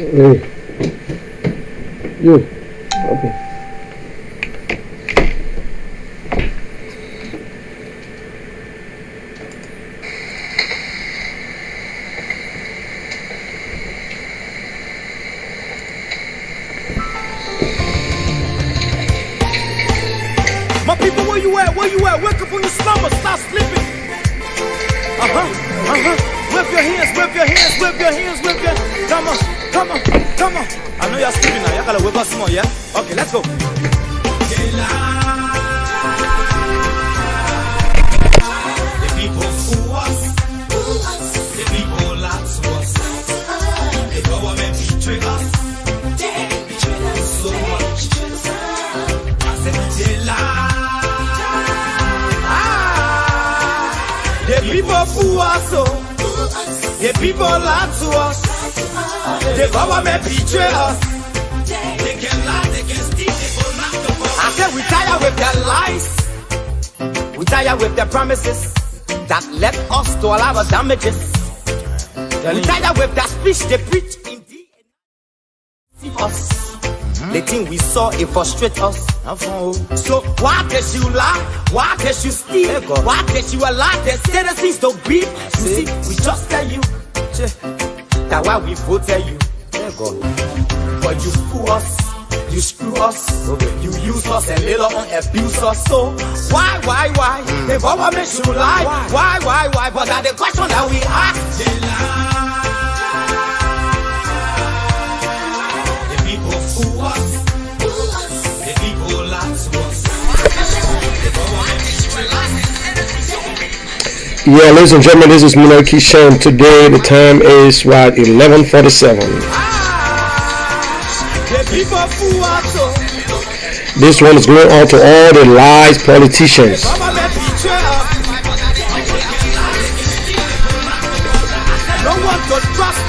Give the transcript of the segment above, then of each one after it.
Hey, you. Okay. My people, where you at? Where you at? Wake up from your slumber, stop sleeping. Whip your hands, whip your hands, whip your hands, whip your. Come on, come on, come on. I know you're sleeping now. You gotta whip us some more, yeah? Okay, let's go. The people fool us. The people lie to us. The government betray us. They betray us so much. I said they lie. The people fool us, oh. The people lie to us. The government betray us. They can lie, they can steal, they will not the world. I said we tired with their lies. We tired with their promises that led us to all our damages. We tired with that speech they preach indeed. See us. The thing we saw, it frustrates us. So why did you lie? Why did you steal? Why did you allow the citizens to beat? You see, we just tell you that why we voted you. But you fool us, you screw us, you use us and later on abuse us. So why? The government should lie. Why? But that's the question that we ask. They lie. The people fool us. The people lie to us. The government betray us. Yeah, ladies and gentlemen, this is Monarchy Shem. Today the time is 11:47. This one is going on to all the lies politicians. No one to trust.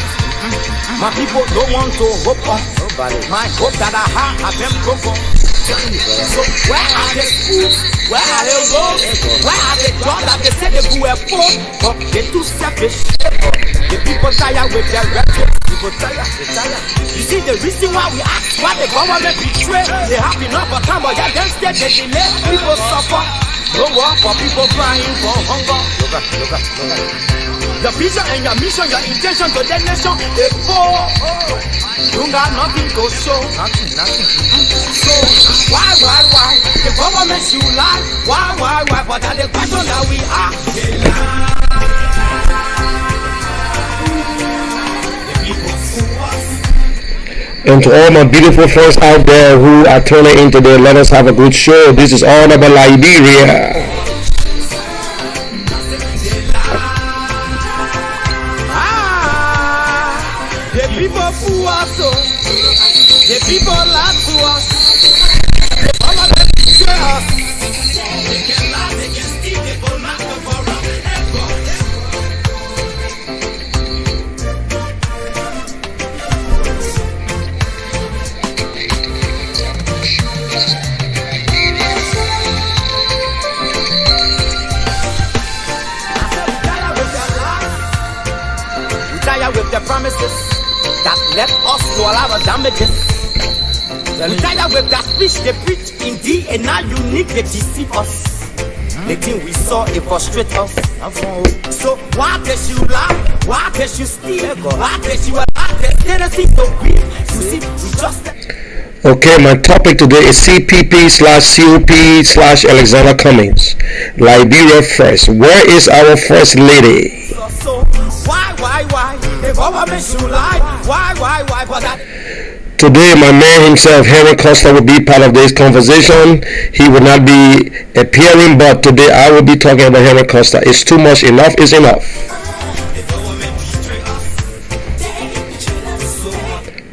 My people don't want to hope on. My hope that I have them broken. So where are the schools? Where are the roads? Where are the jobs that they say they were poor? But they're too selfish. The people tired with their records. People tired. You see the reason why we ask why the government betray. They have enough of time, but against that they delay. People suffer. No war for people crying for hunger. Look at. Your vision and your mission, your intention to the nation, they poor. You got nothing to show. Nothing. So why? The government should lie. Why? But that's the question that we ask. They lie. The people fool us. And to all my beautiful friends out there who are tuning in today, let us have a good show. This is all about Liberia. The people fool us, the people lie to us. The government betray us. They can lie, they can steal, they will not go for us. We tired with the promises that led us to all our damages. We tired with that speech they preach indeed, and now you need to deceive us. The thing we saw, it frustrates us. So why did you lie? Why did you steal? Why did you allow the citizens to be? You see, we just. Okay, my topic today is CPP/COP/Alexander Cummings. Liberia first. Where is our first lady? So why? The government should lie. Why? But that. Today, my man himself, Henry Costa, will be part of this conversation. He will not be appearing, but today I will be talking about Henry Costa. It's too much. Enough is enough.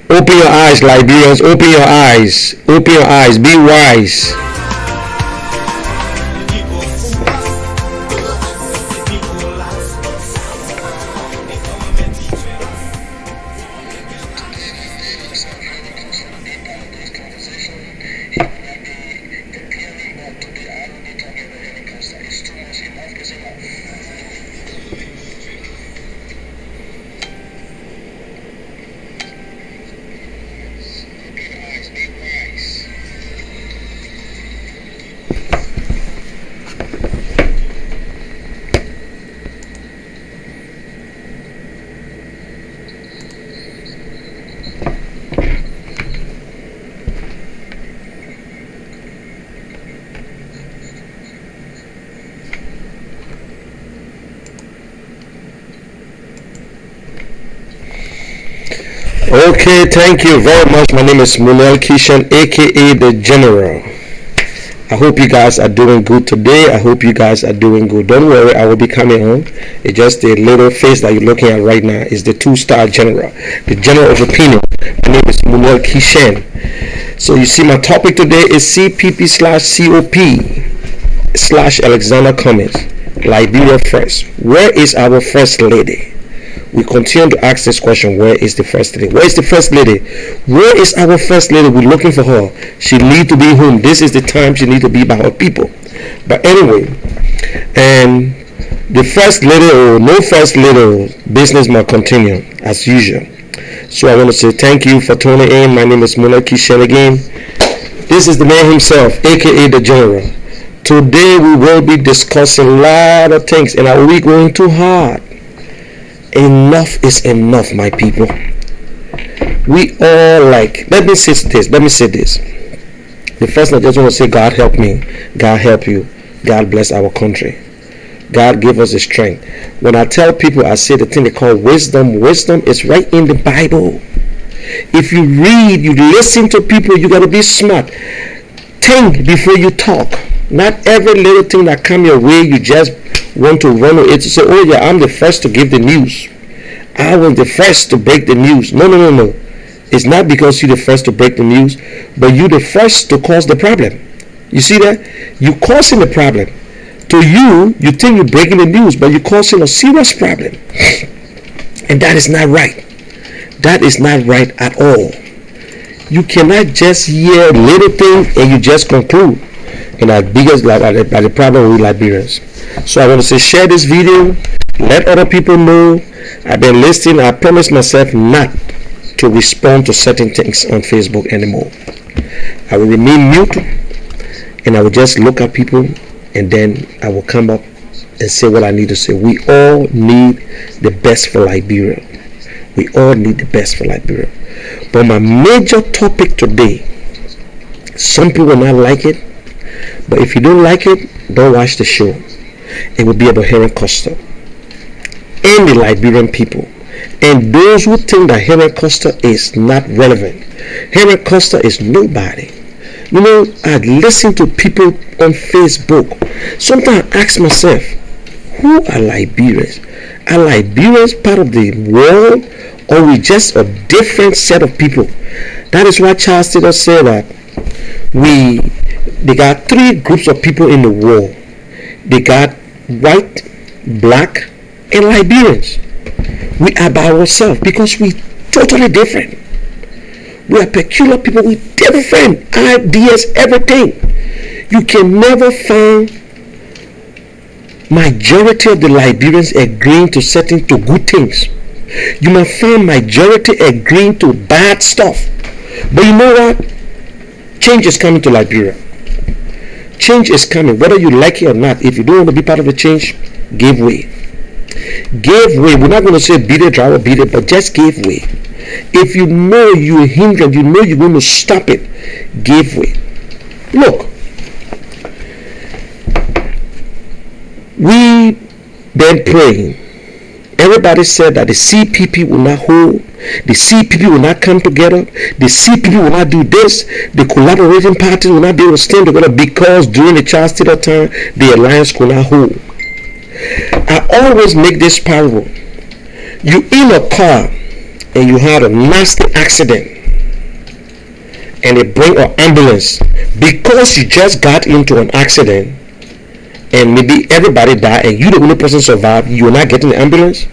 Open your eyes, Liberians. Open your eyes. Open your eyes. Be wise. Okay, thank you very much. My name is Munel Kishan, aka the General. I hope you guys are doing good today. I hope you guys are doing good. Don't worry, I will be coming home. It's just the little face that you're looking at right now is the two-star general, the general of opinion. My name is Munel Kishan. So you see, my topic today is CPP/COP/Alexander Cummings, Liberia first. Where is our first lady? We continue to ask this question: where is the first lady? Where is the first lady? Where is our first lady? We're looking for her. She need to be home. This is the time she need to be by her people. But anyway, and the first lady or no first lady, business must continue as usual. So I want to say thank you for tuning in. My name is Mona Kishen again. This is the man himself, aka the General. Today we will be discussing a lot of things, and are we going too hard? Enough is enough, my people. We all let me say this. The first thing I just want to say, God help me, God help you, God bless our country, God give us the strength. When I tell people, I say the thing they call wisdom. Wisdom is right in the Bible. If you read, you listen to people, you got to be smart. Think before you talk. Not every little thing that come your way you just want to run with it to say, oh yeah, I'm the first to give the news, I was the first to break the news. No. It's not because you're the first to break the news, but you're the first to cause the problem. You see that? You causing the problem. To you think you're breaking the news, but you're causing a serious problem. And that is not right. That is not right at all. You cannot just hear little things and you just conclude. And our biggest the problem with Liberians. So I want to say, share this video, let other people know. I've been listening. I promised myself not to respond to certain things on Facebook anymore. I will remain mute, and I will just look at people, and then I will come up and say what I need to say. We all need the best for Liberia. We all need the best for Liberia. But my major topic today, some people will not like it, but if you don't like it, don't watch the show. It will be about Henry Costa and the Liberian people, and those who think that Henry Costa is not relevant. Henry Costa is nobody. You know, I listen to people on Facebook. Sometimes I ask myself, who are Liberians? Are Liberians part of the world, or we just a different set of people? That is why Charles Taylor said that they got three groups of people in the world. They got white, black, and Liberians. We are by ourselves because we totally different. We are peculiar people with different ideas, everything. You can never find majority of the Liberians agreeing to good things. You might find majority agreeing to bad stuff. But you know what? Change is coming to Liberia. Change is coming, whether you like it or not. If you don't want to be part of the change, give way. Give way. We're not going to say beat it, drive or beat it, but just give way. If you know you're hindering, you know you're going to stop it, give way. Look, we been praying. Everybody said that the CPP will not hold, the CPP will not come together, the CPP will not do this, the collaborating parties will not be able to stand together because during the Charles Taylor time, the alliance could not hold. I always make this parable. You in a car and you had a nasty accident and they bring an ambulance because you just got into an accident and maybe everybody died and you the only person survived, you're not getting the ambulance.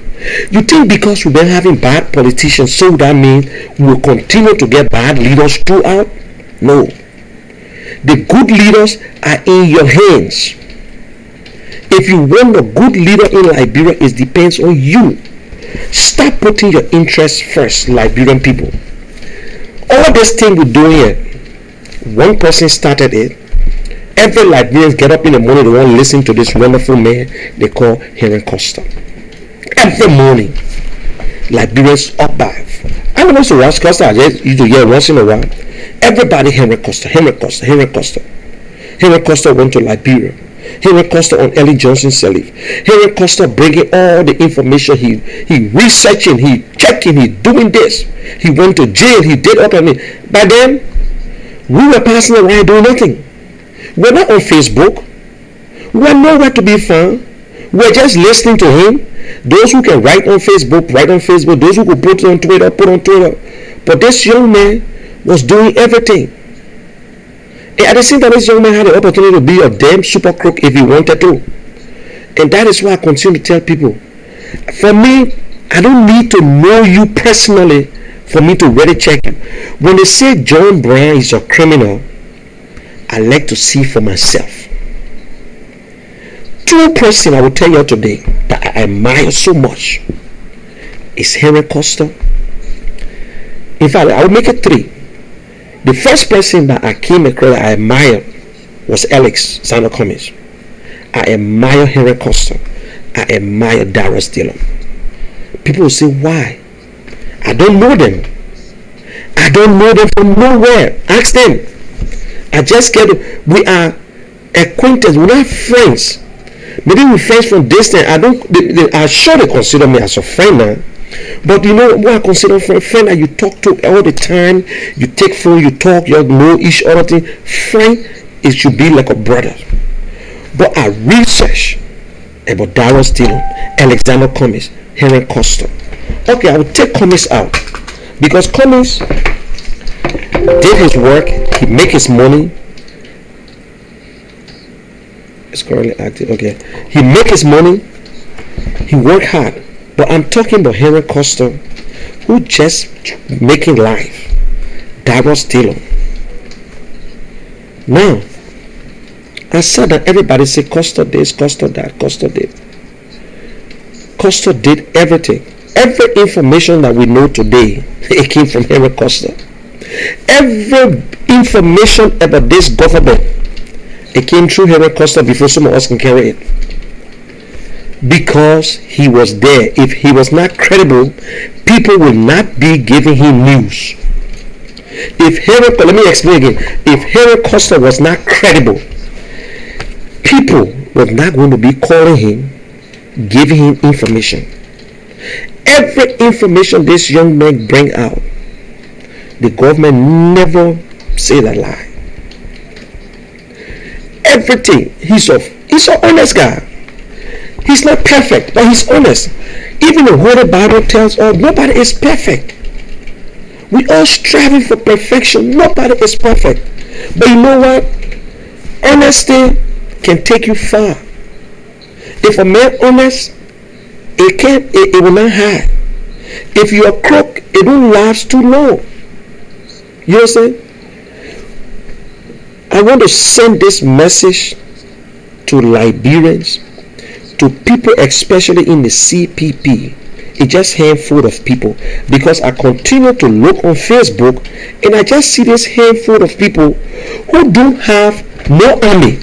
You think because we've been having bad politicians, so that means we will continue to get bad leaders throughout? No. The good leaders are in your hands. If you want a good leader in Liberia, it depends on you. Stop putting your interests first, Liberian people. All this thing we're doing here, one person started it. Every Liberians get up in the morning, they want to listen to this wonderful man they call Henry Costa. Every morning, Liberians up by. I don't know to watch Costa, I just used to hear once in a while. Everybody Henry Costa. Henry Costa went to Liberia. Henry Costa on Ellie Johnson Sirleaf. Henry Costa bringing all the information. He researching, he checking, he doing this. He went to jail, he did all of it. By then, we were passing around doing nothing. We're not on Facebook. We're nowhere to be found. We're just listening to him. Those who can write on Facebook, write on Facebook. Those who could put on Twitter, put on Twitter. But this young man was doing everything. And at the same time, this young man had the opportunity to be a damn super crook if he wanted to. And that is why I continue to tell people, for me, I don't need to know you personally for me to really check you. When they say John Brown is a criminal, I like to see for myself. Two persons I will tell you today that I admire so much is Henry Costa. In fact, I will make it three. The first person that I came across that I admired was Alexander Cummings. I admire Henry Costa. I admire Darius Dillon. People will say, why? I don't know them. I don't know them from nowhere. Ask them. I just we are acquaintances. We're not friends. Maybe we're friends from distance. I'm sure they consider me as a friend now. But you know what I consider for a friend that you talk to all the time, you take phone, you talk, you know each other thing. Friend, it should be like a brother. But I research about Darius Dillon, Alexander Cummings, Henry Costa. Okay, I will take Cummings out because Cummings did his work, he make his money. It's currently active. Okay, he make his money, he work hard. But I'm talking about Henry Costa, who just making life. Darius Dillon. Now, I said that everybody say Costa this, Costa that, Costa did. Costa did everything. Every information that we know today, it came from Henry Costa. Every information about this government, it came through Henry Costa before someone else can carry it. Because he was there. If he was not credible, people will not be giving him news. Let me explain again. If Henry Costa was not credible, people were not going to be calling him, giving him information. Every information this young man bring out, the government never say a lie. Everything. He's an honest guy. He's not perfect, but he's honest. Even the Holy Bible tells us nobody is perfect. We all striving for perfection. Nobody is perfect. But you know what? Honesty can take you far. If a man honest, it will not hide. If you are crook, it won't last too long. You know what I'm saying? I want to send this message to Liberians, to people especially in the CPP. It's just a handful of people, because I continue to look on Facebook and I just see this handful of people who don't have no army.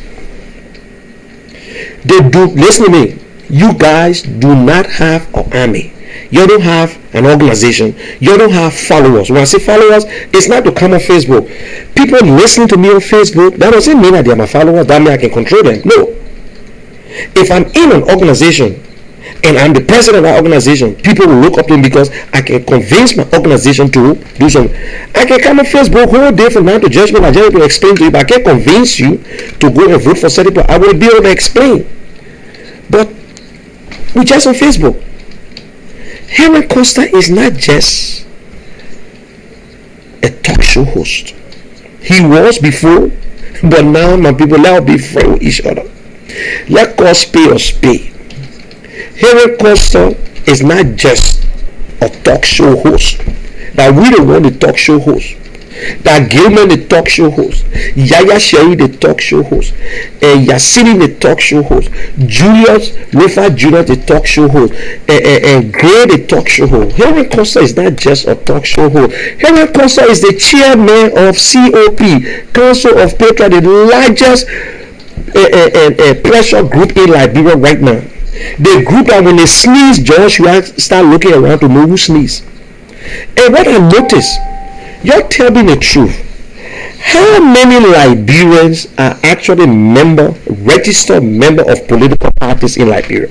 Listen to me, you guys do not have an army. You don't have an organization. You don't have followers. When I say followers, it's not to come on Facebook. People listen to me on Facebook, that doesn't mean that they are my followers. That means I can control them. No. If I'm in an organization and I'm the president of that organization, people will look up to me because I can convince my organization to do something. I can come on Facebook whole day from now to judgment. I just to explain to you, but I can't convince you to go and vote for certain people. I will be able to explain. But we just on Facebook. Henry Costa is not just a talk show host. He was before, but now my people, let be friends with each other. Let God pay us pay. Henry Costa is not just a talk show host. That we don't want the talk show host. That Gilman the talk show host. Yaya Sherry the talk show host. Yasini the talk show host. Julius Rafa Jr. the talk show host. Gray the talk show host. Henry Costa is not just a talk show host. Henry Costa is the chairman of COP, Council of Petra, the largest pressure group in Liberia right now. The group that when they sneeze, George, you start looking around to know who sneeze. And what I noticed, you're telling me the truth. How many Liberians are actually member registered member of political parties in Liberia?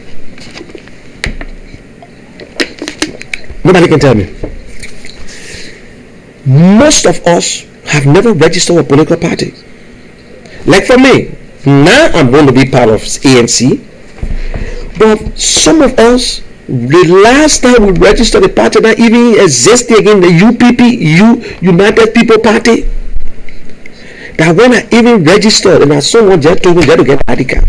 Nobody can tell me. Most of us have never registered a political party. Like for me, now I'm going to be part of ANC, but some of us, the last time we registered a party that even existed again, the UPP, United People Party, that when I even registered and someone just told me to get a card.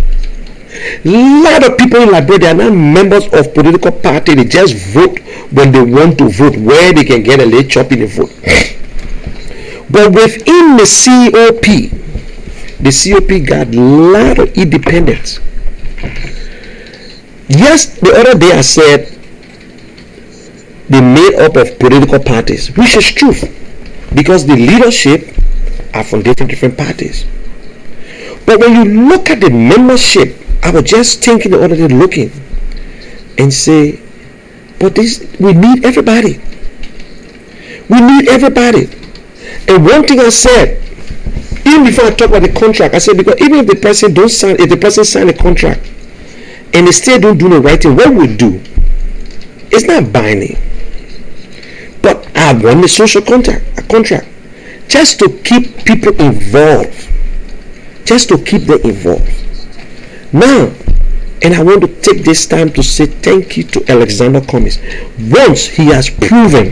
A lot of people in Liberia, they are not members of political party. They just vote when they want to vote, where they can get a little chop in the vote. But within the COP got a lot of independence. Yes, the other day I said they made up of political parties, which is true, because the leadership are from different parties. But when you look at the membership, I was just thinking the other day, looking and say, but we need everybody. We need everybody. And one thing I said, even before I talk about the contract, I said, because even if the person don't sign, if the person sign a contract and they still don't do the right thing, what we do, it's not binding. But I want a social contract, just to keep people involved, just to keep them involved. Now, and I want to take this time to say thank you to Alexander Cummings. Once he has proven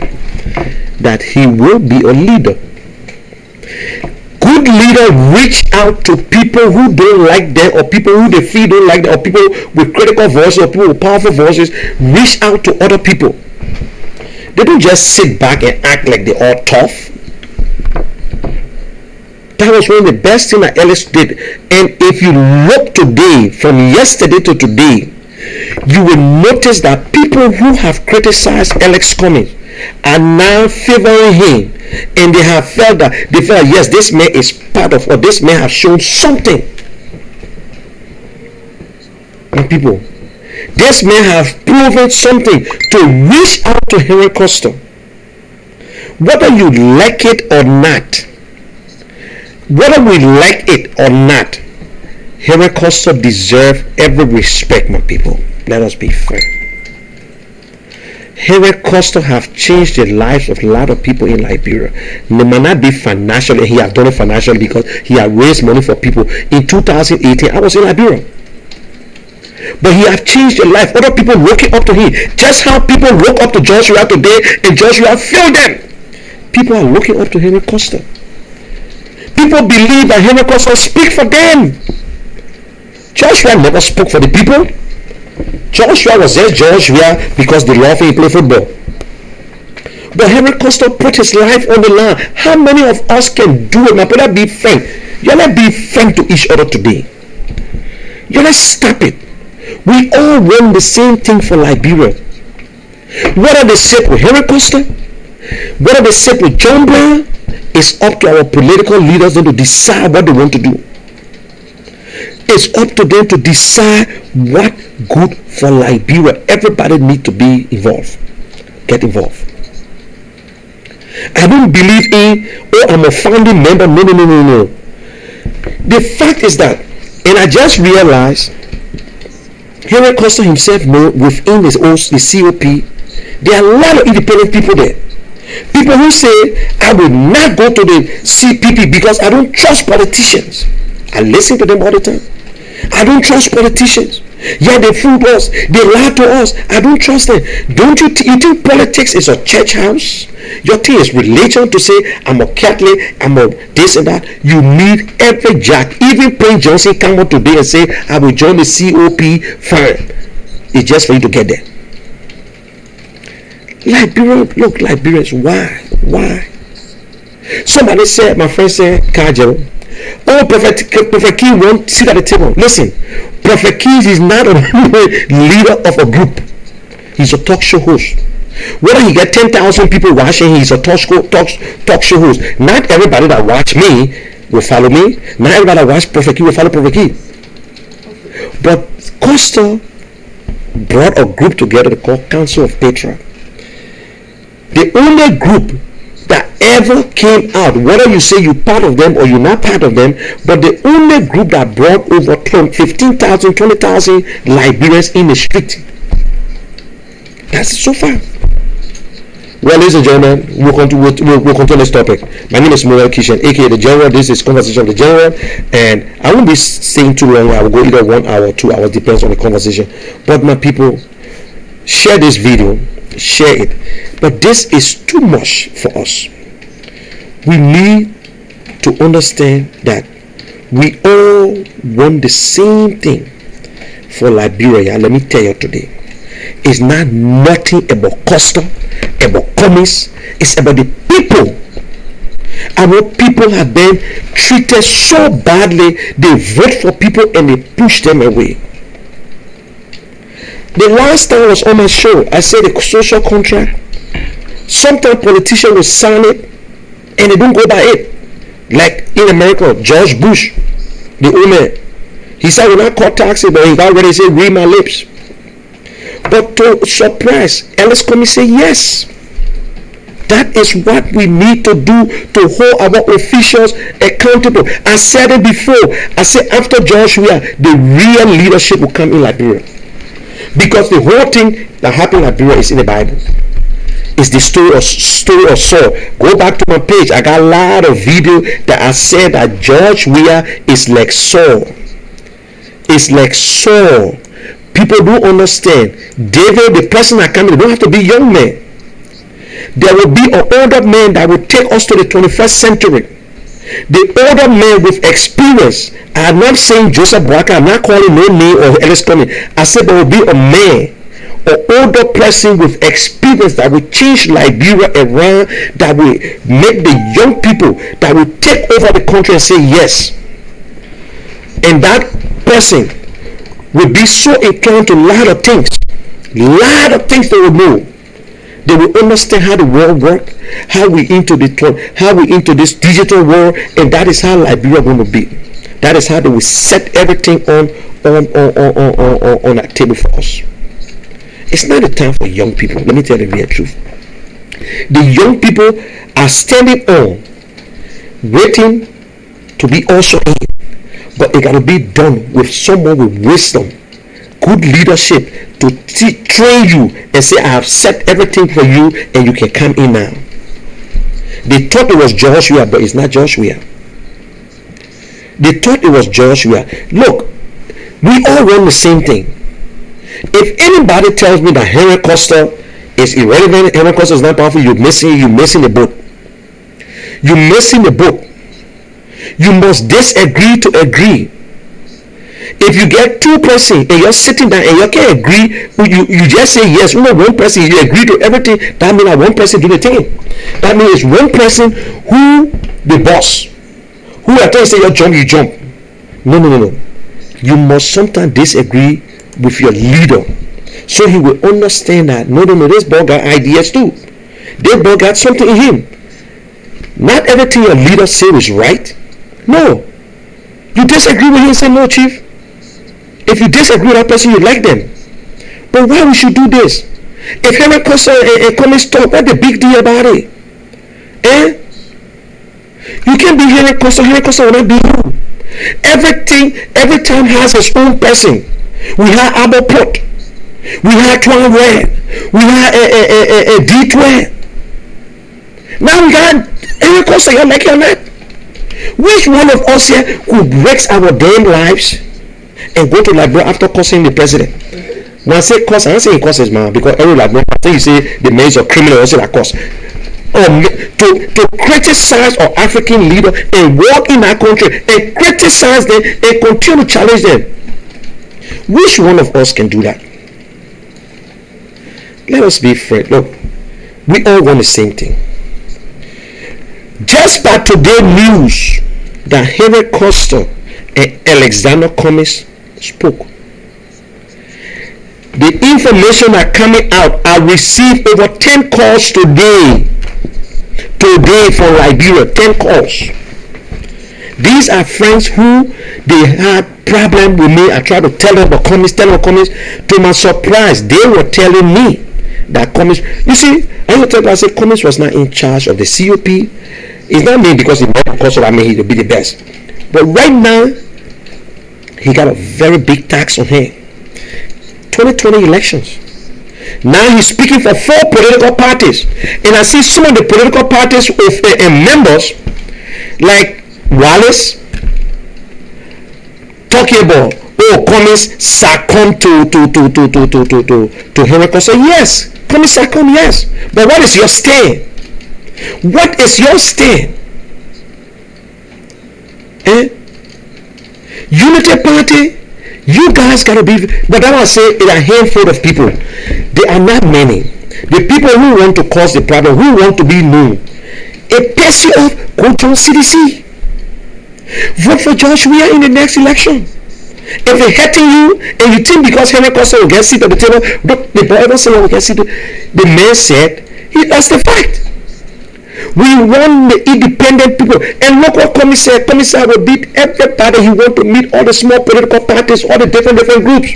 that he will be a leader. Good leader reach out to people who don't like them, or people who they feel don't like them, or people with critical voices, or people with powerful voices. Reach out to other people. They don't just sit back and act like they're all tough. That was one of the best things that Ellis did. And if you look today, from yesterday to today, you will notice that people who have criticized Alex Cummings are now favoring him, and they have felt that yes, this man is part of, or this man has shown something. And people, this man has proven something to reach out to Henry Costa. Whether you like it or not, whether we like it or not, Henry Costa deserves every respect, my people. Let us be fair. Henry Costa have changed the lives of a lot of people in Liberia. They might not be financially, he has done it financially because he has raised money for people. In 2018, I was in Liberia. But he has changed the life. Other people looking up to him. Just how people look up to Joshua today, and Joshua failed them. People are looking up to Henry Costa. People believe that Henry Costa speak for them. Joshua never spoke for the people. Joshua was just Joshua because they love him play football. But Henry Costa put his life on the line. How many of us can do it? My brother, be frank. You're not be frank to each other today. You're not stop it. We all want the same thing for Liberia. Whether they sit with Henry Costa, whether they sit with John Brown, it's up to our political leaders to decide what they want to do. It's up to them to decide what good for Liberia. Everybody needs to be involved. Get involved. I don't believe in, I'm a founding member. No. The fact is that, and I just realized, Henry Costa himself knows within the COP, there are a lot of independent people there. People who say, I will not go to the CPP because I don't trust politicians. I listen to them all the time. I don't trust politicians. Yeah, they fooled us. They lied to us. I don't trust them. Don't you think politics is a church house? Your thing is religion to say, I'm a Catholic, I'm a this and that. You need every jack. Even Prince Johnson come out today and say, I will join the COP. Fine. It's just for you to get there. Liberians, why? Somebody said, my friend said, Kajel, Prophet King won't sit at the table. Listen, Prophet King is not a leader of a group. He's a talk show host. Whether he get 10,000 people watching, he's a talk show host. Not everybody that watch me will follow me. Not everybody that watch Prophet King will follow Prophet King. But Costa brought a group together called Council of Petra. The only group that ever came out, whether you say you're part of them or you're not part of them, but the only group that brought over 15,000, 20,000 Liberians in the street. That's it so far. Well, ladies and gentlemen, we'll continue this topic. My name is Moel Kishan, aka the General. This is Conversation of the General, and I won't be staying too long. I will go either 1 hour or 2 hours, depends on the conversation. But my people, share this video, share it. But this is too much for us. We need to understand that we all want the same thing for Liberia. Let me tell you today, it's not nothing about custom, about commerce. It's about the people. Our people have been treated so badly. They vote for people and they push them away. The last time I was on my show, I said the social contract. Sometimes politicians will sign it and they don't go by it. Like in America, George Bush, the old man, he said, "We're not cut taxes," but he already said, "Read my lips." But to surprise, Ellis Comey say yes. That is what we need to do to hold our officials accountable. I said it before. I said after George Weah, the real leadership will come in Liberia. Because the whole thing that happened in Liberia is in the Bible. It's the story of Saul. Go back to my page. I got a lot of video that I said that George Weah is like Saul. It's like Saul. People don't understand. David, the person that came in, don't have to be young men. There will be an older man that will take us to the 21st century. The older man with experience. I'm not saying Joseph Boakai. I'm not calling no name or Ellis Comey. I said there will be a man, an older person with experience that will change Liberia around, that will make the young people, that will take over the country and say yes. And that person will be so inclined to a lot of things they will know. They will understand how the world works, how we into this digital world, and that is how Liberia going to be. That is how they will set everything on that table for us. It's not a time for young people. Let me tell you the real truth. The young people are standing on, waiting to be also in. But it got to be done with someone with wisdom, good leadership to train you and say, "I have set everything for you and you can come in now." They thought it was Joshua, but it's not Joshua. They thought it was Joshua. Look, we all want the same thing. If anybody tells me that Henry Costa is irrelevant, Henry Costa is not powerful, you're missing the boat. You're missing the boat. You must disagree to agree. If you get two persons and you're sitting down and you can't agree, you just say yes. One person, you agree to everything. That means that one person do the thing. That means it's one person who the boss. Who I tell you say you jump, you jump. No. You must sometimes disagree with your leader, so he will understand that no, this boy got ideas too. This boy got something in him. Not everything your leader says is right. No. You disagree with him and say, "No, chief." If you disagree with that person, you like them. But why we should do this? If Henry Costa and Comey stop, what's the big deal about it? You can't be Henry Costa will not be you. Every time has its own person. We have Abel Pot. We have Twan Red. We have a D12. Now we got Henry Costa, you like it or not? Which one of us here could break our damn lives and go to Liberia after cursing the president? When I say curse, I'm not saying curse is man, because every Liberian, I think you say the men are criminal, also that curse. To criticize our African leader and walk in our country and criticize them and continue to challenge them. Which one of us can do that? Let us be frank. Look, we all want the same thing. Just by today's news that Henry Costa and Alexander Comey spoke, the information that coming out, I received over 10 calls today from Liberia. 10 calls. These are friends who they had problem with me. I tried to tell them about Comey. To my surprise, they were telling me that Cummings, you see, I used to tell people, I said Cummings was not in charge of the COP. It's not mean because he met because of, I mean, he'll be the best. But right now, he got a very big tax on him. 2020 elections. Now he's speaking for 4 political parties. And I see some of the political parties and members like Wallace talking about, oh, Cummings succumbed to Henry Costa. Yes, Cummings succumbed, yes. But what is your stand? What is your stand? Unity Party, you guys gotta be, but I want to say it's a handful of people. They are not many. The people who want to cause the problem, who want to be known. It pisses you off, go to CDC. Vote for George Weah in the next election. If it's hurting you and you think because Henry Costa will get seat at the table, the boy ever said will get seat. The man said, that's the fact. We want the independent people. And look what Commissaire will beat everybody. He want to meet all the small political parties, all the different groups.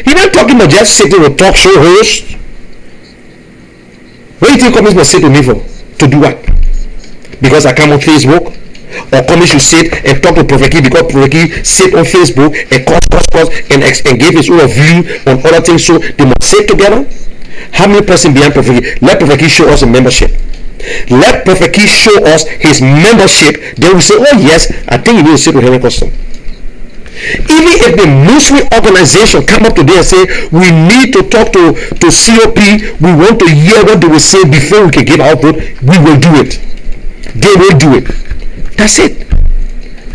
He's not talking about just sitting with talk show hosts. What do you think Commissaire will say to me for? To do what? Because I come on Facebook? Or Commissaire should sit and talk to Prophet Key because Prophet Key sit on Facebook and cause and give his own view on other things, so they must sit together? How many person behind Prophet Key? Let Prophet Key show us a membership. Let Prophet Key show us his membership. Then we say, oh yes, I think you need to sit with Henry Costa. Even if the Muslim organization come up today and say, we need to talk to COP, we want to hear what they will say before we can give our vote, we will do it. They will do it. That's it.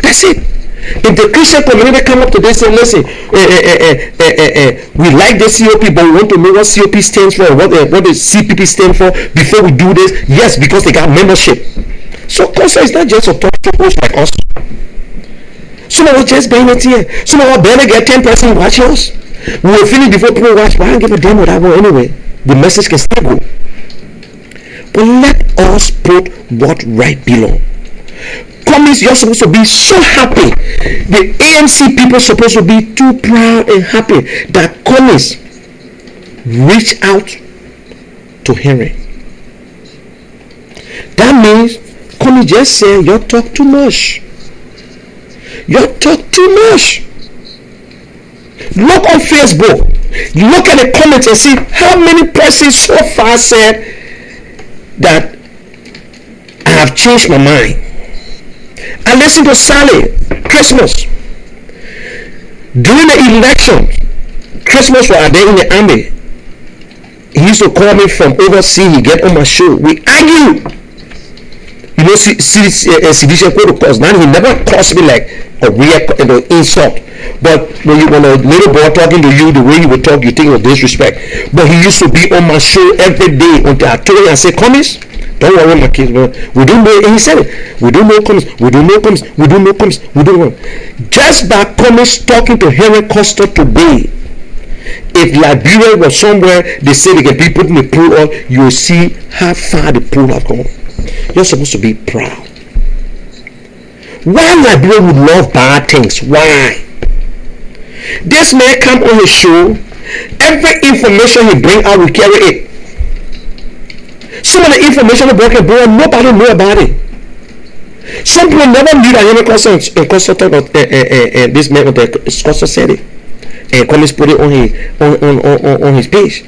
That's it. If the Christian community come up today and say, listen, we like the COP, but we want to know what COP stands for, what the CPP stand for before we do this. Yes, because they got membership. So Costa is not just a talk show host like us. Some of us just bang it here. Some of us barely get 10% watch us. We will finish before people watch, but I don't give a damn what I want anyway. The message can still go. But let us put what right belong. Cummings, you're supposed to be so happy. The ANC people are supposed to be too proud and happy that Cummings reached out to Henry. That means Cummings just said, you talk too much. You talk too much. Look on Facebook. Look at the comments and see how many persons so far said that I have changed my mind. I listened to Sally Christmas during the election. Christmas was there in the army. He used to call me from overseas. He get on my show. We argue. You know, sedition protocols. Now he never calls me like a weird insult. But when a little boy talking to you, the way he would talk, you think of disrespect. But he used to be on my show every day until I told him, I said, Cummings, don't worry, my kids. We don't know. And he said it. We don't know Cummings. We don't know Cummings. We don't know Cummings. We don't know. Just by Cummings talking to Henry Costa today, if Liberia was somewhere, they say they can be put in the pool, or you will see how far the pool have gone. You're supposed to be proud. Why Liberia would love bad things? Why? This man come on his show. Every information he bring out, we carry it. Some of the information about can bring, nobody know about it. Some people never knew that Henry Costa and Costa talk about this man with the Costa said it, and Cummings put it on his page.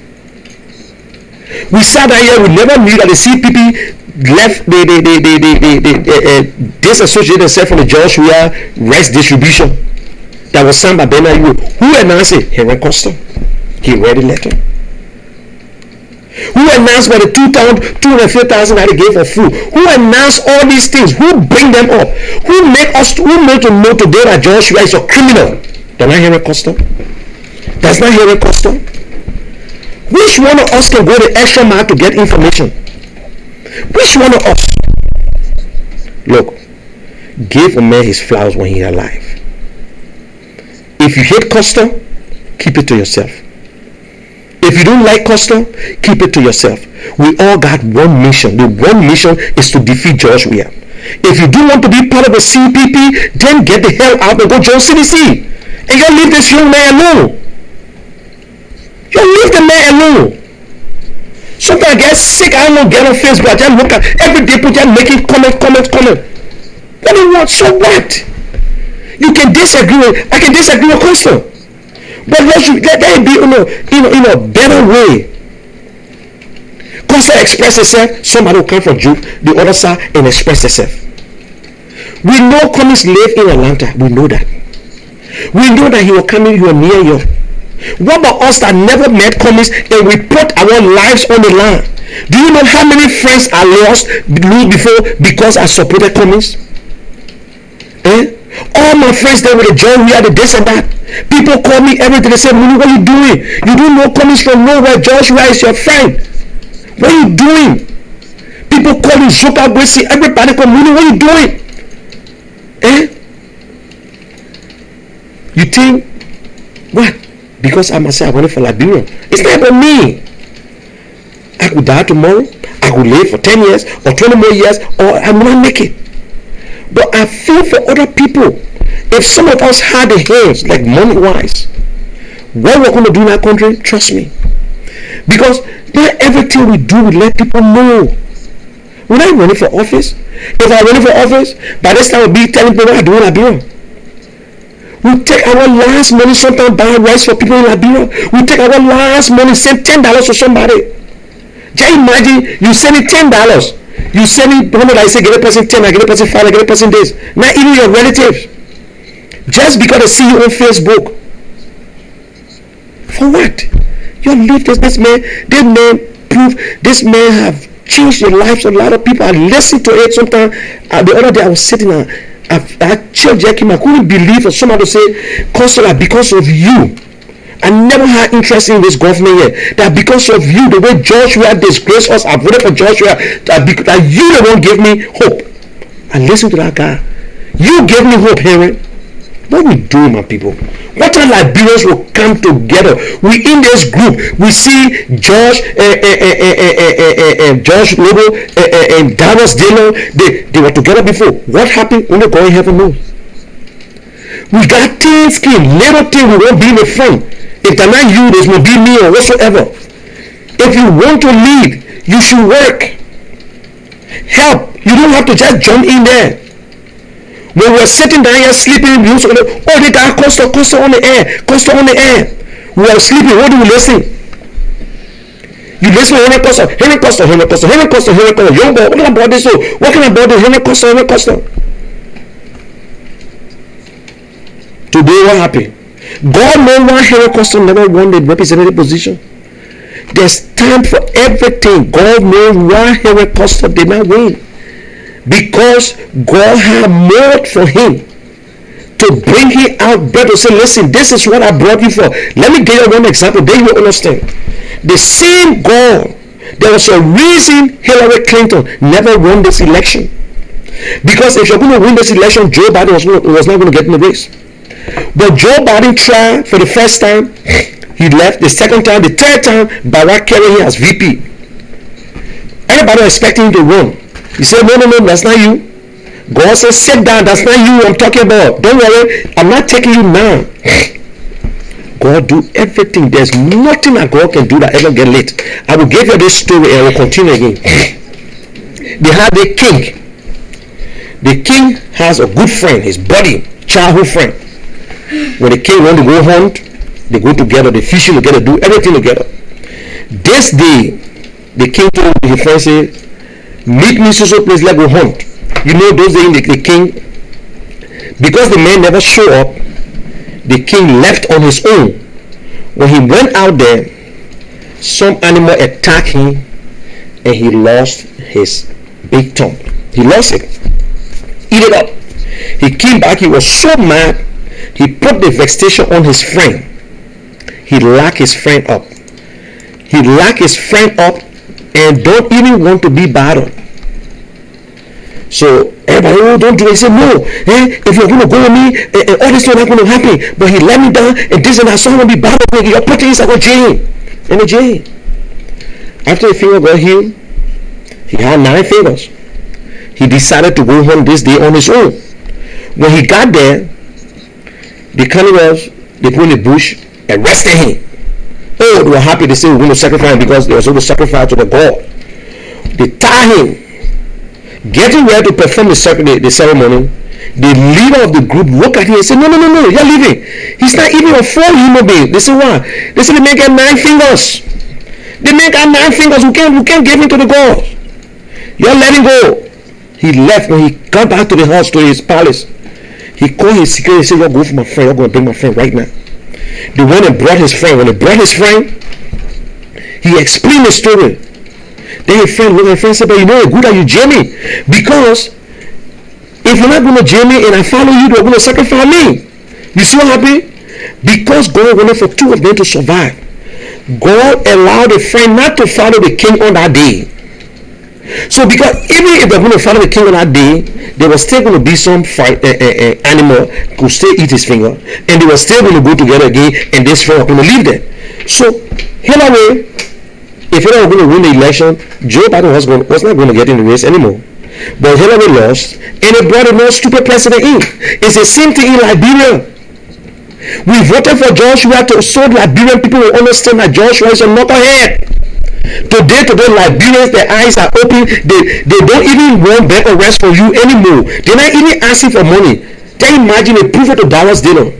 We sat down here. We never knew that the CPP left the disassociated themselves from the George Weah rice distribution that was signed by Bernard Yu. Who announced it? Henry Costa. He read the letter. Who announced about the 250,000 that they gave for food? Who announced all these things? Who bring them up? Who made to know today that George Weah is a criminal? That's not Henry Costa. That's not Henry Costa. Which one of us can go the extra mile to get information? Which one of us? Look, give a man his flowers when he's alive. If you hate Costa, keep it to yourself. If you don't like Costa, keep it to yourself. We all got one mission. The one mission is to defeat George Weah. If you do want to be part of the CPP, then get the hell out and go join CDC. And you leave this young man alone. You leave the man alone. Sometimes I get sick. I don't get on Facebook. I just look at every day people just making comment. What do you want? So what? You can disagree with. I can disagree with Coastal, but let it be in a better way. Coastal express itself. Somebody will come from the other side and express itself. We know Cummings live in Atlanta. We know that. We know that he will come in here near you. What about us that never met Cummings and we put our lives on the line? Do you know how many friends I lost before because I supported Cummings? All my friends there with the John, we had the this and that. People call me everything. They say, Muni, what are you doing? You don't know Cummings from nowhere. Joshua is your friend. What are you doing? People call you Zoka Gwesi. Everybody call Muni, what are you doing? You think what? Because I myself running for Liberia. It's not about me. I could die tomorrow. I could live for 10 years or 20 more years, or I will not make it. But I feel for other people. If some of us had the hands, like money wise, what we're going to do in our country, trust me. Because not everything we do, we let people know. We're not running for office. If I'm running for office, by this time we'll be telling people what I do in Liberia. We take our last money, sometimes buy rice for people in Liberia. We take our last money, send $10 to somebody. Just imagine you send it $10. You send it $100, I say give a person 10, I give a person 5, I give a person this. Not even your relatives. Just because they see you on Facebook. For what? You live this man prove this man have changed the lives of a lot of people. I listen to it sometimes. The other day I was sitting at church, I couldn't believe for somebody to say, Consular, because of you, I never had interest in this government yet. That because of you, the way Joshua disgraced us, I voted for Joshua, that you the one gave me hope. I listened to that guy. You gave me hope, Henry. What we do, my people? What kind of Liberians will come together? We in this group. We see Josh Lobo and Dallas Dillon. They were together before. What happened? Only God in heaven knows. We got thin skin, little thing. We won't be in the front. If they're not you, there's no be me or whatsoever. If you want to lead, you should work. Help. You don't have to just jump in there. When we were sitting down here sleeping, we used to go, oh, they got Costa on the air. We were sleeping. What do we listen? You listen to Henry Costa. Young boy, what can I about this? What can I about this? Henry Costa. Today, what happened? God knows why Henry Costa never won the representative position. There's time for everything. God knows why Henry Costa did not win. Because God had more for him to bring him out there to say, listen, this is what I brought you for. Let me give you one example, then you will understand. The same God, there was a reason Hillary Clinton never won this election. Because if you're going to win this election, Joe Biden was not going to get in the race. But Joe Biden tried for the first time, he left. The second time, the third time, Barack carried him as VP. Everybody was expecting him to run. He said, no, that's not you. God said, sit down, that's not you I'm talking about. Don't worry, I'm not taking you now. God do everything. There's nothing that God can do that ever get late. I will give you this story and I will continue again. They had a king. The king has a good friend, his buddy, childhood friend. When the king want to go hunt, they go together, they fish together, do everything together. This day, the king told his friend, say, meet me so place, let's go hunt. You know those days the king, because the man never show up, the king left on his own. When he went out there, some animal attacked him and he lost his big tongue. He lost it. Eat it up. He came back, he was so mad, he put the vexation on his friend. He locked his friend up. And don't even want to be battled. So everybody, oh, don't do it. He said, no, if you're going to go with me, all this is not going to happen. But he let me down, and this and that, so I'm going to be battled. You're putting this, I go jail. In the jail. After the finger got healed, he had 9 fingers. He decided to go home this day on his own. When he got there, the cannibals, they put in the bush, arrested him. Oh, they were happy. They said we're going to sacrifice him because they were going to sacrifice to the god. They tie him. Getting ready to perform the ceremony, the leader of the group looked at him and said, no, you're leaving. He's not even a full human being. They said, why? They said, the man got 9 fingers. The man got 9 fingers. We can't give him to the god. You're letting go. He left. When he got back to the house, to his palace, he called his security and said, you're going for my friend. You're going to bring my friend right now. They went and brought his friend. When they brought his friend, he explained the story. Then his friend looked at his friend and said, but you know, good that you jail me. Because if you're not going to jail me and I follow you, they're going to sacrifice me. You see what happened? Because God wanted for 2 of them to survive. God allowed a friend not to follow the king on that day. So because even if they're going to follow the king on that day, there was still going to be some animal could still eat his finger, and they were still going to go together again, and this friend was going to leave them. So Hillary, if Hillary was going to win the election, Joe Biden was not going to get in the race anymore. But Hillary lost, and it brought a more stupid president in. It's the same thing in Liberia. We voted for Joshua so Liberian people will understand that Joshua is a knucklehead. Today, Liberians, their eyes are open. They don't even want beg or rest for you anymore. They're not even asking for money. Then imagine they prove it to Darius Dillon.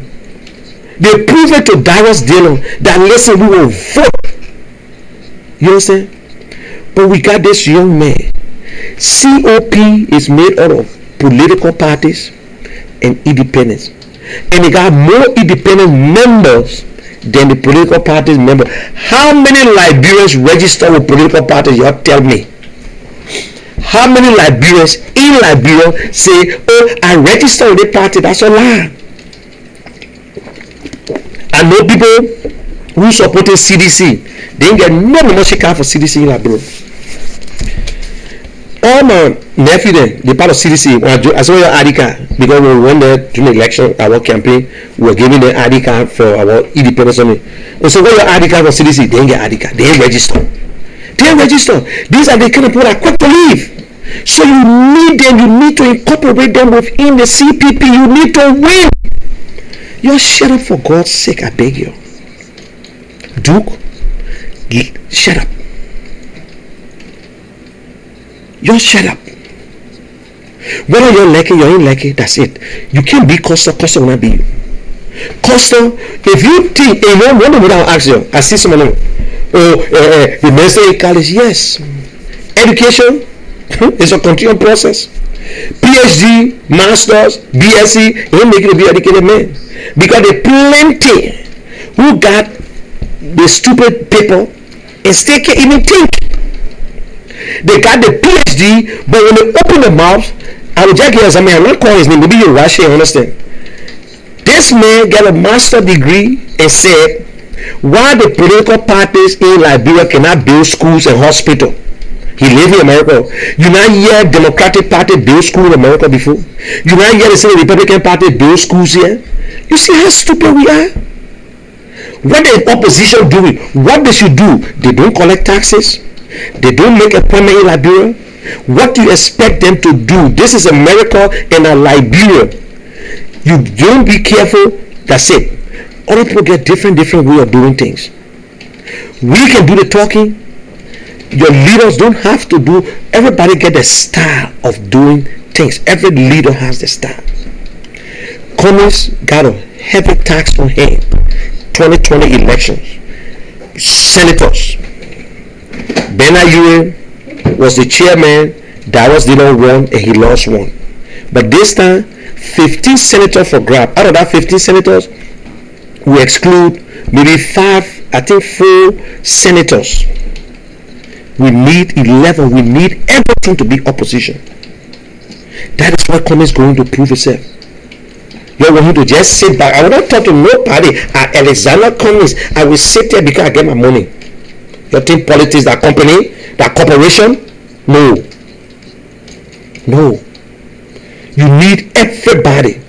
They prove it to Darius Dillon that listen, we will vote. You understand? But we got this young man. COP is made out of political parties and independents. And they got more independent members than the political parties member. How many Liberians register with political parties? Y'all tell me. How many Liberians in Liberia say, oh, I register with the party? That's a lie. I know people who supported CDC. They didn't get no membership card for CDC in Liberia. All my nephew then, the part of CDC, I saw your ID card because when we went there during the election, our campaign, we were giving the ID card for our independence. And so, what your ID card for CDC? They didn't get ID card. They didn't register. These are the kind of people that quit to leave. So you need them. You need to incorporate them within the CPP. You need to win. You shut up for God's sake. I beg you, Duke. Shut up. Just shut up. Whether you're lucky, you're in lucky, that's it. You can't be Costa will not be you. Costa, if you think, one thing without ask you, I see someone, the minister in college, yes. Education is a continual process. PhD, masters, BSc, you make it to be educated man. Because there are plenty who got the stupid paper and still can't even think. They got the PhD, but when they open the mouth, I will just give I'm not calling his name, maybe you rush here, understand? This man got a master's degree and said, why the political parties in Liberia cannot build schools and hospitals? He live in America. You not hear Democratic Party build school in America before? You not hear the Republican Party build schools here? You see how stupid we are? What the opposition doing? What they should do? They don't collect taxes. They don't make appointment in Liberia. What do you expect them to do? This is America and a Liberia. You don't be careful. That's it. Other people get different way of doing things. We can do the talking. Your leaders don't have to do. Everybody get the style of doing things. Every leader has the style. Cummings got a heavy tax on him. 2020 elections. Senators. Bernard Ewing was the chairman. Darius didn't won and he lost one. But this time, 15 senators for grab. Out of that 15 senators, we exclude maybe 4 senators. We need 11. We need everything to be opposition. That is what Cummings is going to prove itself. You want him to just sit back. I will not talk to nobody. Alexander Cummings, I will sit there because I get my money. You think politics, that company, that corporation? No. You need everybody.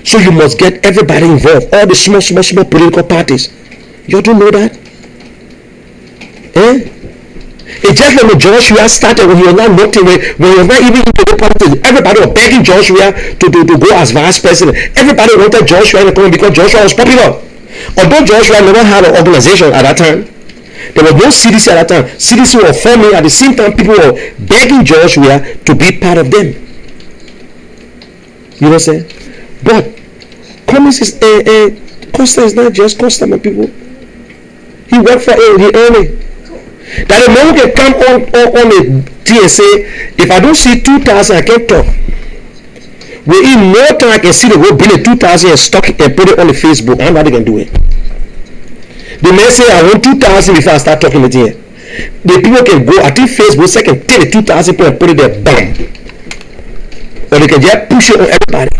So you must get everybody involved. All the small political parties. You don't know that? It's just like when Joshua started, when he was not nothing, when he was not even into the politics, everybody was begging Joshua to go as vice president. Everybody wanted Joshua in the comment because Joshua was popular. Although Joshua never had an organization at that time, there was no CDC at that time. CDC were forming at the same time. People were begging Joshua to be part of them. You know what I'm saying? But Cummings is Costa is not just Costa, my people. He worked for it. He earned it. That a man can come on the TSA. If I don't see 2,000, I can't talk. Within no time, I can see the whole bill 2,000 and stock it and put it on the Facebook. I know they can do it. The man say I want 2,000 before I start talking with you. The people can go. I think Facebook second take the 2,000 and put it there, bam. Or they can just push it on everybody.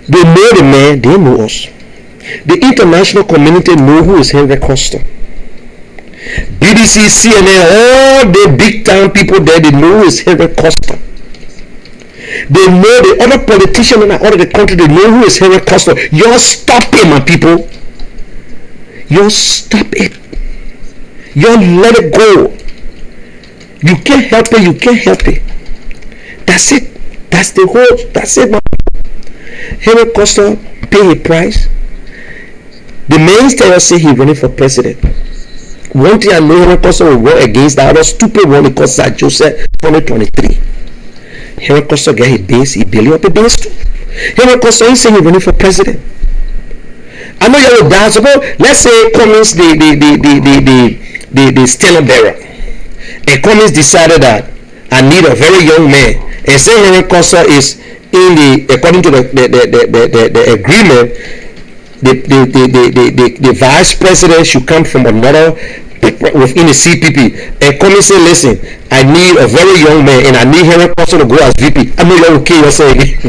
They know the man. They know us. The international community know who is Henry Costa. BBC, CNN, all the big time people there, they know who is Henry Costa. They know the other politicians in all of the country, they know who is Henry Costa. You stop it, my people. You stop it. You let it go. You can't help it, you can't help it. That's it. That's the whole, that's it, my people. Henry Costa pay a price. The minister say he running for president. One thing I know, Henry Costa will run against the other stupid one because Sir Joseph 2023. Henry Costa get his base, he build up a base too. Henry Costa he say he running for president. I know you will dance about. Let's say Cummings the standard bearer, and Cummings decided that I need a very young man, and say Henry Costa is in the according to the agreement. The vice president should come from another within the CPP, and come and say, listen, I need a very young man and I need Henry Costa to go as VP. I know you're okay, you're saying.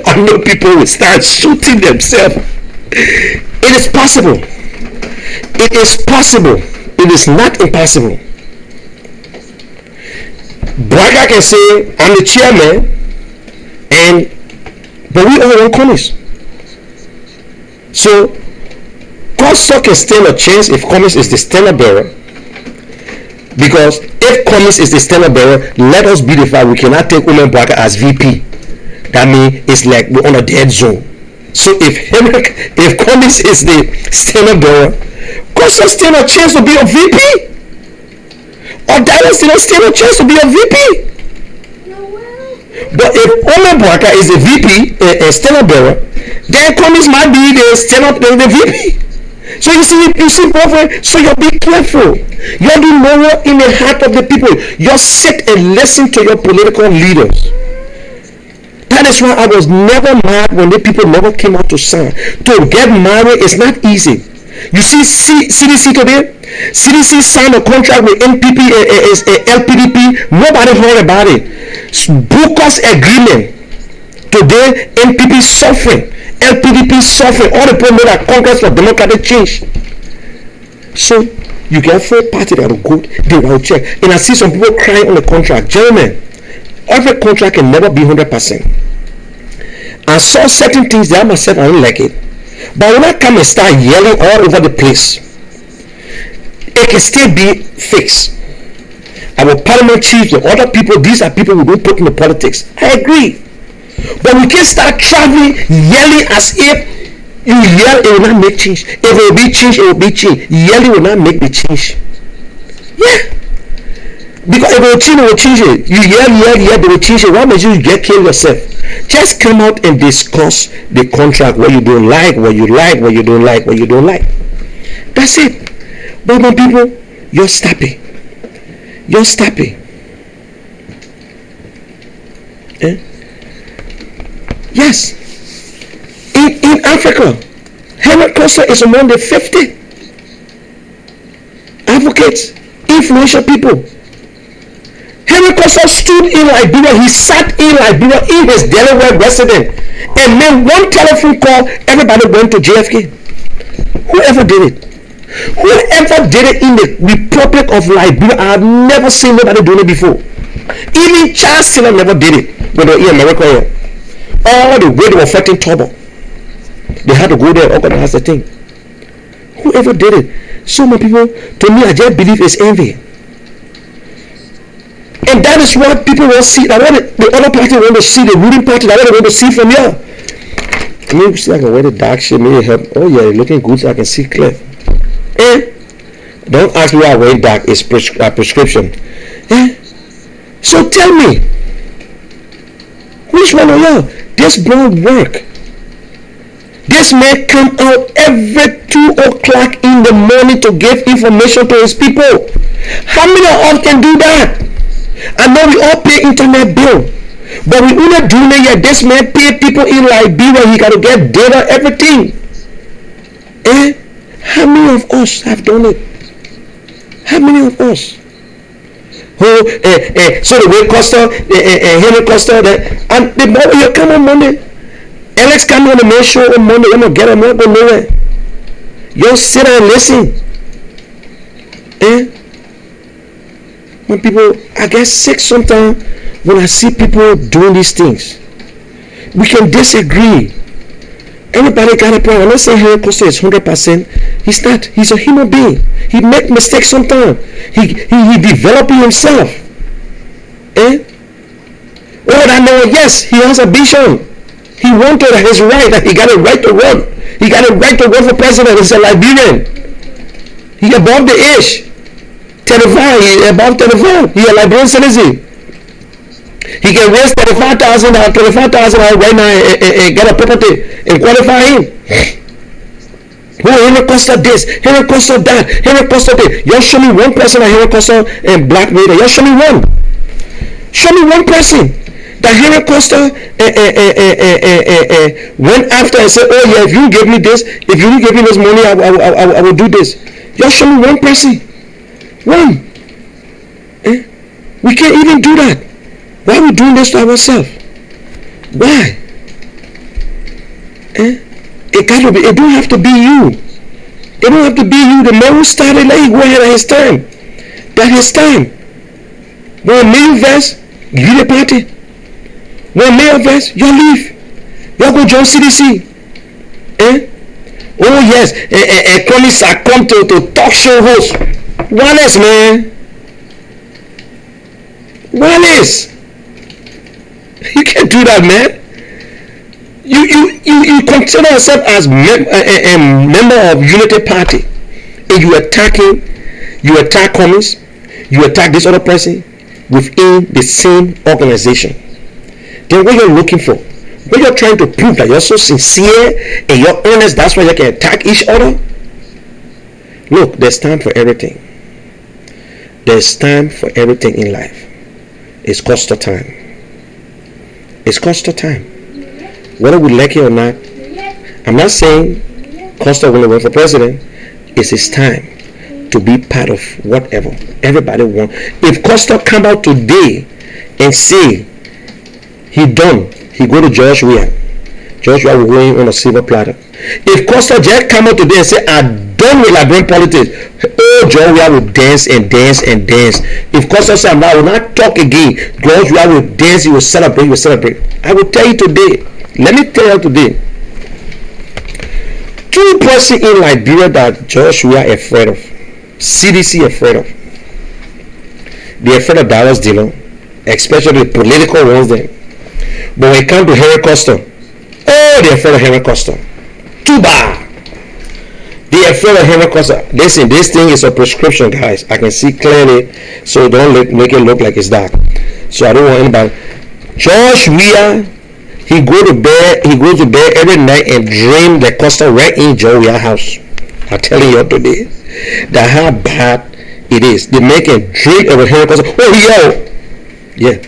I know people will start shooting themselves. It is possible. It is possible. It is not impossible. Braga can say, I'm the chairman, but we all want Cummings. So, Costa can stand a chance if Cummings is the standard bearer. Because if Cummings is the standard bearer, let us be the fact we cannot take Women Braga as VP. That means it's like we're on a dead zone. So if Cummings is the standard bearer, Costa stand a chance to be a VP. Or Dallas still stand a chance to be a VP. But if Women Braga is the VP, a standard bearer, then Cummings might be the VP. So you see, brother. So you be careful. You do know in the heart of the people. You sit and listen to your political leaders. That is why I was never mad when the people never came out to sign. To get married is not easy. You see, CDC today. CDC signed a contract with NPP and LPDP. Nobody heard about it. Bookers agreement. Today, NPP suffering. LPDP suffering. All the people know that Congress for Democratic change. So you get 4 parties that will go, they will check. And I see some people crying on the contract. Gentlemen, every contract can never be 100%. I saw certain things that myself I don't like it. But when I come and start yelling all over the place, it can still be fixed. Our parliament chiefs, the other people, these are people we don't put in the politics. I agree. But we can't start traveling, yelling as if you yell, it will not make change. If it will be change, it will be change. Yelling will not make the change. Yeah. Because if it will change it. You yell, they will change it. Why must you get killed yourself? Just come out and discuss the contract, what you don't like, what you like, what you don't like, what you don't like. That's it. But my people, you're stopping. You're stopping. Eh? Yes. In Africa, Henry Costa is among the 50 advocates, influential people. Henry Costa stood in Liberia. He sat in Liberia in his Delaware residence and made one telephone call. Everybody went to JFK. Whoever did it. Whoever did it in the Republic of Liberia, I have never seen nobody doing it before. Even Charles Taylor never did it when they were in America. All the way they were fighting trouble, they had to go there and organize the thing. Whoever did it. So many people, to me, I just believe it's envy. And that is what people want to see. That what the other party want to see, the ruling party, that what they want to see from here. Maybe see I can wear the dark shade, maybe help. Oh yeah, looking good so I can see clear. Don't ask me why wearing dark is prescription. So tell me, which one of y'all? This boy work. This man come out every 2 o'clock in the morning to give information to his people. How many of us can do that? I know we all pay internet bill, but we do not do it yet. This man pay people in Liberia. He got to get data, everything. How many of us have done it? How many of us? So the way Costa, Henry Costa, and the boy you come on Monday. Alex come on the main show on Monday. You don't get him, not go nowhere. You sit and listen. When people, I get sick sometimes when I see people doing these things. We can disagree. Everybody got a problem. I'm not saying Henry Costa is 100%. He's not. He's a human being. He make mistakes sometimes. He developing himself. What I know, yes, he has a vision. He wanted his right. He got a right to run. He got a right to run for president. He's a Liberian. He above the age. 35. He above 35. He a Liberian citizen. He can raise 35,000 or 25,000 right now and get a property and qualify him. Henry Costa this, Henry Costa that, Henry Costa this. You show me one person that Henry Costa and black media. You show me one. Show me one person that Henry Costa went after and said, oh yeah, if you give me this, if you give me this money, I will do this. You show me one person. One. We can't even do that. Why are we doing this to ourselves? Why? It got to be. It don't have to be you. It don't have to be you. The man who started, let him go ahead at his time. That's his time. When male vest, you the party. When male vest, you leave. You go join CDC. Oh yes, economists are come to talk show host. Wallace, man. Wallace. You can't do that, man. You consider yourself as a member of Unity Party, and you attack communists, you attack this other person within the same organization. Then what you're looking for, what you're trying to prove that you're so sincere and you're honest, that's why you can attack each other. Look, there's time for everything. There's time for everything in life. It's cost of time. It's cost of time. Whether we like it or not, I'm not saying Costa will run for president. It's his time to be part of whatever everybody wants. If Costa come out today and say he done, he go to George Weah. George Weah will win on a silver platter. If Costa just come out today and say I'm done with Liberian politics, oh, George Weah will dance and dance and dance. If Costa says I will not talk again, George Weah will dance, he will celebrate, he will celebrate. I will tell you today. Let me tell you today. 2 persons in Liberia that George Weah afraid of. CDC afraid of. They afraid of Dallas Dillon, especially the political ones then. But when it comes to Henry Costa, oh, they're afraid of Henry Costa. Too bad. They afraid of Henry Costa. Listen, this thing is a prescription, guys. I can see clearly, so don't make it look like it's dark. So I don't want anybody. George Weah, he goes to bed every night and dream that Costa right in George Weah house. I'm telling you today that how bad it is. They make a dream of Henry Costa. Oh, he out. Yeah,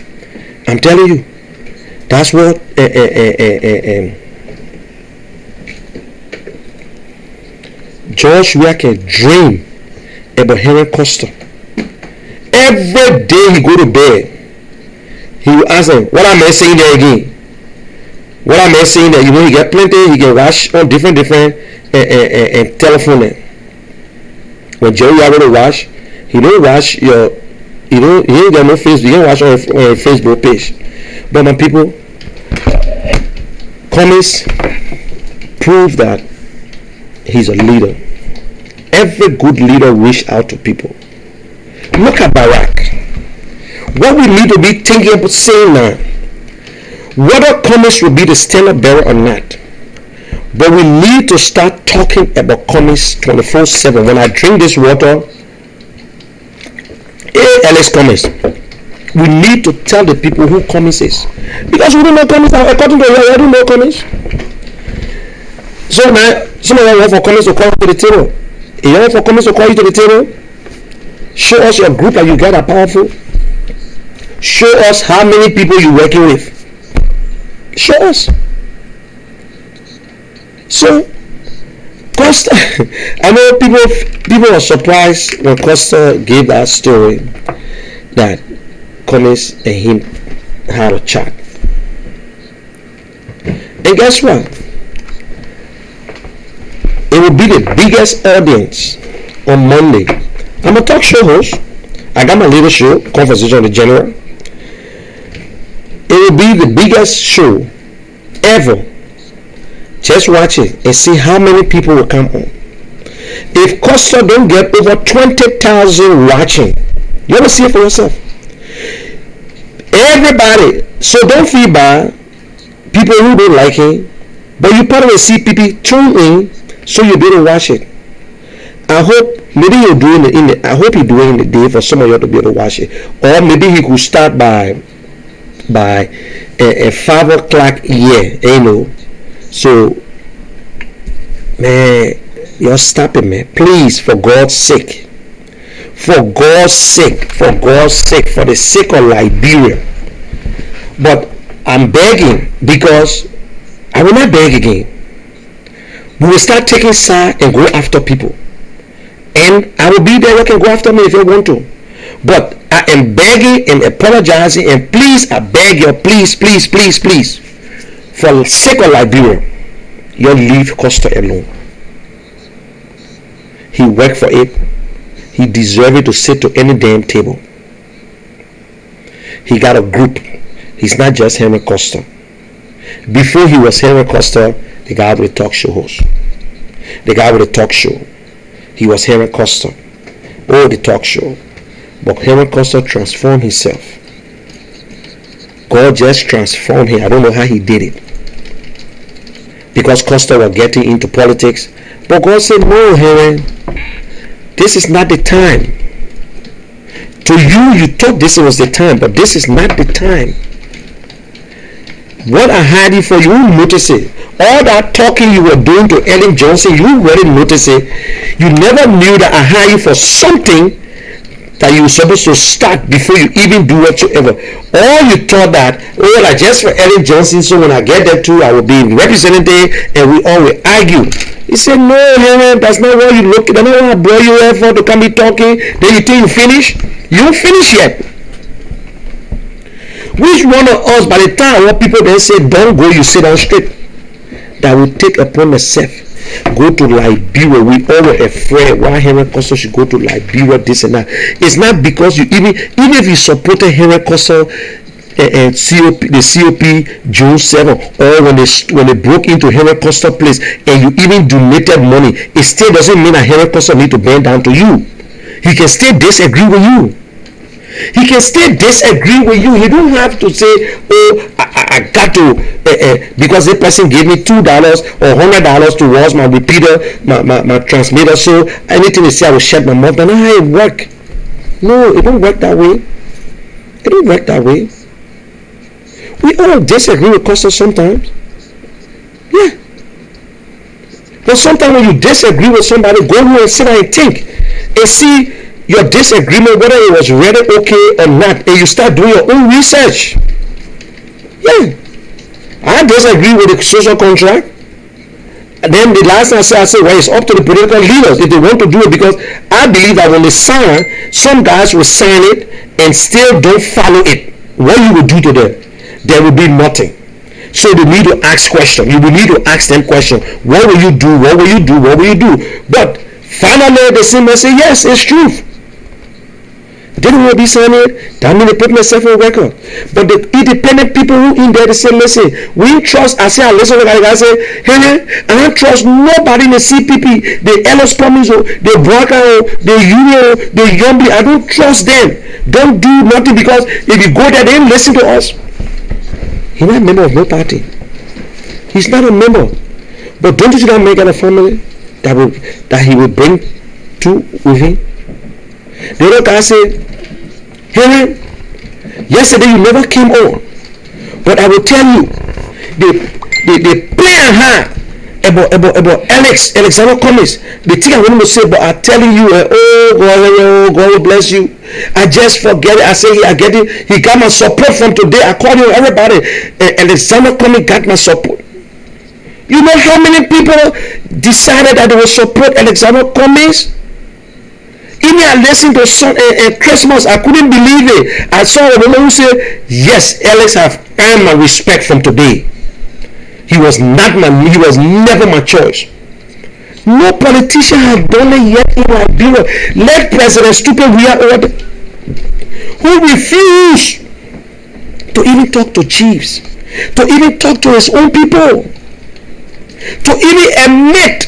I'm telling you. That's what George Weah can dream about Henry Costa. Every day he go to bed, he will ask him, what am I saying there again? What am I saying there? You know, he get plenty, he can watch on different telephone. When Jerry Weah to watch, he don't watch your, he ain't got no Facebook, he don't watch on a Facebook page. But my people, comments prove that he's a leader. Every good leader reach out to people. Look at Barack. What we need to be thinking about saying now, whether comments will be the standard bearer or not, But we need to start talking about Cummins 24/7. When I drink this water, Alex Cummins, we need to tell the people who Cummins is, because we don't know Cummins. According to you, I don't know Cummins. So now, some of you want for Cummins to call you to the table. You want for Cummins to call you to the table? Show us your group that you get are powerful. Show us how many people you're working with. Show us. So, Costa, I know people were surprised when Costa gave that story that Cummins and him had a chat. And guess what? It will be the biggest audience on Monday. I'm a talk show host. I got my little show, Conversation with the General. It will be the biggest show ever. Just watch it and see how many people will come on. If Costa don't get over 20,000 watching, you want to see it for yourself. Everybody, so don't feel bad. People who don't like it, but you probably see people tune in, so you better watch it. I hope maybe you're doing it I hope you're doing it in the day for some of you to be able to watch it, or maybe he could start by a 5 o'clock here, you know. So, man, you're stopping, man. Please, for God's sake, for God's sake, for God's sake, for the sake of Liberia. But I'm begging, because I will not beg again. We will start taking side and go after people, and I will be there. You can go after me if you want to, but I am begging and apologizing, and please, I beg you, please, for the sake of Liberia, you leave Costa alone. He worked for it. He deserves to sit to any damn table. He got a group. He's not just Henry Costa. Before he was Henry Costa, the guy with the talk show host. The guy with the talk show. He was Henry Costa. Oh, the talk show. But Henry Costa transformed himself. God just transformed him. I don't know how he did it, because Costa was getting into politics. But God said, no, Henry, this is not the time. To you, you thought this was the time, but this is not the time. What I had it for, you will notice it. All that talking you were doing to Ellen Johnson, you already notice it. You never knew that I hired you for something that you were supposed to start before you even do whatsoever. All you thought that, oh, like just for Ellen Johnson, so when I get there too, I will be representative, and we all will argue. He said, no, Henry, that's not what you look at. That's not what I brought you here for, to come be talking. Then you think you finish? You don't finish yet. Which one of us, by the time what people then say, don't go, you sit down straight, that will take upon yourself, go to Liberia? We all were afraid why Henry Costa should go to Liberia, this and that. It's not because you even if you supported Henry Costa and the COP June 7, or when they broke into Henry Costa place and you even donated money, it still doesn't mean that Henry Costa need to bend down to you. He can still disagree with you. He can still disagree with you. He don't have to say, oh, I got to, because this person gave me $2 or $100 towards my repeater, my transmitter, so anything they say I will shut my mouth. That's not how it work. No, it don't work that way. It don't work that way. We all disagree with Costa sometimes. Yeah. But sometimes when you disagree with somebody, go home and sit down and think and see your disagreement, whether it was really okay or not, and you start doing your own research. Yeah, I disagree with the social contract, and then the last thing I said, well, it's up to the political leaders if they want to do it, because I believe that when they sign, some guys will sign it and still don't follow it. What you will do to them? There will be nothing. So they need to ask questions. You will need to ask them questions. What will you do? What will you do? What will you do? But finally, they say, yes, it's truth. They don't want to be signing it. That means they put myself on record. But the independent people who in there, they say, listen, we trust. I say, I listen to the guy. I say, hey, I don't trust nobody in the CPP, the Ellis Promise, the Braca, the Union, the Yombi. I don't trust them. Don't do nothing, because if you go there, they don't listen to us. He's not a member of no party. He's not a member. But don't you see that man got a family that he will bring to with him? The other guy said, Henry, yesterday you never came on, but I will tell you, they plan hard about Alexander Cummings. The thing I want to say, but I'm telling you, God will bless you. I just forget it. I say I get it. He got my support from today. I call you everybody. Alexander Cummings got my support. You know how many people decided that they will support Alexander Cummings? Even I listened to Christmas, I couldn't believe it. I saw a woman who said, yes, Alex have earned my respect from today. He was never my choice. No politician has done it yet in Liberia. Let President Stupid order who refused to even talk to chiefs, to even talk to his own people, to even admit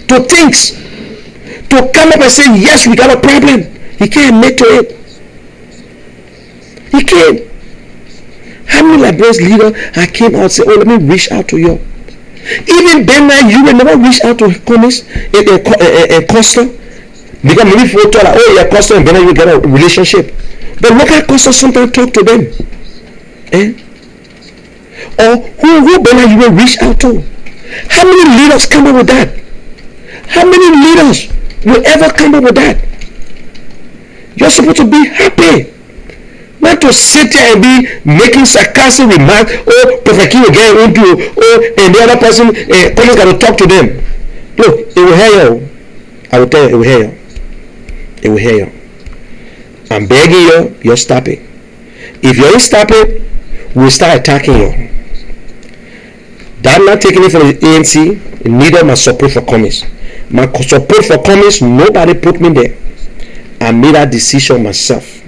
to things, to come up and say, yes, we got a problem. He can't admit to it. He can't. How many Liberians leaders I came out and said, oh, let me reach out to you. Even then, you will never reach out to Cummings and Costa. Because many people thought, oh yeah, Costa and Bernard, you get a relationship. But look at Costa sometimes talk to them. Or who Bernard you will reach out to. How many leaders come up with that? How many leaders will ever come up with that? You're supposed to be happy. Not to sit there and be making sarcastic remarks. Oh, Prophet King will get into. Oh, and the other person, Collins got to talk to them. Look, it will hear you. I will tell you, it will hear you. It will hear you. I'm begging you, you're stopping. If you ain't stopping, we'll start attacking you. I'm not taking it from the ANC, neither my support for Cummings. My support for Cummings, nobody put me there. I made that decision myself.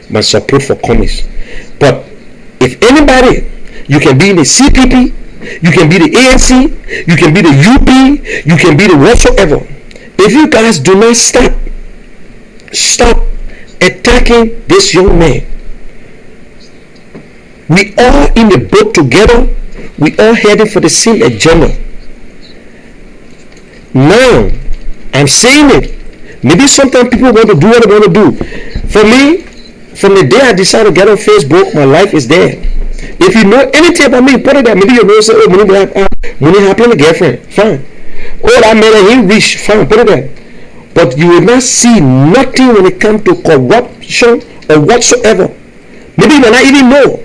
My support for Cummings. But if anybody, you can be in the CPP, you can be the ANC, you can be the UP, you can be the whatsoever. If you guys do not stop attacking this young man. We all in the boat together. We all heading for the same agenda. Now, I'm saying it. Maybe sometimes people want to do what they want to do. For me, from the day I decided to get on Facebook, my life is there. If you know anything about me, put it there. Maybe you know, say, oh, money happened to girlfriend. Fine. Oh, that man, he rich. Fine, put it there. But you will not see nothing when it comes to corruption or whatsoever. Maybe you will not even know.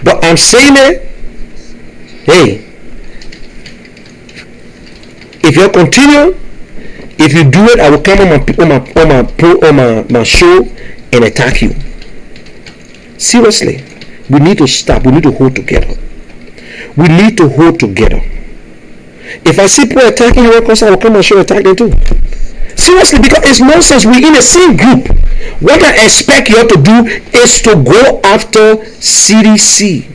But I'm saying it. Hey, if you continue, if you do it, I will come on my show and attack you. Seriously, we need to stop. We need to hold together. We need to hold together. If I see people attacking her, of course I will come on show and attack them too. Seriously, because it's nonsense. We're in the same group. What I expect you to do is to go after CDC.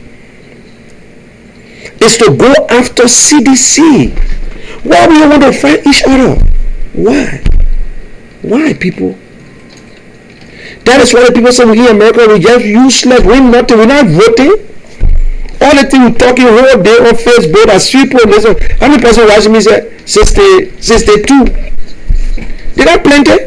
Is to go after CDC. Why we want to fight each other? Why, people? That is why the people say we in America, we just useless, we're nothing, we're not voting. All the thing we're talking whole day on Facebook, as people listen. How many person watching me say 62? Did I plenty?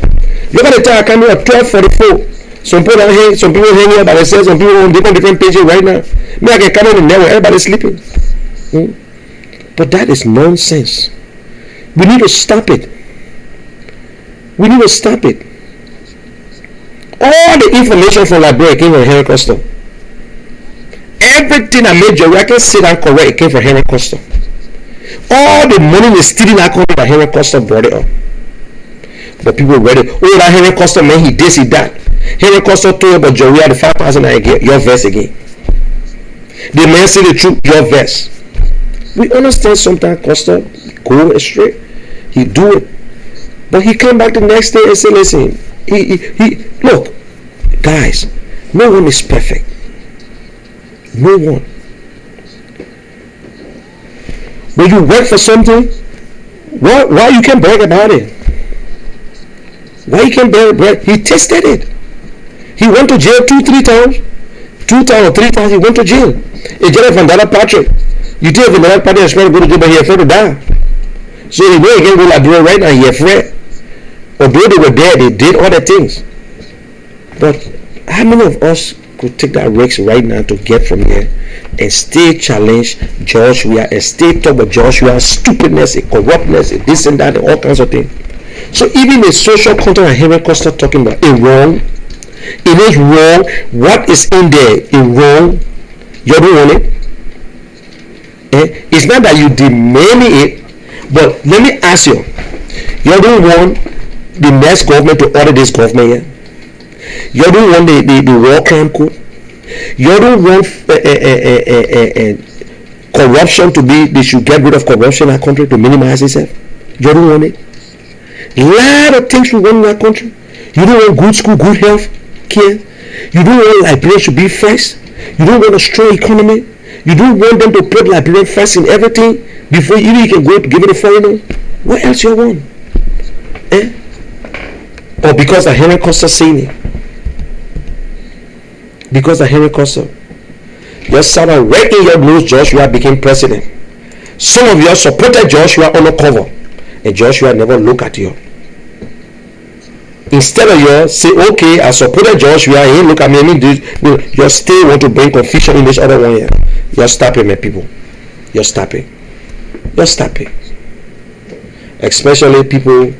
Look at the time I come here at 12:44. Some people hang here by themselves, some people on different pages right now. Me, I can come in the network, everybody's sleeping. But that is nonsense. We need to stop it. We need to stop it. All the information from Liberia came from Henry Costa. Everything I made your record sit and correct, it came from Henry Costa. All the money is stealing that come from Henry Costa brought it up. But people read it. Oh, that Henry Costa man, he this, he that. Henry Costa told you about Joria, the 5,000 again, your verse again. The man say the truth, your verse. We understand sometimes Costa go astray. He do it. But he came back the next day and said, listen, he look, guys, no one is perfect. No one. When you work for something, why you can't brag about it? Why you can't brag? He tested it. He went to jail 2-3 times. 2 times or 3 times he went to jail. He jailed from Dada Patrick. You tell him that Patrick is trying to go to jail, but he afraid to die. So you know you can go Liberia right now, you're afraid. Although they were there, they did other things. But how many of us could take that risk right now to get from here and still challenge Joshua and still talk about Joshua's stupidness, corruptness, this and that, and all kinds of things? So even the social content and Henry Costa talking about it wrong. It is wrong. What is in there is wrong. You don't want it. It's not that you demand it, but let me ask you. You don't want the next government to order this government here. You don't want the war crime code. You don't want corruption to be, they should get rid of corruption in our country to minimize itself. You don't want it. A lot of things we want in our country. You don't want good school, good health care. You don't want Liberians to be first. You don't want a strong economy. You don't want them to put Liberian first in everything before you can go to give it a foreigner. What else you want? Or because the Henry Costa saying it. Because the Henry Costa. Your son right in your nose, Joshua became president. Some of you supported Joshua undercover, and Joshua never looked at you. Instead of you say, okay, I supported Joshua, he look at me, you still want to bring confusion in this other one here. You're stopping, my people. You're stopping. You're stopping. Especially people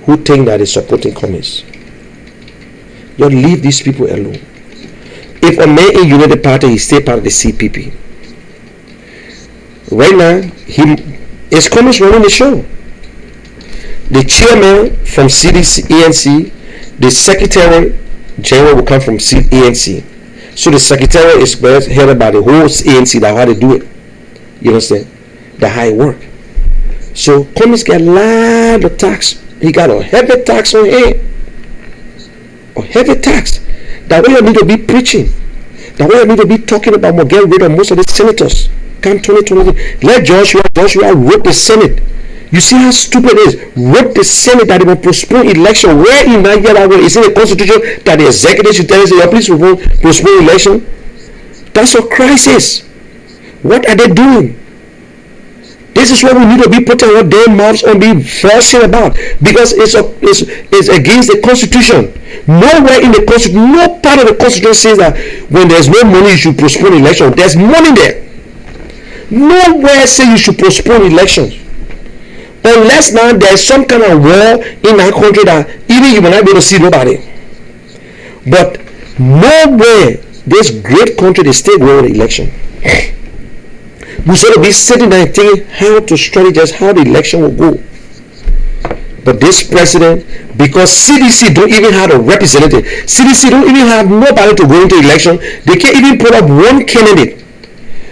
who think that they're supporting communists. You leave these people alone. If a man in United Party, he stay part of the CPP. Right now, he is communist running the show. The chairman from CDC, ANC, the secretary general will come from ANC. So the secretary is headed by the whole ANC, that's how they do it. You understand? That's how it work. So communists get a lot of tax. He got a heavy tax on him. A heavy tax. That way you need to be preaching. That way you need to be talking about getting rid of most of the senators. Come 2020. Let Joshua wrote the Senate. You see how stupid it is. Wrote the Senate that they will postpone election. Where in Nigeria is in the Constitution that the executive should tell us, please postpone election? That's a crisis. What are they doing? This is what we need to be putting our damn mouths on, be forcing about, because it's against the Constitution. Nowhere in the Constitution, no part of the Constitution says that when there's no money you should postpone election. There's money there. Nowhere say you should postpone elections. Unless now there's some kind of war in our country that even you will not be able to see nobody. But nowhere this great country they still go with election. We should be sitting there and thinking how to strategize how the election will go. But this president, because CDC don't even have a representative, CDC don't even have nobody to go into election, they can't even put up one candidate.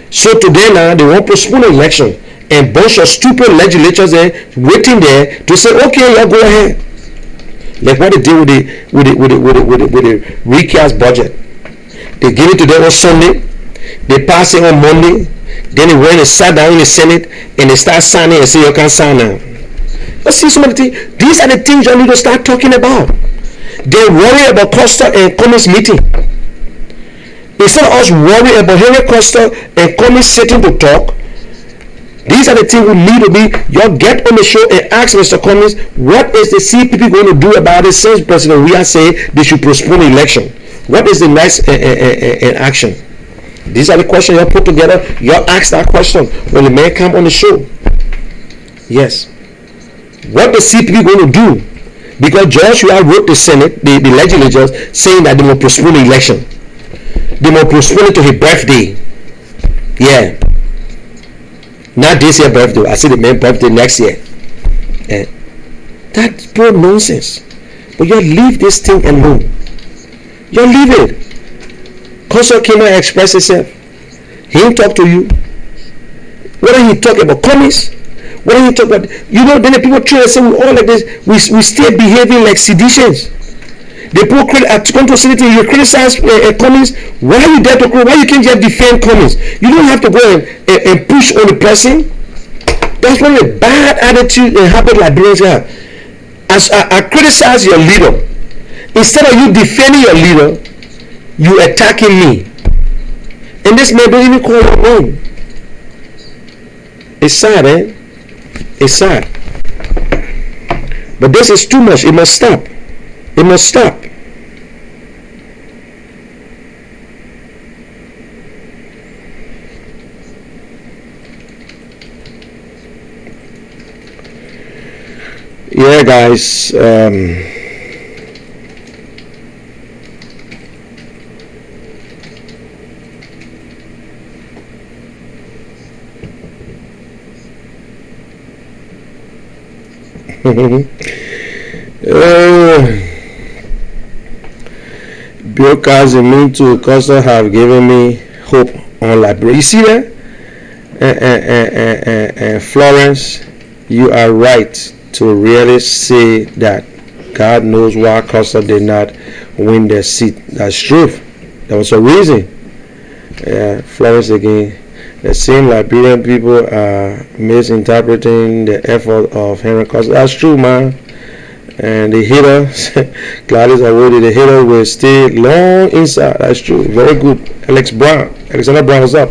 So today now they want to postpone the election, and bunch of stupid legislators there waiting there to say, okay, y'all go ahead. Like what they did with the recast budget. They give it to them on Sunday, they pass it on Monday, then they went and sat down in the Senate and they start signing and say you can't sign now. Let's see some of the things. These are the things you need to start talking about. They worry about Costa and Cummings meeting. Instead of us worrying about Henry Costa and Cummings sitting to talk, these are the things we need to be. You get on the show and ask Mr. Cummings, what is the CPP going to do about it? Since President we are saying they should postpone the election. What is the next action? These are the questions you put together. You ask that question when the man come on the show. Yes. What the CPP going to do? Because Joshua wrote the Senate, the legislators, saying that they will postpone the election. They will postpone it to his birthday. Yeah. Not this year birthday. I see the man's birthday next year. That's pure nonsense. But you leave this thing alone. You leave it. Costa came out and expressed himself. He didn't talk to you. What are you talking about? Commies? What are you talking about? You know, then the people try to say we all like this. We still behaving like seditions. The people come to city, you criticize commies. Why are you there to criticize? Why you can't just defend commies? You don't have to go and push on the person. That's one of the bad attitude and habit Liberians have. As I criticize your leader, instead of you defending your leader, you attacking me. And this man don't even call it wrong. It's sad, eh? It's sad. But this is too much. It must stop. It must stop. Yeah, guys. Bill Kazi, me too. Costa have given me hope on library. You see that? And Florence, you are right to really say that God knows why Costa did not win the seat. That's true. There was a reason. Yeah, Florence again. The same Liberian people are misinterpreting the effort of Henry Costa. That's true, man. And the haters, Gladys Awodi, the hater will stay long inside. That's true. Very good. Alexander Brown, what's up?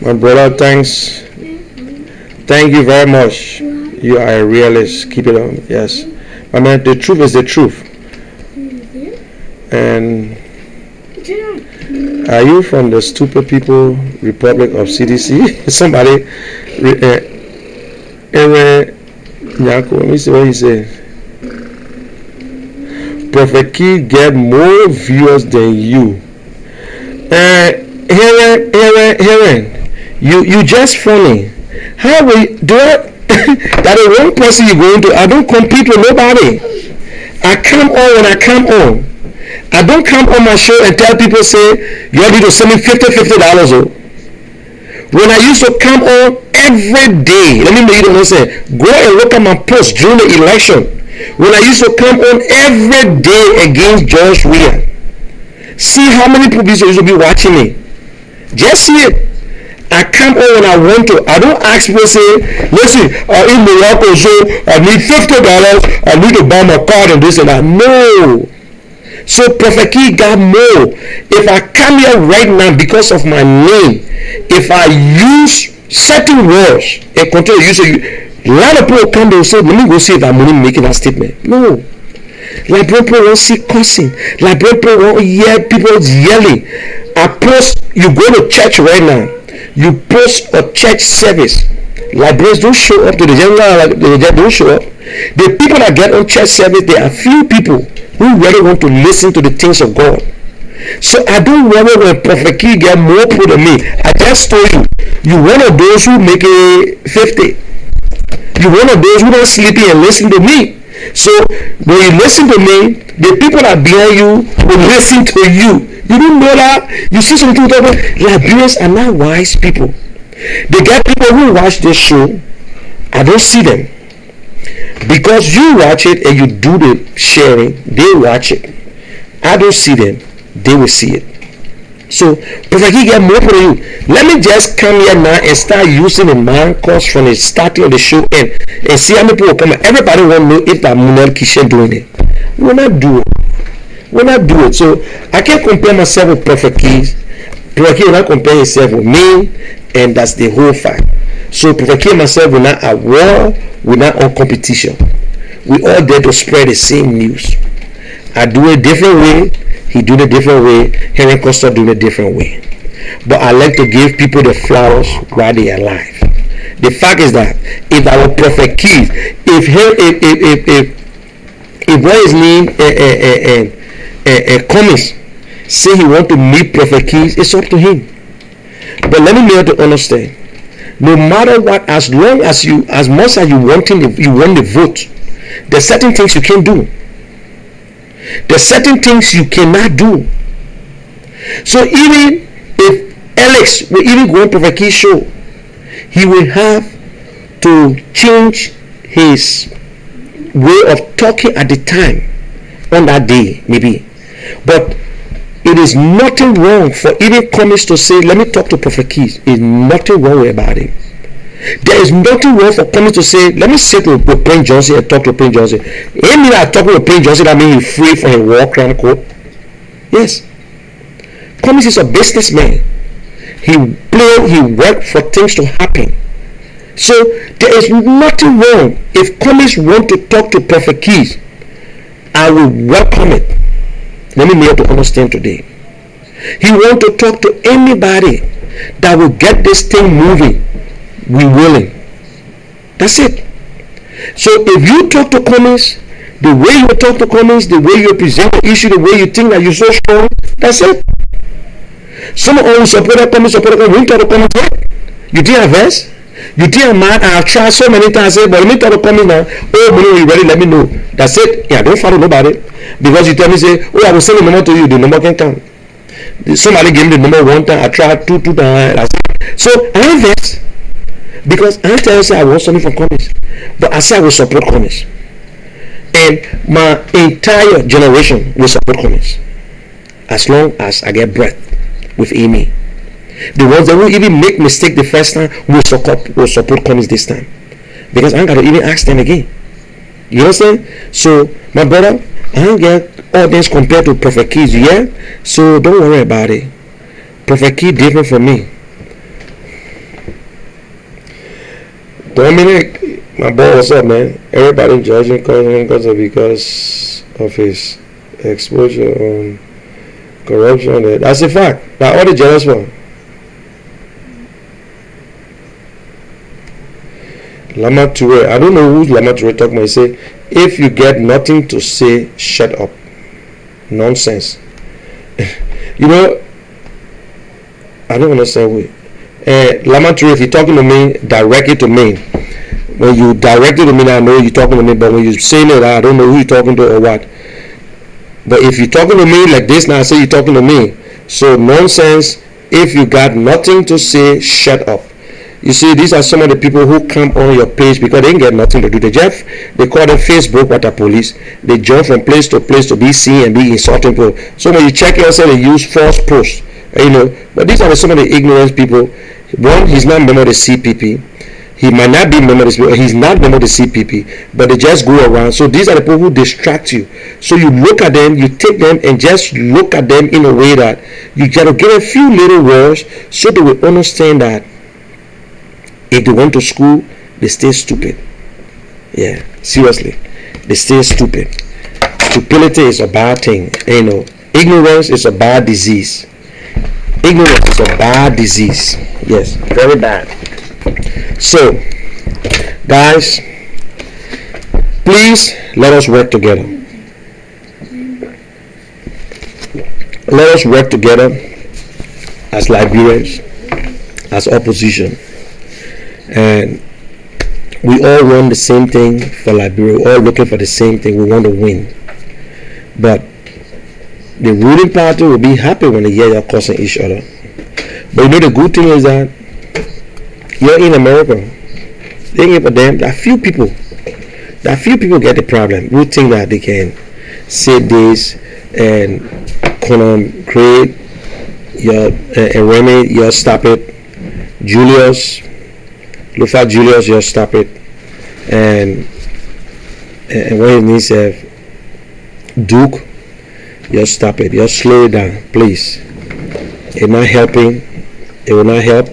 My brother, thanks. Thank you very much. You are a realist. Keep it on. Yes. My man, the truth is the truth. And are you from the stupid people Republic of CDC? Somebody, Nyako, let me see what he said. Prophet Key get more viewers than you. Heron, you just funny. How will you do it? That the wrong person you're going to. I don't compete with nobody. I come on when I come on. I don't come on my show and tell people, say, you need to send me $50. Oh. When I used to come on every day, let me make you understand. Go and look at my post during the election. When I used to come on every day against George Weah. See how many people used to be watching me. Just see it. I come on when I want to. I don't ask people, say, listen, in Morocco, so I need $50. I need to buy my car and this and that. No. So Prophet Key got more. If I come here right now because of my name, if I use certain words and continue to use it, a lot of people come and say, let me go see if I'm only making that statement. No. Like people won't see cussing. Like people won't hear people yelling. I post, you go to church right now. You post a church service. Librarians don't show up to the general, they don't show up. The people that get on church service, there are few people who really want to listen to the things of God. So I don't worry when Prophet Key get more people than me. I just told you, you one of those who make it 50. You one of those who don't sleep and listen to me. So when you listen to me, the people that behind you will listen to you. You don't know that. You see some people talking, Liberians are not wise people. They get people who watch this show. I don't see them. Because you watch it and you do the sharing, they watch it. I don't see them. They will see it. So, Prophet Key get more for you. Let me just come here now and start using the man course from the starting of the show and see how many people come. Everybody want to know if that Munel Kishen doing it. We're not do it. We're not do it. So, I can't compare myself with Prophet Key. Prophet Key will not compare himself with me, and that's the whole fact. So, Prophet Key and myself, we're not at war, we're not on competition. We all there to spread the same news. I do it a different way. He do it a different way. Henry Costa do it a different way. But I like to give people the flowers while they are alive. The fact is that if our Prophet Keys, if what his name Cummings say he want to meet Prophet Keys, it's up to him. But let me make you to understand. No matter what, as long as you, as much as you want the vote, there's certain things you can't do. There's certain things you cannot do. So even if Alex will even go on Prophet Key's show, he will have to change his way of talking at the time on that day, maybe. But it is nothing wrong for even Cummings to say, let me talk to Prophet Keys. There's nothing wrong about it. There is nothing wrong for Cummings to say, let me sit with Prince Johnson and talk to Prince Johnson. It mean I talk with Prince Johnson, that means he's free from his war crime code. Yes. Cummings is a businessman. He worked for things to happen. So there is nothing wrong. If commies want to talk to Prophet Keys, I will welcome it. Let me make you to understand today. He want to talk to anybody that will get this thing moving. We willing. That's it. So if you talk to commies, the way you talk to commies, the way you present the issue, the way you think that you're so strong, that's it. Some of us support that commies, support that commies. We talk to commies yet. You didn't have verse? You didn't man. I have tried so many times, but let me talk to commies now. Oh, when you ready, let me know. That's it. Yeah, don't follow nobody. Because you tell me, say, oh, I will send the number to you. The number can come. Somebody gave me the number one time. I tried two times. So I have verse. Because I tell you, say I want something from commies. But I say I will support commies. And my entire generation will support commies. As long as I get breath with Amy. The ones that will even make mistake the first time will support commies this time. Because I ain't got to even ask them again. You understand? So, my brother, I don't get audience compared to Prophet Keys, yeah? So, don't worry about it. Prophet Keys different from me. Dominic, my boy, what's up, man? Everybody judging because of his exposure on corruption. That's a fact. That's all the jealous for. Lama Toure, I don't know who's Lama Toure talking about. He say, if you get nothing to say, shut up. Nonsense. You know, I don't understand what. Lama Toure, if you're talking to me, direct it to me. When you direct it to me, I know you're talking to me, but when you're saying it, I don't know who you're talking to or what. But if you're talking to me like this, now I say you're talking to me. So nonsense. If you got nothing to say, shut up. You see, these are some of the people who come on your page because they ain't get nothing to do. They call them Facebook water police. They jump from place to place to be seen and be insulting people. So when you check yourself, they use false posts. You know, but these are some of the ignorant people. One, he's not a member of the CPP. He might not be a member of the he's not a member of the CPP, but they just go around. So these are the people who distract you. So you look at them, you take them and just look at them in a way that you got to get a few little words so they will understand that if they went to school, they stay stupid. Yeah, seriously. They stay stupid. Stupidity is a bad thing. You know, ignorance is a bad disease. Ignorance is a bad disease. Yes, very bad. So, guys, please let us work together. Let us work together as Liberians, as opposition. And we all want the same thing for Liberia. We're all looking for the same thing. We want to win. But the ruling party will be happy when they hear you're cursing each other. But you know the good thing is that you're in America. They ain't for them. There are few people get the problem who think that they can say this and create your Remy, you stop it. Lufa Julius, you stop it. And when he needs Duke, you stop it. You slow it down, please. It's not helping. It will not help.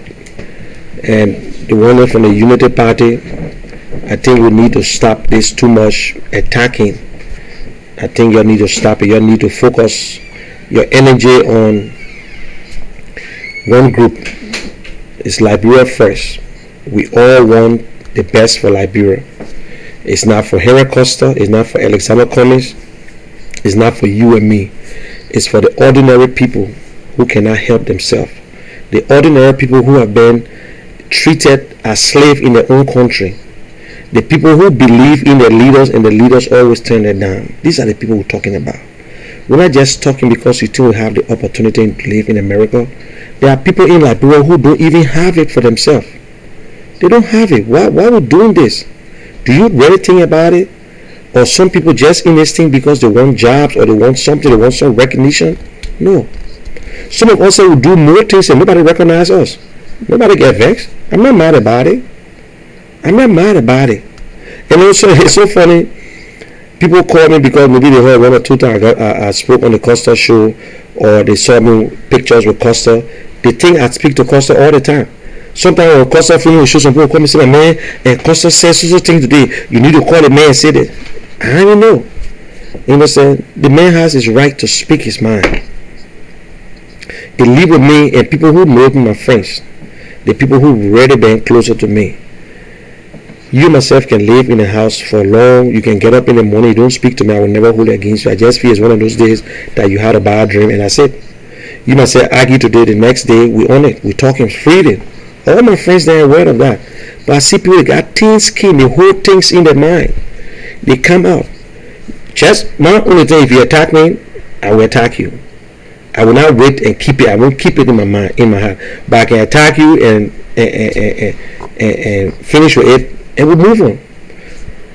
And the one from the Unity Party, I think we need to stop this too much attacking. I think you need to stop it. You need to focus your energy on one group. It's Liberia first. We all want the best for Liberia. It's not for Henry Costa. It's not for Alexander Cummings. It's not for you and me. It's for the ordinary people who cannot help themselves. The ordinary people who have been treated as slaves in their own country. The people who believe in their leaders and the leaders always turn them down. These are the people we're talking about. We're not just talking because you still have the opportunity to live in America. There are people in Liberia who don't even have it for themselves. They don't have it. Why are we doing this? Do you really think about it? Or some people just in this thing because they want jobs or they want something, they want some recognition? No. Some of us will do more things and nobody recognize us. Nobody get vexed. I'm not mad about it. I'm not mad about it. And also, it's so funny. People call me because maybe they heard one or two times I spoke on the Costa show or they saw me pictures with Costa. They think I speak to Costa all the time. Sometimes on Costa film, we show some people come and say, man, and Costa says so thing today. You need to call the man and say that. I don't know. You understand? The man has his right to speak his mind. It live with me and people who know me, my friends. The people who really been closer to me. You myself can live in a house for long. You can get up in the morning. You don't speak to me. I will never hold it against you. I just feel it's one of those days that you had a bad dream, and that's it. You might say argue today. The next day we on it. We talking freely. All my friends they are aware of that. But I see people that got thin skin. They hold things in their mind. They come out. Just my only thing. If you attack me, I will attack you. I will not wait and keep it. I won't keep it in my mind, in my heart. But I can attack you and finish with it. And we move on.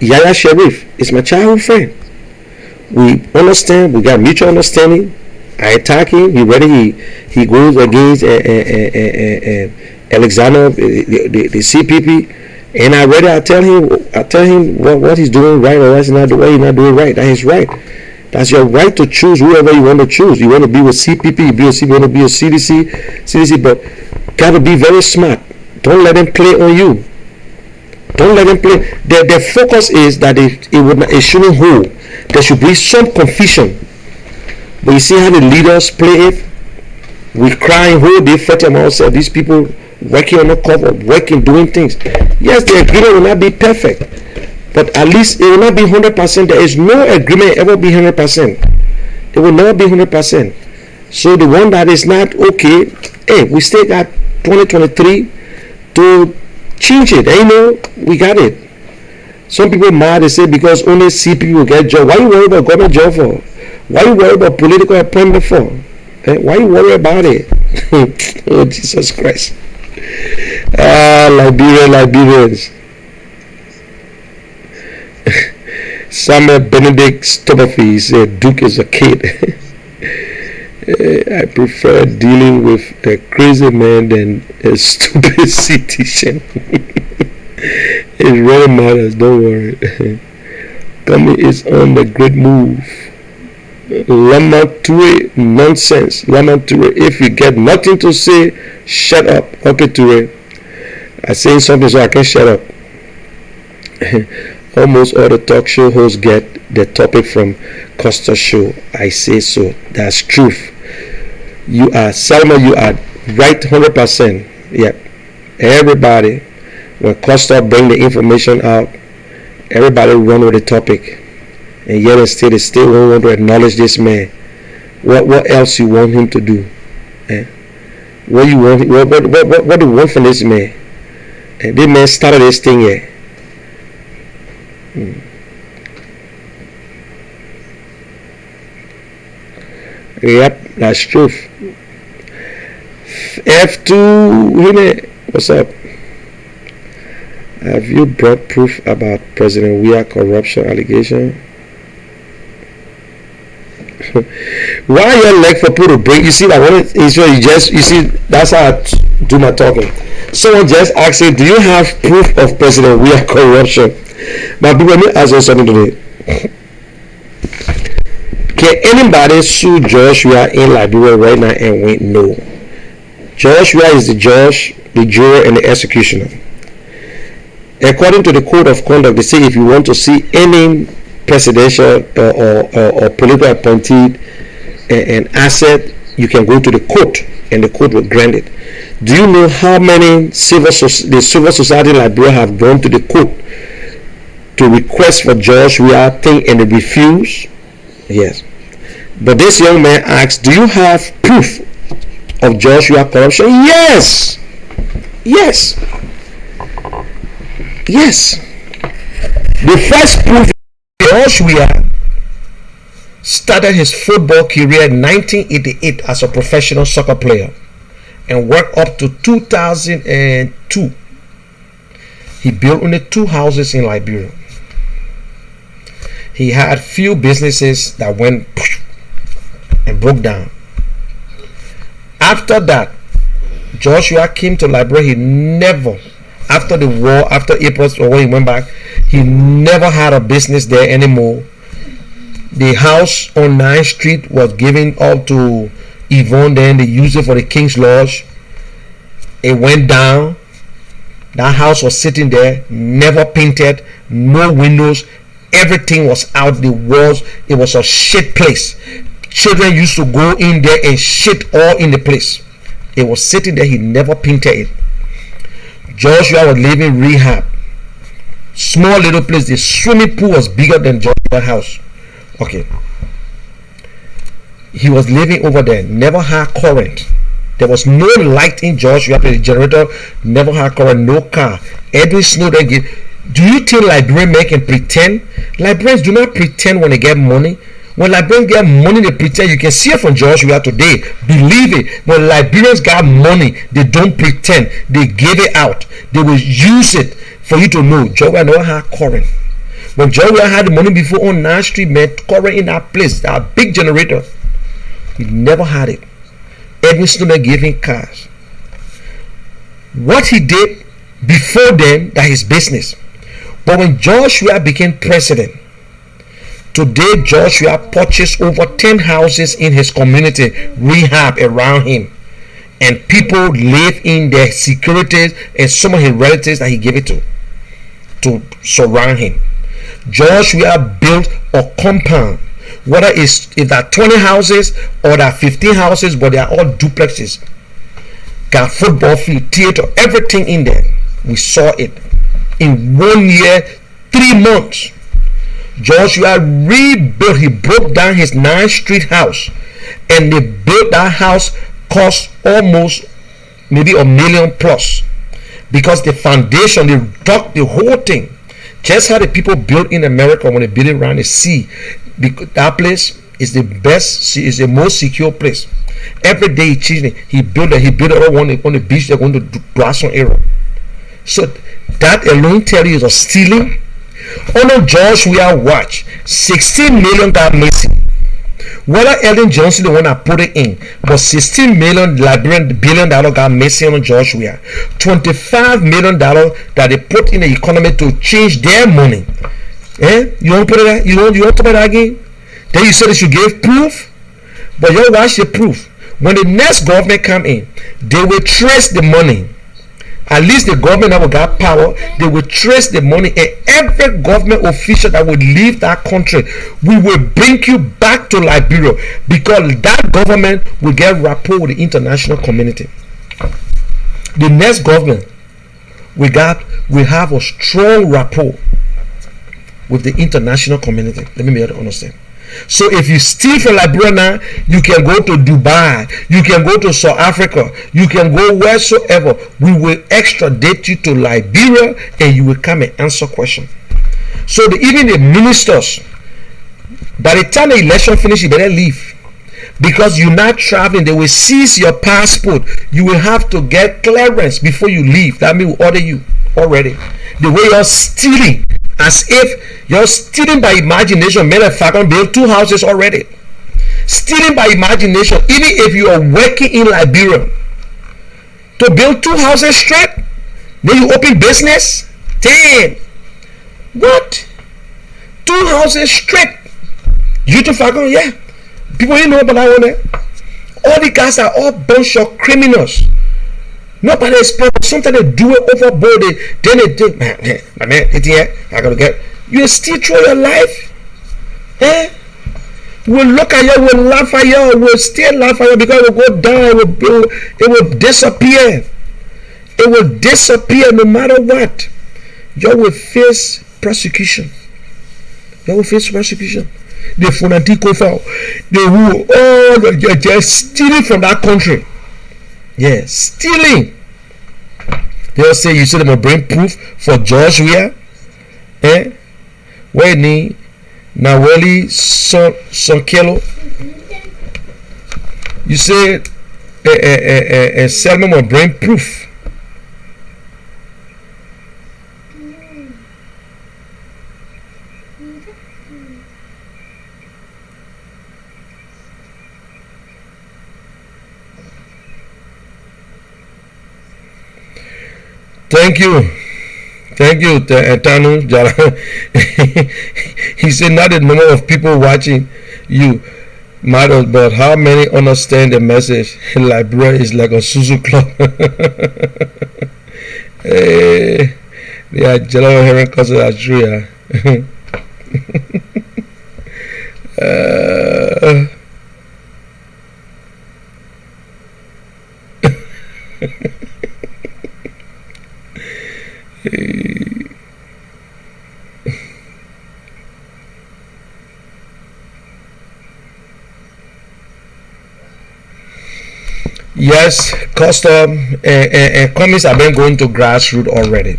Yaya Sharif is my childhood friend. We understand. We got mutual understanding. I attack him. He ready. He goes against Alexander, the CPP, and I ready. I tell him what he's doing right or what's not the way he's not doing right. That is right. That's your right to choose whoever you want to choose. You want to be with CPP, you want to be with CDC, but gotta be very smart. Don't let them play on you. Don't let them play. Their focus is that it shouldn't hold. There should be some confusion. But you see how the leaders play it? We crying whole day, fighting ourselves. These people working on the cover, working, doing things. Yes, the agreement will not be perfect, but at least it will not be 100%. There is no agreement ever be 100%. It will never be 100%. So the one that is not okay, hey, we still got 2023 to change it. You know, we got it. Some people mad, they say because only CP will get job. Why you worry about government job for? Why you worry about political appointment for? Why you worry about it? Oh, Jesus Christ. Liberians. Samuel Benedict Stopperfield said Duke is a kid. I prefer dealing with a crazy man than a stupid citizen. It really matters, don't worry. Tommy is on the great move. Lamature nonsense. Lamature, if you get nothing to say, shut up. Okay, Ture. I'm saying something so I can shut up. Almost all the talk show hosts get the topic from Costa show. I say so. That's truth. You are Selma, you are right 100%. Yep. Everybody, when Costa bring the information out, everybody run with the topic. And yet and still they still won't want to acknowledge this man. What else you want him to do? What do you want from this man? And this man started this thing here. Yep, that's truth. F2, what's up? Have you brought proof about President Weah corruption allegation? Why your leg for people to break? You see that one is you see that's how I do my talking. Someone just asked me, do you have proof of President Weah corruption? But people, let me ask you something today. Can anybody sue Joshua in Liberia right now and win? No. Joshua is the judge, the juror, and the executioner. According to the code of conduct, they say if you want to see any presidential or political appointed an asset, you can go to the court and the court will grant it. Do you know how many the civil society in Liberia have gone to the court to request for Joshua thing and they refuse? Yes. But this young man asks, do you have proof of Joshua corruption? Yes. Yes. Yes. The first proof, Joshua started his football career in 1988 as a professional soccer player and worked up to 2002. He built only 2 houses in Liberia. He had few businesses that went and broke down. After that, Joshua came to Liberia. He never, after the war, after April or when he went back, he never had a business there anymore. The house on 9th Street was given up to Yvonne, then they used it for the King's Lodge. It went down. That house was sitting there, never painted, no windows, everything was out, the walls, it was a shit place. Children used to go in there and shit all in the place. It was sitting there, he never painted it. Joshua was living rehab. Small little place. The swimming pool was bigger than Joshua's house. Okay. He was living over there, never had current. There was no light in Joshua. The generator never had current, no car. Edwin Snowden gave. Do you think Liberian men can pretend? Liberians do not pretend when they get money. When Liberians get money, they pretend. You can see it from Joshua today. Believe it. When Liberians got money, they don't pretend. They give it out. They will use it for you to know. Joshua never had current. When Joshua had the money before on 9th Street, man, current in that place, that big generator. He never had it. Edwin Snowden gave him cars. What he did before then, that is business. But when Joshua became president, today Joshua purchased over 10 houses in his community, rehab around him. And people live in their securities and some of his relatives that he gave it to surround him. Joshua built a compound. Whether it's if there are 20 houses or there are 15 houses, but they are all duplexes. Got football field, theater, everything in there. We saw it. In 1 year, 3 months, Joshua rebuilt. He broke down his 9th Street house, and they built that house. Cost almost maybe $1 million plus, because the foundation, they dug the whole thing. Just how the people built in America when they build it around the sea. Because that place is the best, is the most secure place. Every day he built it. He built it on the beach. They're going to Grasson area. So that alone tell you is a stealing. Under Joshua watch, 16 million got missing. Whether Ellen Johnson the one that put it in, but 16 million billion dollar got missing on Joshua. $25 million that they put in the economy to change their money. You don't put it. You don't put it again. Then you said that you gave proof, but you watch the proof. When the next government come in, they will trace the money. At least the government that will got power, they will trace the money, and every government official that will leave that country, we will bring you back to Liberia, because that government will get rapport with the international community. The next government we have a strong rapport with the international community. Let me be able to understand. So if you steal from Liberia now, you can go to Dubai, you can go to South Africa, you can go wheresoever. We will extradite you to Liberia, and you will come and answer questions. So even the ministers, by the time the election finishes, you better leave, because you're not traveling. They will seize your passport. You will have to get clearance before you leave. That means we order you already. The way you're stealing, as if you're stealing by imagination. Matter of fact, I built 2 houses already. Stealing by imagination. Even if you are working in Liberia, to build 2 houses straight, then you open business. Damn, what? 2 houses straight. You to Falcon, yeah. People didn't know about that one there. All the guys are all bunch of criminals. Nobody is perfect. Sometimes they do it overboard. Then they think, man, it's here. I gotta get. You still through your life? We'll look at you, we'll laugh at you, we'll still laugh at you, because it will go down, it will disappear. It will disappear no matter what. You will face persecution. You will face persecution. The Fonantico file, they will they're stealing from that country. Yeah, stealing. They'll say, you say they will bring proof for Joshua. Where ni Naweli Sonkelo. You say Selma will bring proof. Thank you, Tanu Jara. He said, not the number of people watching you matters, but how many understand the message. Liberia is like a Suzu club. Hey, they are jealous of hearing causes as true. Yeah. uh, yes, custom and comments have been going to grassroots already.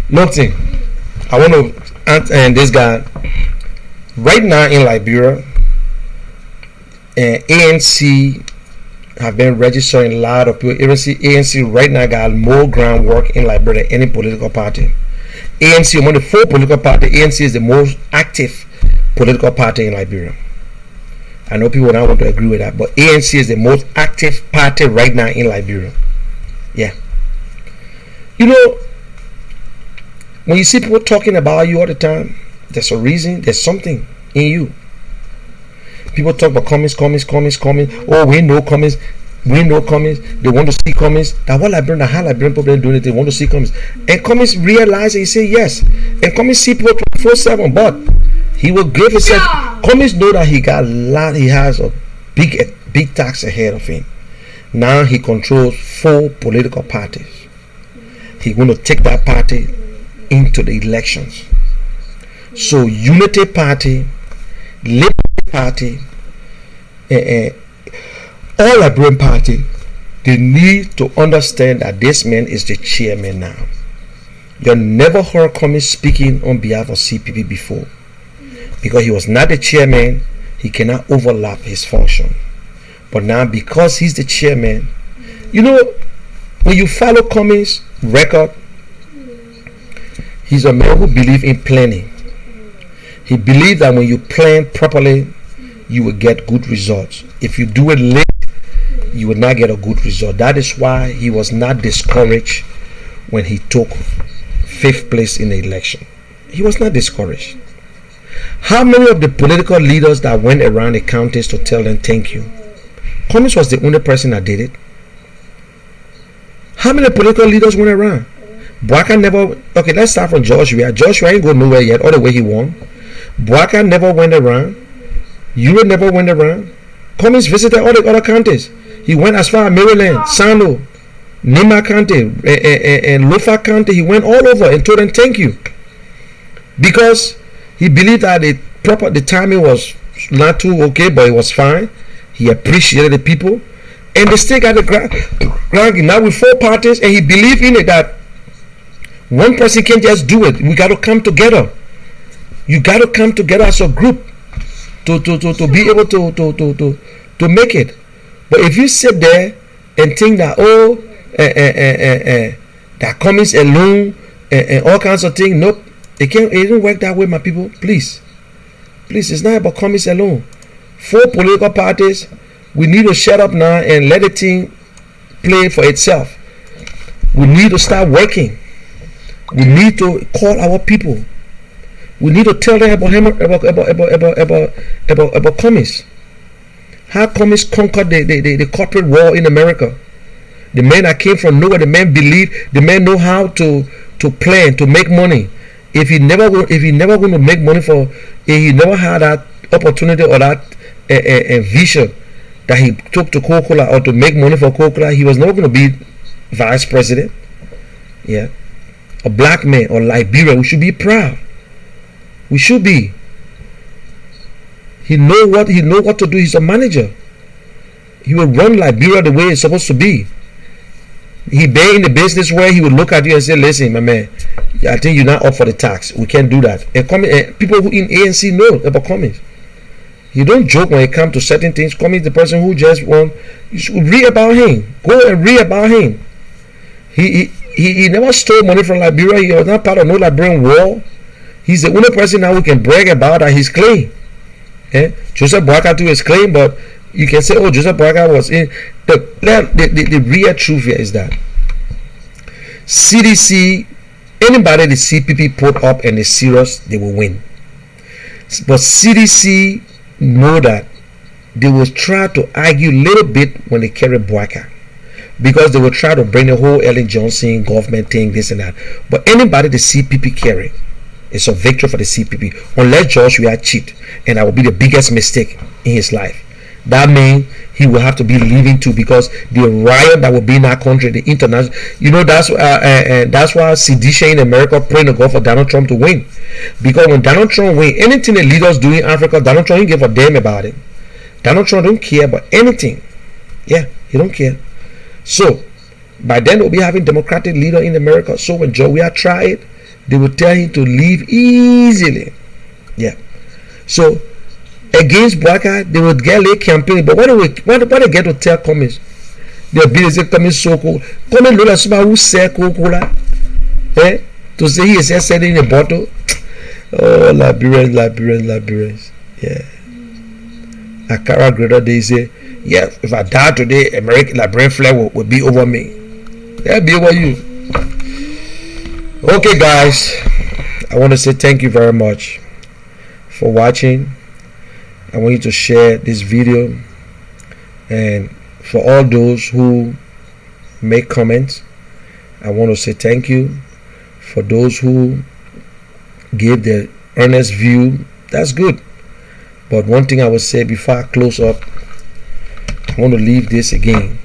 Nothing. I want to and this guy right now in Liberia, ANC have been registering a lot of people. Even see ANC right now got more groundwork in Liberia than any political party. ANC, among the 4 political parties, ANC is the most active political party in Liberia. I know people don't want to agree with that, but ANC is the most active party right now in Liberia. Yeah. You know, when you see people talking about you all the time, there's a reason, there's something in you. People talk about comments. Oh, we know comments. They want to see comments. That what Liberian, how Liberian people doing it, they want to see comments. And comments realize and say yes. And comments see people 24/7, but he will give himself. Comments know that he got a lot. He has a big tax ahead of him. Now he controls 4 political parties. He's going to take that party into the elections. So Unity Party, Liberty Party, all Liberian Party, they need to understand that this man is the chairman now. You never heard Comey speaking on behalf of CPP before. Because he was not the chairman, he cannot overlap his function. But now because he's the chairman, you know, when you follow Comey's record, he's a man who believes in planning. He believes that when you plan properly, you will get good results. If you do it late, you will not get a good result. That is why he was not discouraged when he took 5th place in the election. He was not discouraged. How many of the political leaders that went around the counties to tell them thank you? Cummings was the only person that did it. How many political leaders went around? Boakai never. Okay, let's start from Joshua. Joshua ain't going nowhere yet, all the way he won. Boakai never went around. Europe never went around. Cummings visited all the other counties. He went as far as Maryland, Sano, Nima County, and Lofa County. He went all over and told them thank you. Because he believed that the timing was not too okay, but it was fine. He appreciated the people. And they still got the ground now with 4 parties, and he believed in it that one person can't just do it. We got to come together. You got to come together as a group to be able to make it. But if you sit there and think that that Cummings alone and all kinds of things, nope, it don't work that way, my people. Please, it's not about Cummings alone. 4 political parties. We need to shut up now and let the thing play for itself. We need to start working. We need to call our people. We need to tell them about Cummings. How Cummings conquered the corporate war in America. The man that came from nowhere, the man believed, the man know how to plan, to make money. If he never going to make money he never had that opportunity or that vision that he took to Coca-Cola or to make money for Coca-Cola, he was never going to be vice president. Yeah, a black man or Liberia, we should be proud. We should be. He know what to do. He's a manager. He will run Liberia the way it's supposed to be. He be in the business where he would look at you and say, "Listen, my man, I think you're not up for the tax. We can't do that." And people who in ANC know about Cummings. He don't joke when it comes to certain things. Cummings, the person who just won, you should read about him. Go and read about him. He never stole money from Liberia. He was not part of no Liberian war. He's the only person now who can brag about that he's clean. Joseph Boakai too is clean, but you can say, "Oh, Joseph Boakai was in." The real truth here is that CDC, anybody the CPP put up and is serious, they will win. But CDC know that they will try to argue a little bit when they carry Boakai. because they will try to bring the whole Ellen Johnson government thing, this and that. But anybody the CPP carry, it's a victory for the CPP, unless George Weah cheat, and that will be the biggest mistake in his life. That means he will have to be leaving too, because the riot that will be in our country, the international, that's why sedition in America praying to God for Donald Trump to win. Because when Donald Trump win, anything the leaders do in Africa, Donald Trump don't give a damn about it. Donald Trump don't care about anything. Yeah, he don't care. So by then we'll be having democratic leader in America. So when Joe Weah try it, they will tell him to leave easily. Yeah. So against Boycott, they would get late campaign. But what they get to tell Cummings? They'll be say Cummings so cool. Cummings look like somebody who sell Coca-Cola. To say he is just selling in a bottle. Oh, Liberians. Yeah. Akara Greater, they say, yeah, if I die today, American Liberian flag will be over me. That'll be over you. Okay, guys. I want to say thank you very much for watching. I want you to share this video, and for all those who make comments, I want to say thank you. For those who give their honest view, that's good. But one thing I will say before I close up, I want to leave this again.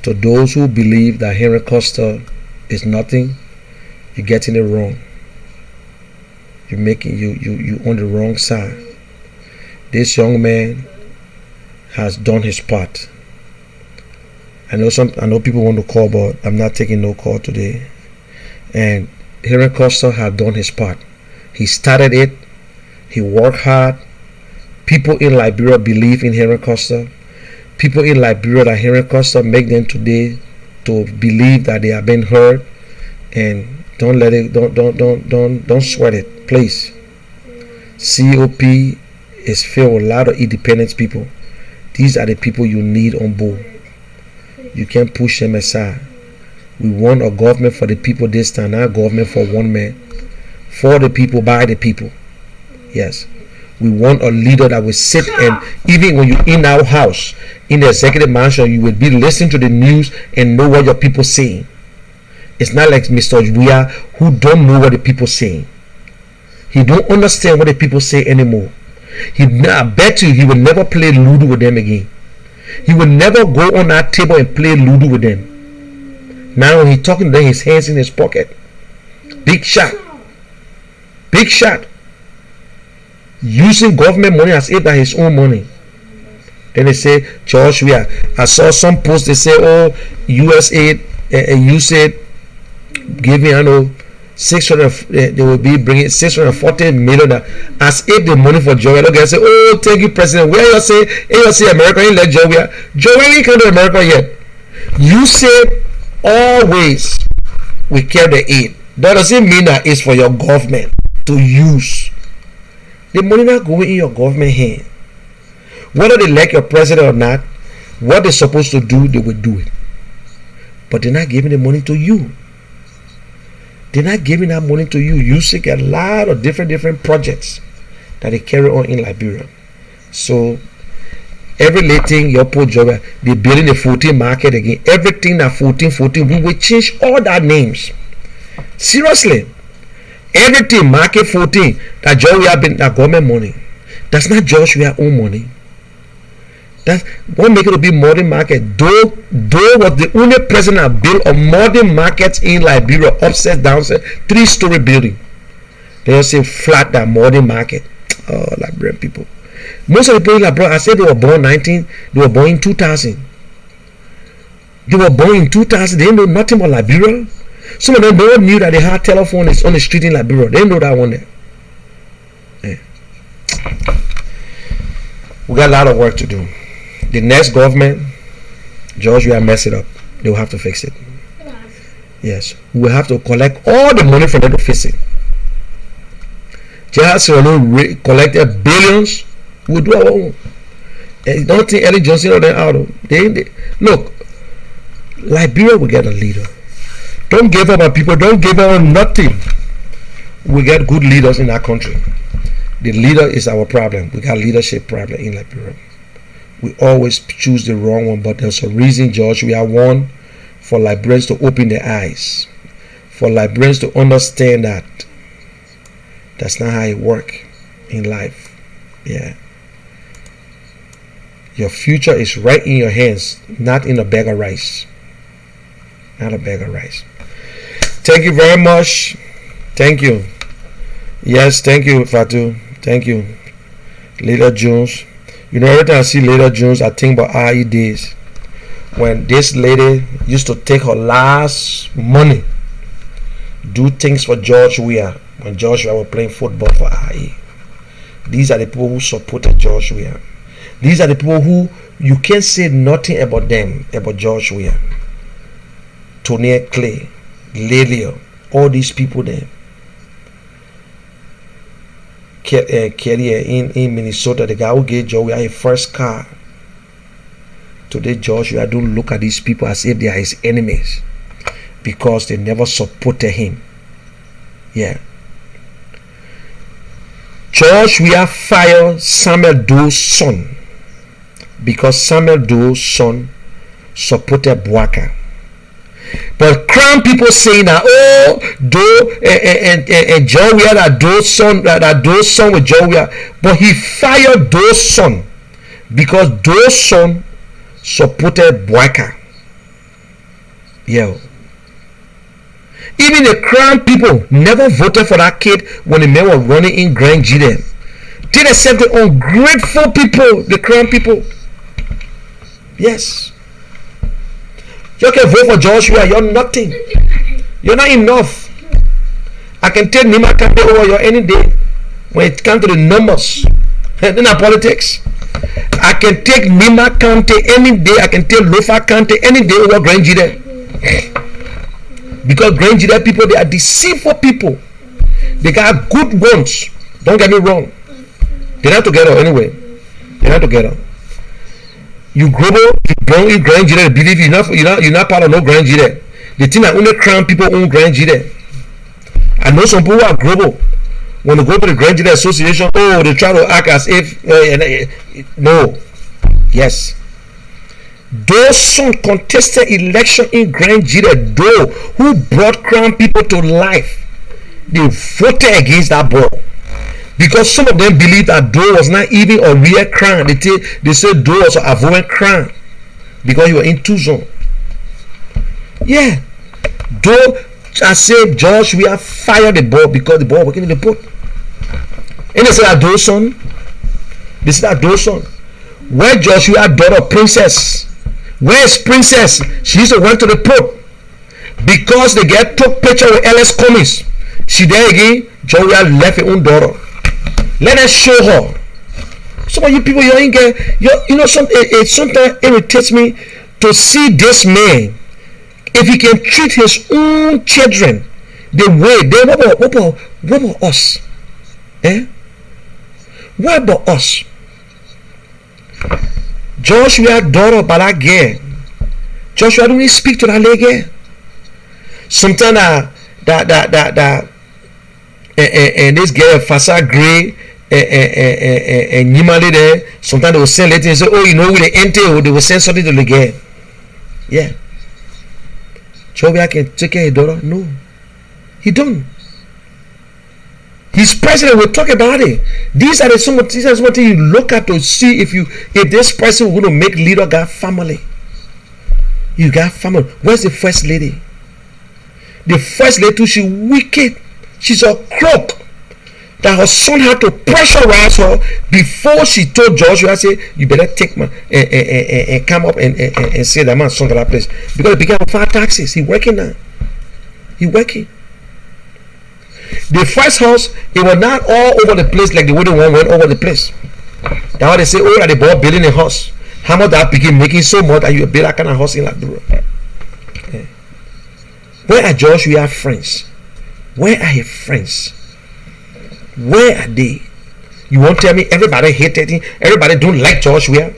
To those who believe that Henry Costa is nothing, you're getting it wrong. You're making you on the wrong side. This young man has done his part. I know people want to call, but I'm not taking no call today. And Henry Costa has done his part. He started it. He worked hard. People in Liberia believe in Henry Costa. People in Liberia that Henry Costa make them today to believe that they have been heard. And don't let it. Don't sweat it, please. COP is filled with a lot of independent people. These are the people you need on board. You can't push them aside. We want a government for the people this time, not a government for one man. For the people, by the people. Yes. We want a leader that will sit, and even when you're in our house, in the executive mansion, you will be listening to the news and know what your people saying. It's not like Mr. Weah, who don't know what the people saying. He don't understand what the people say anymore. I bet you he will never play Ludo with them again. He will never go on that table and play Ludo with them. Now when he's talking to them, his hands in his pocket. Big shot. Big shot. Using government money as if that's his own money. Then they say, George Weah. I saw some posts, they say, oh, USAID, USAID giving, I know, 600, they will be bringing 640 million, as if the money for Joe. Look, I say, oh, thank you, President. Where you say America, you let Joe. Joe ain't come to America yet. You say always we care the aid. That doesn't mean that it's for your government to use. The money not going in your government hand. Whether they like your president or not, what they're supposed to do, they will do it. But they're not giving the money to you. They're not giving that money to you. You see a lot of different projects that they carry on in Liberia. So every little thing your poor job, they're building the 14 market again. Everything that 14, we will change all that names. Seriously. Everything market 14 that Joe Weah been that government money. That's not Josh Weah own money. That's what make it to be modern market. Though was the only president that built a modern market in Liberia, upstairs, downstairs, 3-story building. They just say flat that modern market. Oh, Liberian people. Most of the people in Liberia, I said they were born in 2000. They were born in 2000. They didn't know nothing about Liberia. Some of them never knew that they had telephone on the street in Liberia. They didn't know that one there. Yeah. We got a lot of work to do. The next government, George, we have messed it up. They will have to fix it. Yes. We will have to collect all the money from them to fix it. Just collected billions. We'll do our own. And don't think Ellen Johnson or them out. Look, Liberia will get a leader. Don't give up on people. Don't give up on nothing. We get good leaders in our country. The leader is our problem. We got leadership problem in Liberia. We always choose the wrong one, but there's a reason, George. We are one for Librarians to open their eyes, for Librarians to understand that that's not how it works in life. Yeah. Your future is right in your hands, not in a bag of rice. Not a bag of rice. Thank you very much. Thank you. Yes, thank you, Fatu. Thank you. Lrtn Jones. You know, every time I see Lrtn Jones, I think about IE days. When this lady used to take her last money, do things for George Weah, when George Weah was playing football for IE. These are the people who supported George Weah. These are the people who you can't say nothing about them, about George Weah. Tony Clay, Lelio, all these people there. Kelly in Minnesota, the guy who gave George Weah a first car. Today, George Weah don't look at these people as if they are his enemies, because they never supported him. Yeah. George Weah fired Samuel Doe's son because Samuel Doe's son supported Bouaka. But Crown people saying that, oh, Doe and George Weah, that Doe's son with George Weah, but he fired Doe's son because Doe's son supported Bouaka. Yeah. Even the Crown people never voted for that kid when the men were running in Grand Gide. Did accept the ungrateful people, the Crown people. Yes. You can vote for George Weah, you're nothing. You're not enough. I can take Nima Kante over you any day when it comes to the numbers. In our politics. I can take Nima Kante any day. I can take Lofa Kante any day over Grand Gide. Because Grand Gide people, they are deceitful people. They got good ones. Don't get me wrong. They're not together anyway. They're not together. You global, you don't eat Grand Gide, believe you're not part of no Grand Gide. The thing that only Crown people own Grand Gide. I know some people who are global. When they go to the Grand Gide Association, oh, they try to act as if no. Yes. Those son contested election in Grand Gide, Doe, who brought Crown people to life, they voted against that ball. Because some of them believe that Doe was not even a real Crown. They said Doe was a avoidant Crown because he was in two zone. Yeah. Doe, I said George Weah fired the ball because the ball was in the boat. And they said that Doe's son. They said that Doe's son. Where George Weah daughter Princess? Where is Princess? She used to went to the Pope because they took picture with LS Cummings. She there again. George Weah left her own daughter. Let us show her. Some of you people, you ain't get. You know, it sometimes irritates me to see this man. If he can treat his own children the way they, what about us? Eh? What about us? George Weah daughter by that girl. George Weah don't even speak to that lady. Sometimes and this girl Fasa Gray and Nimali there, sometimes they will send letters and say, oh, you know, with the enter, they will send something to the girl. Yeah. George Weah can take care of his daughter? No. He don't. His president will talk about it. These are some things you look at to see if this person will make leader got family. You got family. Where's the first lady? The first lady too, she wicked. She's a crook. That her son had to pressurize her before she told George Weah, say, you better take my and come up and say that man's son got that place. Because he began to file taxes. He working now. He working. The first house, it was not all over the place like the way the one went over the place. That's why they say, oh, that they bought building a house. How much that begin making so much that you build that kind of house in like the road. Okay. Where are George Weah friends? Where are his friends? Where are they? You won't tell me everybody hated him, everybody don't like George Weah?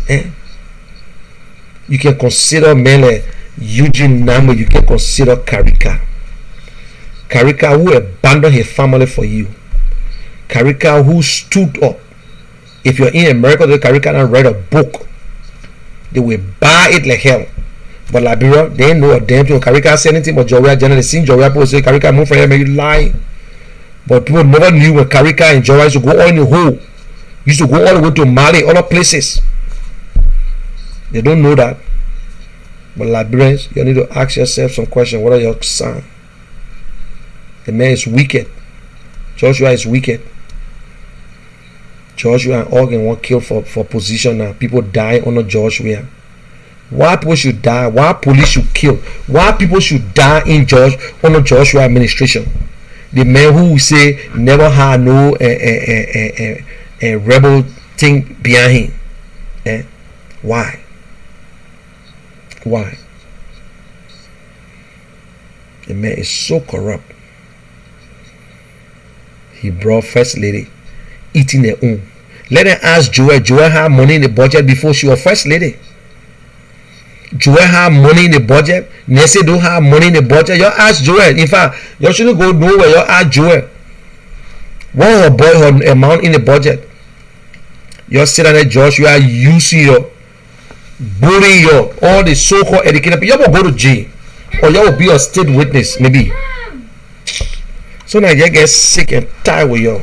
Eh? You can consider men like Eugene Namo, you can consider Karika, who abandoned his family for you. Karika, who stood up If you're in America, the Caribbean and read a book, they will buy it like hell. But Liberia, they ain't know a damn thing. Caribbean say anything but Joria. Generally, seen Joria people say Caribbean move from here, maybe lie. But people never knew when Caribbean and Joria used to go all in the hole. Used to go all the way to Mali, other places. They don't know that. But Liberians, you need to ask yourself some questions. What are your signs? The man is wicked. Joshua is wicked. Joshua and Ogun were killed for position now. People die under Joshua. Why people should die? Why police should kill? Why people should die in under Joshua administration? The man who say never had no rebel thing behind him. Why? Why? The man is so corrupt. He brought first lady eating their own. Let them ask Joel. Joel had money in the budget before she was first lady. Joel had money in the budget. Nancy don't have money in the budget. You ask Joel. In fact, you shouldn't go nowhere. You ask Joel. What her boy her amount in the budget? You sit down there, Josh. You are using your bullying your all the so-called educated people. You will go to jail, or you will be a state witness, maybe. So now you get sick and tired with you.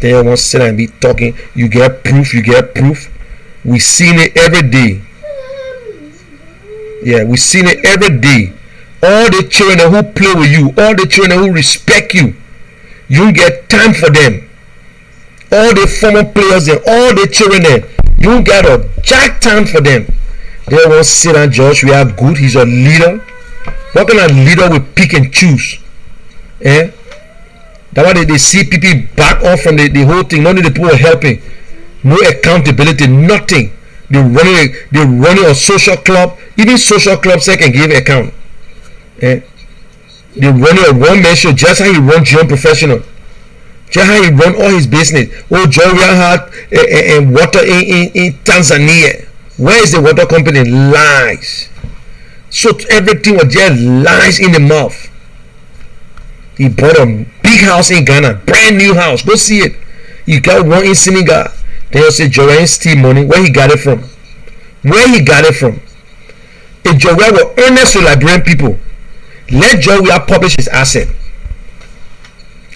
They won't sit and be talking. You get proof. You get proof. We seen it every day. Yeah, we seen it every day. All the children who play with you, all the children who respect you, you don't get time for them. All the former players and all the children there, you don't get a jack time for them. They won't sit and judge. We are good. He's a leader. What kind of leader will pick and choose? Eh? That's why they see people back off from the whole thing. None of the people helping. No accountability, nothing. They running a social club. Even social clubs can give account. Eh? They running a one-man show just how he runs young professional. Just how he run all his business. Oh, Joria had water in Tanzania. Where is the water company? Lies. So everything was just lies in the mouth. He bought a big house in Ghana, brand new house. Go see it. He got one in Senegal. Then you say Joria steal money. Where he got it from? Where he got it from? If Joria were honest with Liberian people, let Joria publish his asset.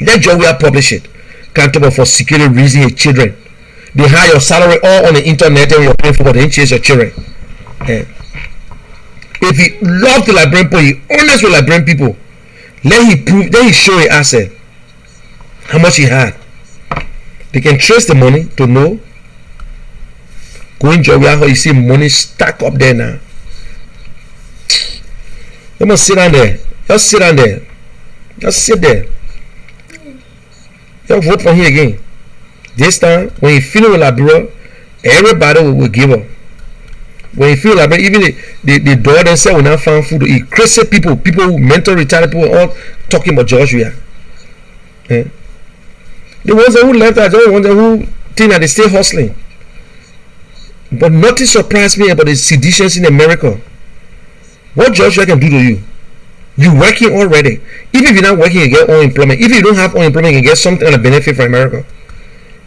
Let Joria publish it. Can't talk about for security reasons your children. They hide your salary all on the internet and you're paying for they chase your children. Yeah. If he loves the Liberian people, he honest with Liberian people. Let he show his asset. How much he had. They can trace the money to know. Go in Joria, how you see money stack up there now. You must sit down there. Just sit down there. Just sit there. You vote for him again. This time, when you feel with Liberia, everybody will give up. When you feel Liberia, even the daughter themselves will not find food to eat. Crazy people who mental retarded people all talking about Joshua. Eh? The ones who left are the ones who think that they stay hustling. But nothing surprised me about the seditions in America. What Joshua can do to you? You're working already. Even if you're not working, you get unemployment. If you don't have unemployment, you get something on a benefit from America.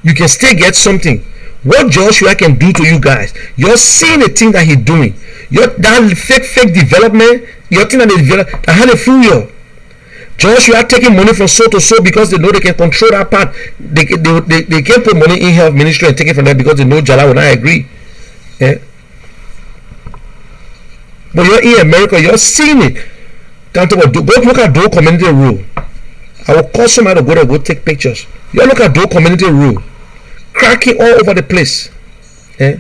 You can still get something. What Joshua can do to you guys, you're seeing the thing that he's doing. That fake development, you're thinking that they develop, that had a fool you. Joshua taking money from so to so because they know they can control that part. They can't put money in health ministry and take it from them because they know Jala will not agree. Yeah. But you're in America, you're seeing it. Go look at Doe Community Rule. I will call somebody to go take pictures. You look at Doe Community Rule. Cracking all over the place. Eh?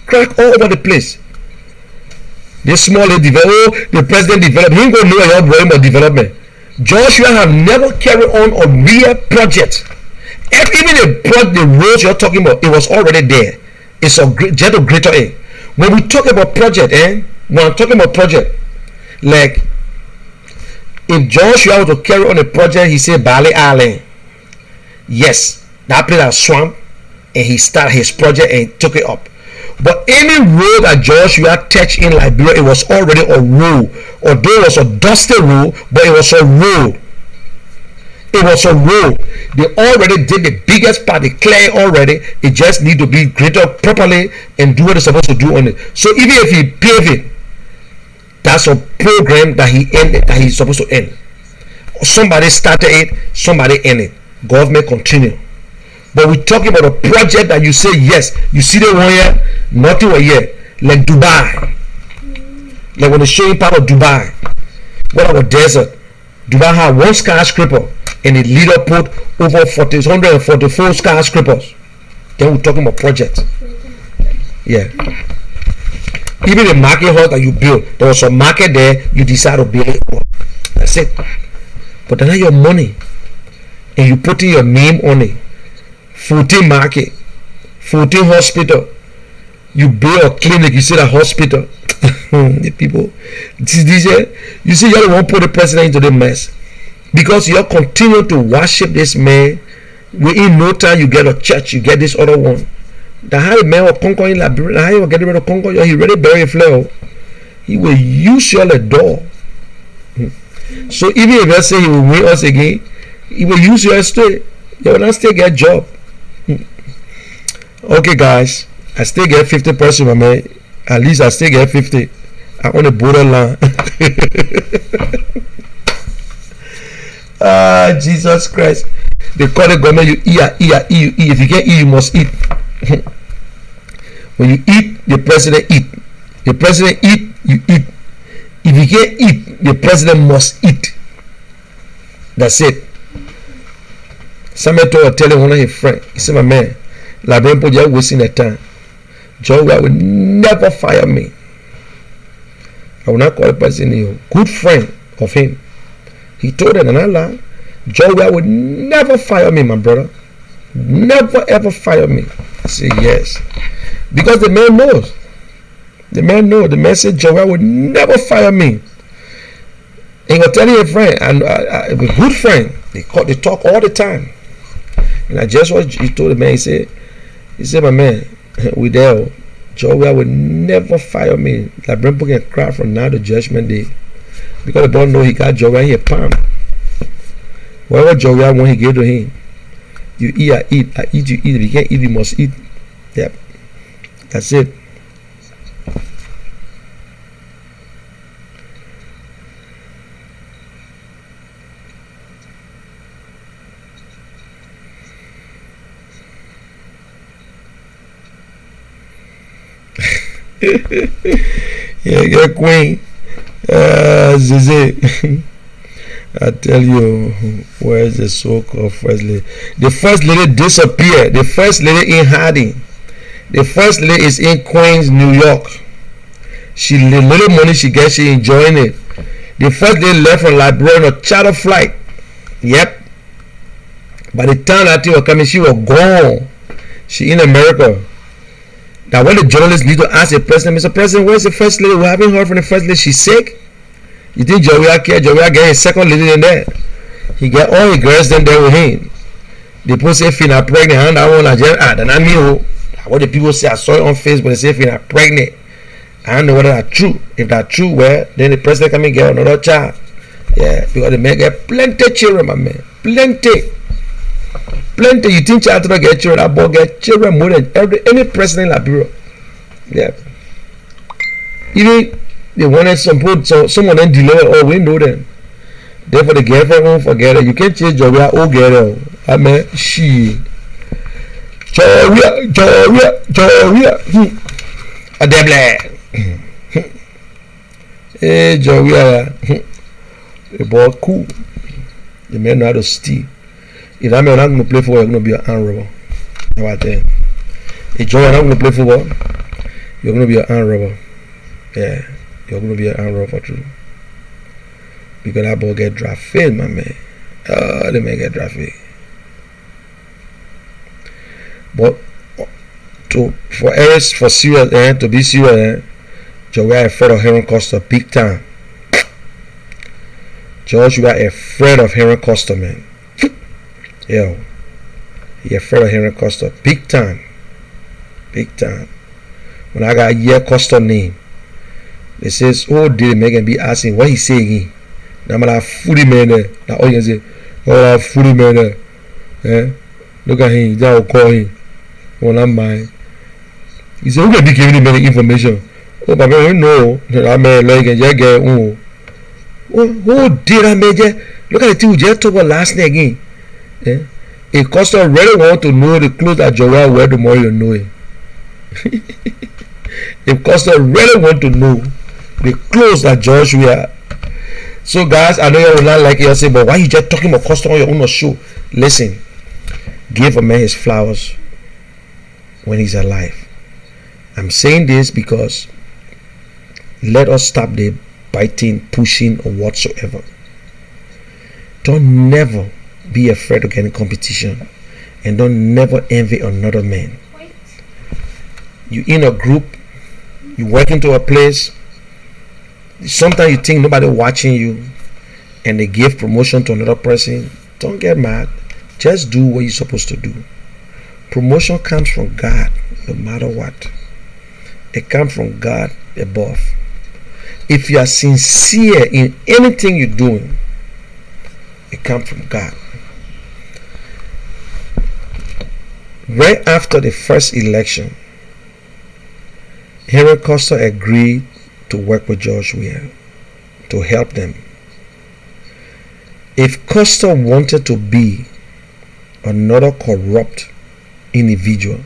Crack all over the place. The small the president developed. He ain't gonna know about worrying about development. Joshua have never carried on a real project. Even the roads you're talking about, it was already there. It's a jet of greater A. When we talk about project, when I'm talking about project, like if Joshua was to carry on a project, he said Bali Island. Yes, that place has swamp, and he started his project and took it up. But any road that Joshua touched in Liberia, it was already a road. Although it was a dusty road, but it was a road. It was a road. They already did the biggest part. They clear already. It just need to be graded up properly and do what it's supposed to do on it. So even if he pave it, that's a program that he ended, that he's supposed to end. Somebody started it, somebody ended. Government continue. But we're talking about a project that you say yes. You see the one here, nothing was here. Like Dubai. Like when they show you part of Dubai. What about desert? Dubai had one skyscraper and the leader put over 144 skyscrapers. Then we're talking about projects. Yeah. Even the market hall that you build, there was a market there, you decide to build it. That's it. But then your money and you put in your name on it. 14 market, 14 hospital. You build a clinic, you see the hospital. The people, you see, you won't put the president into the mess because you continue to worship this man. Within no time, you get a church, you get this other one. The how the man will conquer in Liberia, how he will get rid of conquer. He ready bury flow. He will use your door. So even if you say he will win us again, he will use your straight. You will not still get job. Okay, guys, I still get 50%, my man. At least I still get 50. I'm on the borderline. Jesus Christ. They call the government, you eat. If you can't eat, you must eat. When you eat, the president eat. The president eat, you eat. If you can't eat, the president must eat. That's it. Somebody told telling one of his friends, he said, my man, Lrtn put you wasting the time. Joe will never fire me. I will not call the president a good friend of him. He told him, and I lied, Joe will never fire me, my brother. Never ever fire me. I said, yes. Because the man knows. The man knows. The man said, Joe will never fire me. And he was telling a friend, and a good friend, they talk all the time. And I just what he told the man, he said, my man, we there, Joe will never fire me. Lrtn can cry from now to judgment day. Because the boy know he got Joe here palm. Whatever Joe want, he gave to him. You eat, I eat, you eat. If you can't eat, you must eat. Yep. That's it. Yeah, Queen. Zizi. I tell you, where is the so-called first lady? The first lady disappeared. The first lady in hiding. The first lady is in Queens, New York. The little money she gets, she enjoying it. The first lady left from Liberia on a charter flight. Yep. By the time that thing was coming, she was gone. She in America. Now when the journalists need to ask the president, Mr. President, where's the first lady? We haven't heard from the first lady. She's sick. You think Joria care? Joria get his second lady in there. He get all the girls then there with him. The people say Fina pregnant, and that one then I mean what the people say. I saw it on Facebook. They say Fina pregnant. I don't know whether that's true. If that's true, well, then the president come and get another child. Yeah, because the man get plenty children, my man. Plenty. You think child don't get children? That boy get children more than any president in Liberia. Yeah. Even they wanted someone then delay. Oh, we know them. Therefore, the girlfriend won't forget it. You can't change Joria. Oh, girl. I mean, she. Joria. A devil. Hey, Joria. The boy cool. The man know how to steal. If that man not going to play football, you're going to be an arm robber. Now I tell you. If Joria not going to play football, you're going to be an arm robber. Yeah. You're going to be an arm robber for true. Because that boy get drafted, my man. Oh, the man get drafted. But for serious, to be serious, Joria afraid of Heron Costa big time. George, you are afraid of Heron Costa, man. Yo, he afraid of Heron Costa big time. When I got a year Costa name, they says, oh, did Megan be asking what he say again? Now I'm like, fully man there. Now all you can say, Oh, fully man. Look at him. That will call him. Well, I'm mine. He said, who can be giving him any information? Oh, but I know. I mean, like, who did I major? Look at the thing we just talked about last night again. A customer really want to know the clothes that Joel wear, the more you know it. If customer really want to know the clothes that George wear. So guys, I know you will not like it. You say, but why you just talking about customer on your own show? Listen, give a man his flowers when he's alive. I'm saying this because let us stop the biting, pushing, or whatsoever. Don't never be afraid of getting competition, and don't never envy another man. You in a group, you work into a place, sometimes you think nobody watching you and they give promotion to another person. Don't get mad, just do what you're supposed to do. Promotion comes from God no matter what. It comes from God above. If you are sincere in anything you're doing, it comes from God. Right after the first election, Henry Costa agreed to work with George Weah to help them. If Costa wanted to be another corrupt individual,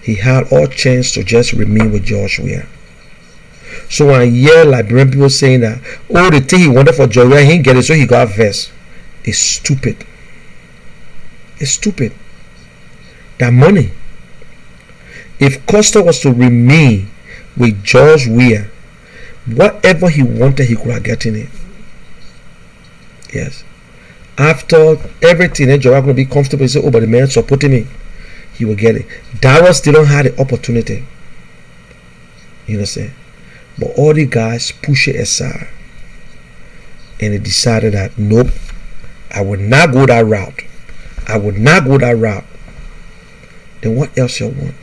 he had all chance to just remain with George Weah. So when I hear Liberian people saying that, oh, the thing he wanted for George Weah, he didn't get it, so he got vexed. It's stupid. It's stupid. That money. If Costa was to remain with George Weah, whatever he wanted, he could have gotten it. Yes. After everything, then George going to be comfortable. He said, oh, but the man supporting me, he will get it. Dallas didn't have the opportunity. You know what I'm saying? But all the guys push it aside. And they decided that, nope, I would not go that route. I would not go that route. Then what else you want?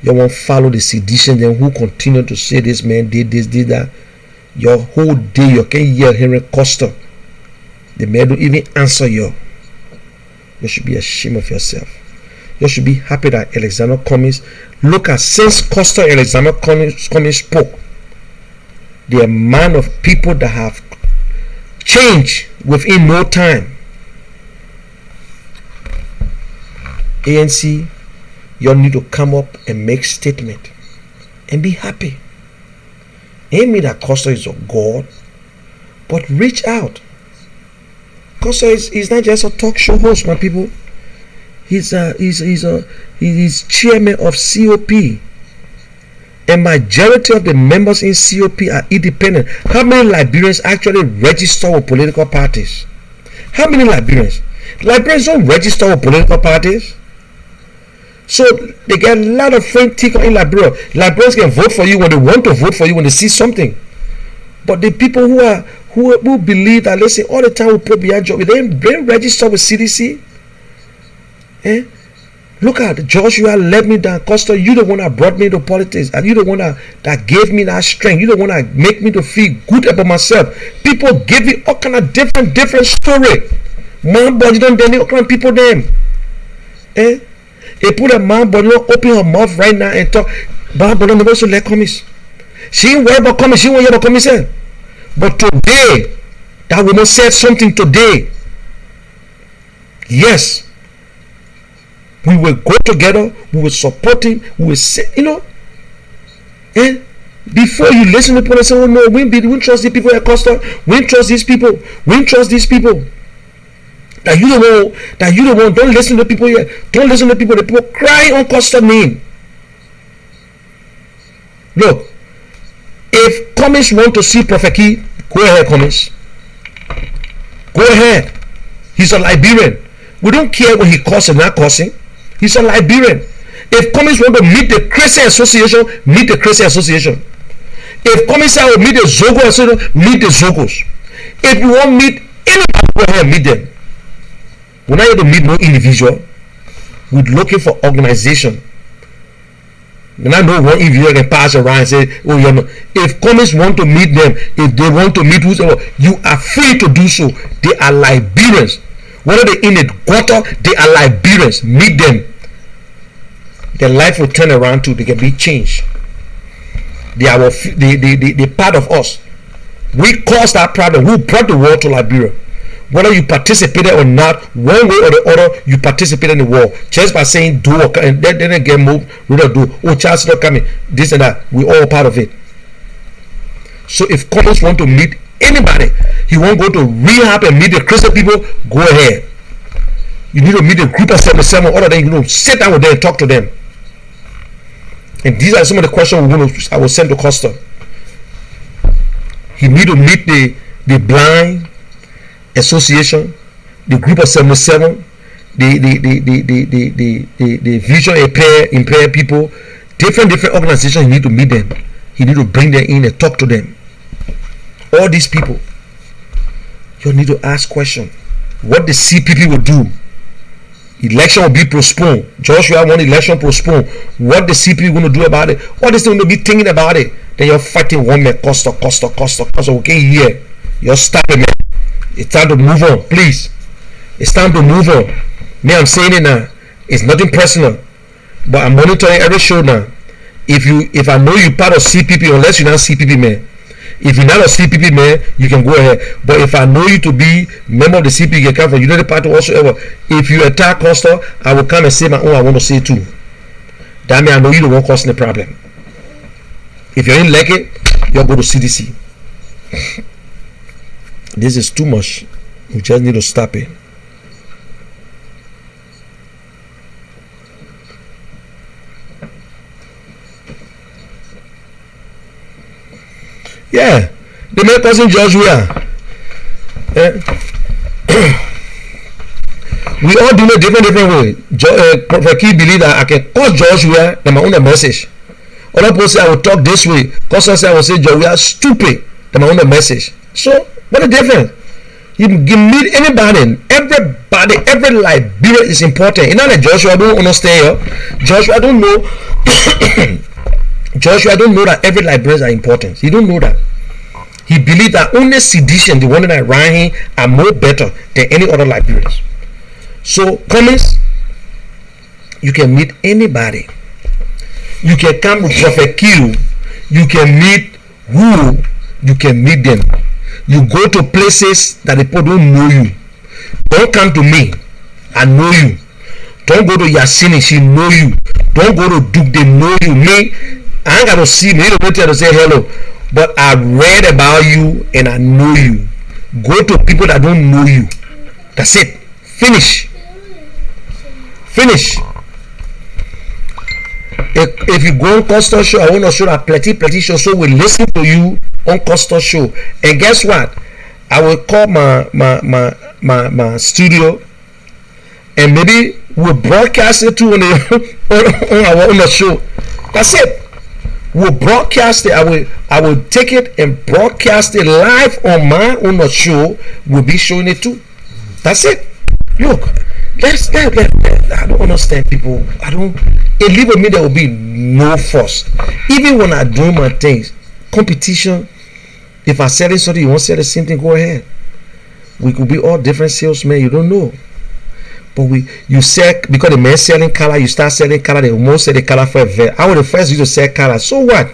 You won't follow the sedition, then who continue to say this man did this, did that. Your whole day you can hear Henry Costa. The man don't even answer you. You should be ashamed of yourself. You should be happy that Alexander Cummings, look at, since Costa and Alexander Cummings spoke, the amount of people that have changed within no time. ANC, you need to come up and make statement and be happy. Ain't mean that Costa is a god, but reach out. Costa is not just a talk show host, my people. He's chairman of COP, and majority of the members in COP are independent. How many Liberians actually register with political parties? How many Liberians? Liberians don't register with political parties. So they get a lot of friend ticker in Liberia. Liberians can vote for you when they want to vote for you when they see something. But the people who believe that, let's say, all the time we put behind job, they ain't register with CDC. Look at Joshua let me down. Costa, you the one that brought me to politics, and you the one that gave me that strength. You the one that make me to feel good about myself. People give you all kind of different story. Man, but you don't then all kind of people them. They put a man, but you don't open her mouth right now and talk. But never should let commies. She ain't worry about commies. She won't hear about commies. But today, that woman said something today. Yes. We will go together, we will support him, we will say, you know, and before you listen to people and say, oh no, we don't trust these people at Costa, we don't trust these people, we don't trust these people. That you don't want, don't listen to people here, don't listen to people, the people crying on Costa name. Look, if Cummings want to see Prophet Key, go ahead, Cummings. Go ahead. He's a Liberian. We don't care when he cursing, not cursing. He's a Liberian. If Cummings want to meet the Christian Association, meet the Christian Association. If Cummings will meet the Zogo Association, meet the Zogos. If you want to meet anybody, go ahead and meet them. We're not here to meet no individual. We're looking for organization. And I know one if you can pass around and say, oh, you know, if commies want to meet them, if they want to meet whoever, you are free to do so. They are Liberians. Whether they in the gutter, they are Liberians. Meet them. Their life will turn around too. They can be changed. They are they part of us. We caused that problem. We brought the war to Liberia. Whether you participated or not, one way or the other, you participated in the war. Just by saying do or and then again move, we don't do. Oh, chance not coming. This and that. We all part of it. So if couples want to meet anybody, you won't go to rehab and meet the Christian people, go ahead. You need to meet a group of 77 other than you know, sit down with them and talk to them. And these are some of the questions I will send to Costa. You need to meet the blind association, the group of 77, the vision impaired people, different organizations. You need to meet them. You need to bring them in and talk to them. All these people, you need to ask questions. What the CPP will do? Election will be postponed. Joshua want election postponed. What the CPP going to do about it? All this thing going to be thinking about it. Then you're fighting one man, Costa. Okay, here you're stopping, man. It's time to move on, please. It's time to move on. Me, I'm saying it now. It's nothing personal, but I'm monitoring every show now. If I know you part of CPP, unless you're not CPP man. If you're not a CPP man, you can go ahead. But if I know you to be member of the CPP, you can come from United Party whatsoever. If you attack Costa, I will come and say my own. I want to say too. That means I know you don't want causing the problem. If you ain't like it, you'll go to CDC. This is too much. We just need to stop it. Yeah, the main cousin George we are. We all do it different way. Prophet Key believe that I can call George we are and my own message. Other people say I will talk this way. Cause I say I will say George we are stupid. Then my own message. So what a difference. You meet anybody, every Liberian is important. You know that Joshua don't understand here. Joshua don't know. Joshua don't know that every Liberians are important. He don't know that. He believes that only sedition, the one that ran him, are more better than any other Liberians. So, comments, you can meet anybody. You can come with Prophet Q. You can meet who. You can meet them. You go to places that the people don't know you. Don't come to me. I know you. Don't go to Yasini. She know you. Don't go to Duke. They know you. Me, I ain't got to see me. You don't tell to say hello. But I read about you and I know you. Go to people that don't know you. That's it. Finish. If you go on Costa show, I want to show that plenty show, so we listen to you on Costa show. And guess what? I will call my studio, and maybe we'll broadcast it too on the show. That's it. We'll broadcast it. I will take it and broadcast it live on the show. We'll be showing it too. That's it. Look, I don't understand people. It leave with me there will be no force. Even when I do my things, competition. If I sell something, you won't sell the same thing. Go ahead. We could be all different salesmen. You don't know. But you sell because the man selling color, you start selling color. They won't sell the color for a vet. I was the first you to sell color. So what?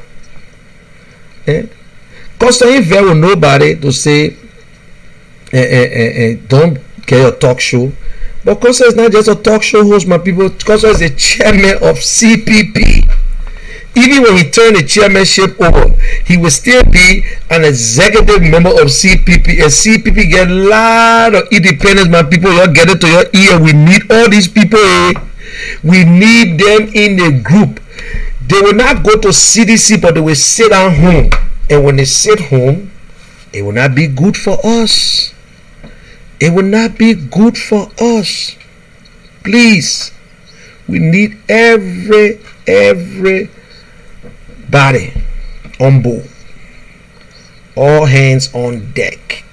Constantly vet with nobody to say, don't get your talk show. But Costa is not just a talk show host, my people. Costa is the chairman of CPP. Even when he turned the chairmanship over, he will still be an executive member of CPP. And CPP get a lot of independence, my people. Y'all get it to your ear. We need all these people. We need them in a group. They will not go to CDC, but they will sit at home. And when they sit home, it will not be good for us. It will not be good for us. Please, we need everybody on board. All hands on deck.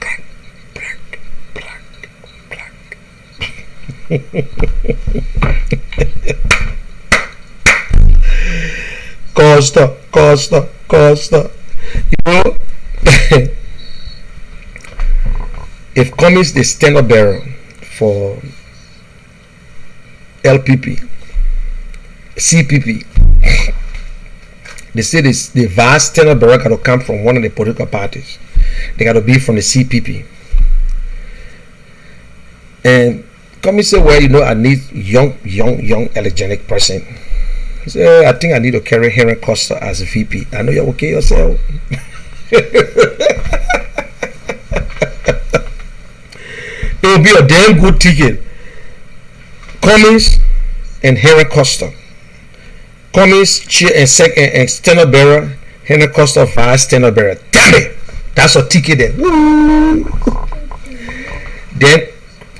Costa. You know, if Cummings the standard bearer for LPP, CPP, they say this, the vice standard bearer got to come from one of the political parties. They got to be from the CPP. And Cummings said, well, you know, I need young, electronic person. He said, I think I need to carry Henry Costa as a VP. I know you're okay yourself. It will be a damn good ticket. Cummings and Henry Costa. Cummings chair and second and standard bearer. Henry Costa vice standard bearer. Damn it! That's a ticket there. Woo! Then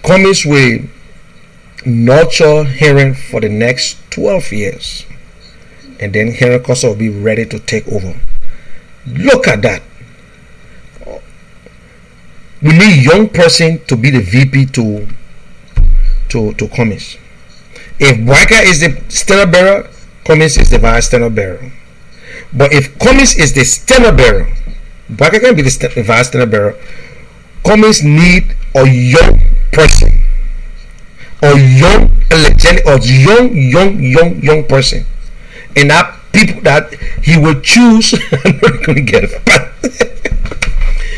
Cummings will nurture Henry for the next 12 years. And then Henry Costa will be ready to take over. Look at that. We need young person to be the VP to Cummings. If Waka is the standard bearer, Cummings is the vice standard bearer. But if Cummings is the standard bearer, Waka can be the vice standard bearer. Cummings need a young person, a young electronic, or young person, and that people that he will choose. I'm not going to get it, but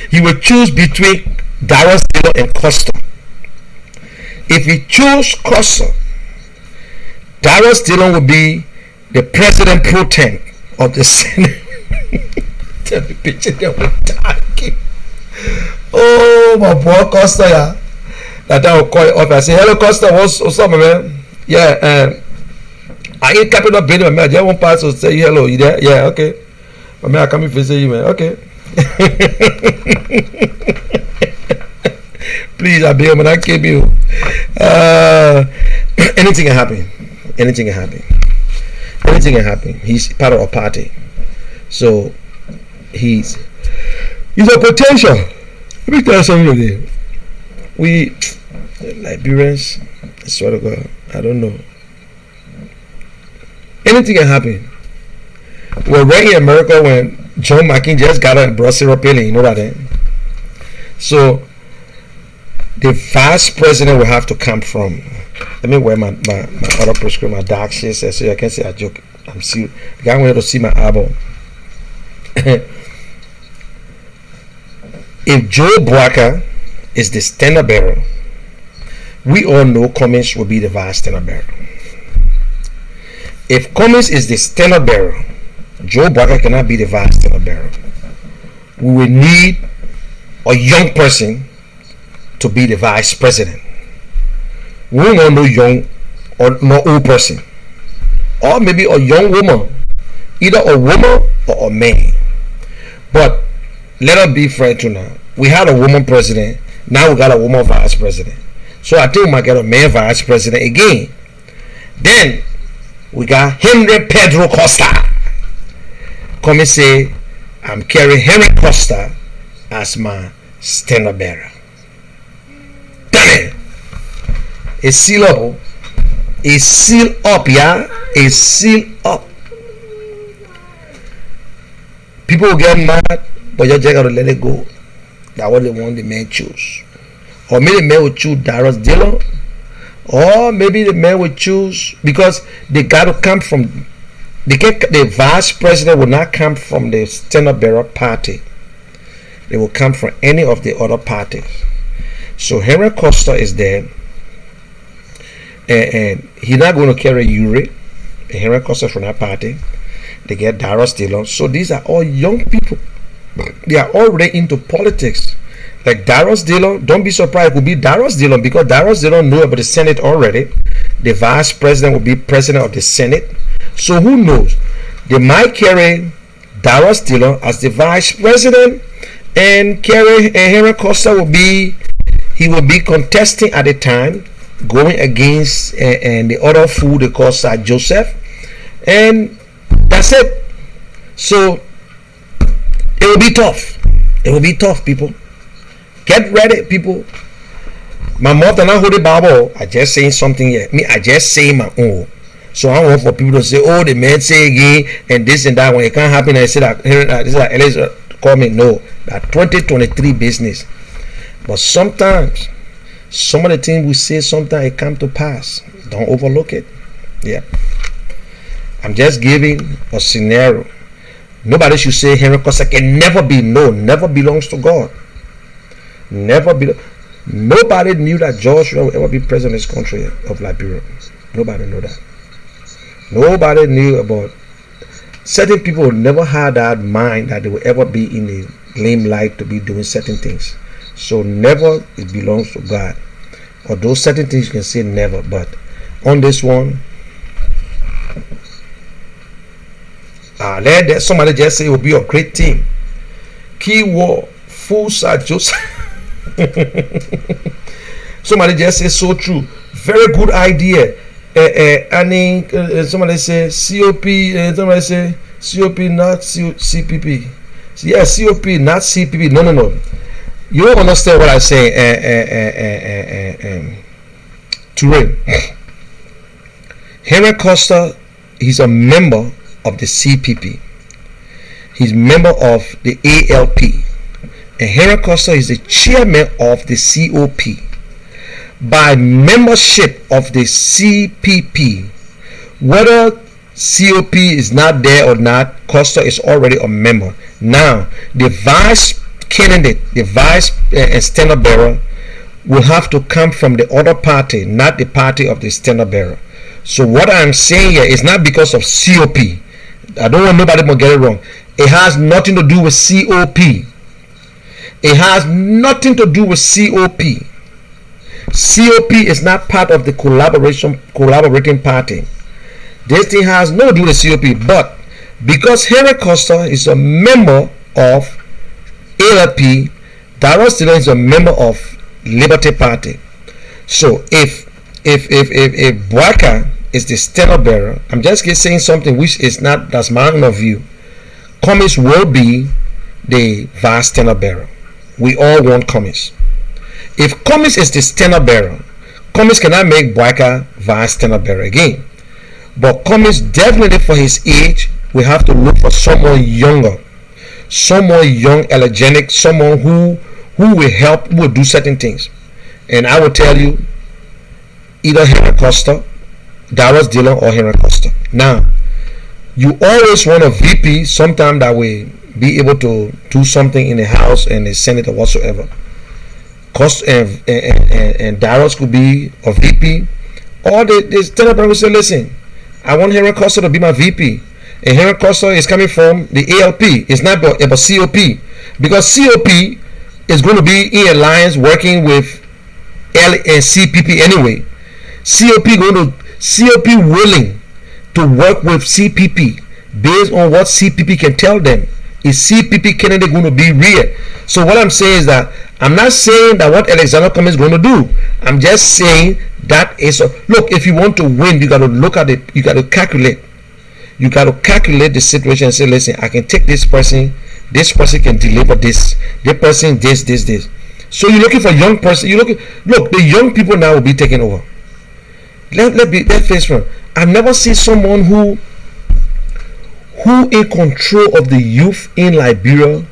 he will choose between Darius Dillon and Costa. If he choose Costa, Darius Dillon will be the president pro tem of the Senate. Tell me, picture them talking. Oh, my boy Costa, yeah. That I will call it up. I say, hello Costa, what's up, man? Yeah, I ain't capping up building, man. I just want pass to say hello. You there? Yeah, okay. My man, I come and visit you, man. Okay. Please, I beg, man. I keep you. Anything can happen. Anything can happen. He's part of a party, so he's a potential. Let me tell you something today. We Liberians, I swear to God, I don't know. Anything can happen. We're right in America when John McCain just got a Brussels peeling, you know that, eh? So the vice president will have to come from. Let me wear my other prescription, my dark shades, so I can say I joke. I'm serious. The guy wanted to see my album. If Joe Barker is the standard bearer, we all know Cummings will be the vice standard bearer. If Cummings is the standard bearer, Joe Barker cannot be the vice standard bearer. We will need a young person to be the vice president. We don't want no young or no old person, or maybe a young woman, either a woman or a man. But let us be frank too now. We had a woman president, now we got a woman vice president. So I think we might get a man vice president again. Then we got Henry Pedro Costa. Come and say, I'm carrying Henry Costa as my standard bearer. Damn it! It's sealed up. It's sealed up, yeah? It's sealed up. People will get mad, but you just gotta let it go. That's what they want the man choose. Or maybe the man will choose Darius Dillon. Or maybe the man will choose, because they got to come from, the vice president will not come from the standard bearer party. They will come from any of the other parties. So Henry Costa is there, and he's not going to carry Uri. Henry Costa from that party. They get Darius Dillon. So these are all young people. They are already into politics. Like Darius Dillon, don't be surprised. It will be Darius Dillon, because Darius Dillon knew about the Senate already. The vice president will be president of the Senate. So who knows? They might carry Darius Dillon as the vice president, and carry Henry Costa will be contesting at the time, going against and the other fool they call Sir Joseph, and that's it. So it will be tough. It will be tough, people. Get ready, people. My mouth and I hold the Bible. I just saying something here. Me, I just say my own. So I want for people to say, oh, the man say again and this and that. When it can't happen, I say that this is like Elijah call me. No, that 2023 business. But sometimes some of the things we say, sometimes it come to pass. Don't overlook it. Yeah. I'm just giving a scenario. Nobody should say Henry Costa can never be. No, never belongs to God. Never be. Nobody knew that Joshua would ever be president of this country of Liberia. Nobody knew that. Nobody knew about. Certain people never had that mind that they will ever be in the limelight to be doing certain things. So never, it belongs to God. Although certain things you can say never, but on this one, let somebody just say it will be a great team. Keyword full side Joseph. Somebody just say so true. Very good idea. Somebody say COP. Somebody say COP not CPP. Yeah, COP not CPP. No. You don't understand what I say. Turin. Henry Costa, he's a member of the CPP. He's a member of the ALP. And Henry Costa is the chairman of the COP. By membership of the CPP, whether COP is not there or not, Costa is already a member. Now, the vice candidate, the vice standard bearer, will have to come from the other party, not the party of the standard bearer. So what I'm saying here is not because of COP. I don't want nobody to get it wrong. It has nothing to do with COP. It has nothing to do with COP. COP is not part of the collaborating party. This thing has no to do with COP. But because Henry Costa is a member of ALP, Darius Dillon is a member of Liberty Party. So if Boaka is the standard bearer, I'm just saying something which is not, that's my own view. Cummings will be the vice standard bearer. We all want Cummings. If Cummings is the standard bearer, Cummings cannot make Boaka vice standard bearer again. But Cummings, definitely for his age, we have to look for someone younger, someone young, elegant, someone who will help, who will do certain things. And I will tell you, either Henry Costa, Darius Dillon, or Henry Costa. Now, you always want a VP, sometime that will be able to do something in the House and the Senate or whatsoever. Costa and Darius could be a VP, or the standard bearer will say, listen, I want Henry Costa to be my VP. And Henry Costa is coming from the ALP. It's not about COP. Because COP is going to be in alliance working with L and CPP anyway. COP willing to work with CPP based on what CPP can tell them. Is CPP candidate going to be real? So what I'm saying is that I'm not saying that what Alexander Cummings is going to do. I'm just saying that is look, if you want to win, you got to look at it. You got to calculate. You got to calculate the situation and say, listen, I can take this person. This person can deliver this. This person, this. So you're looking for young person. Look, the young people now will be taking over. Let's face it. I've never seen someone who in control of the youth in Liberia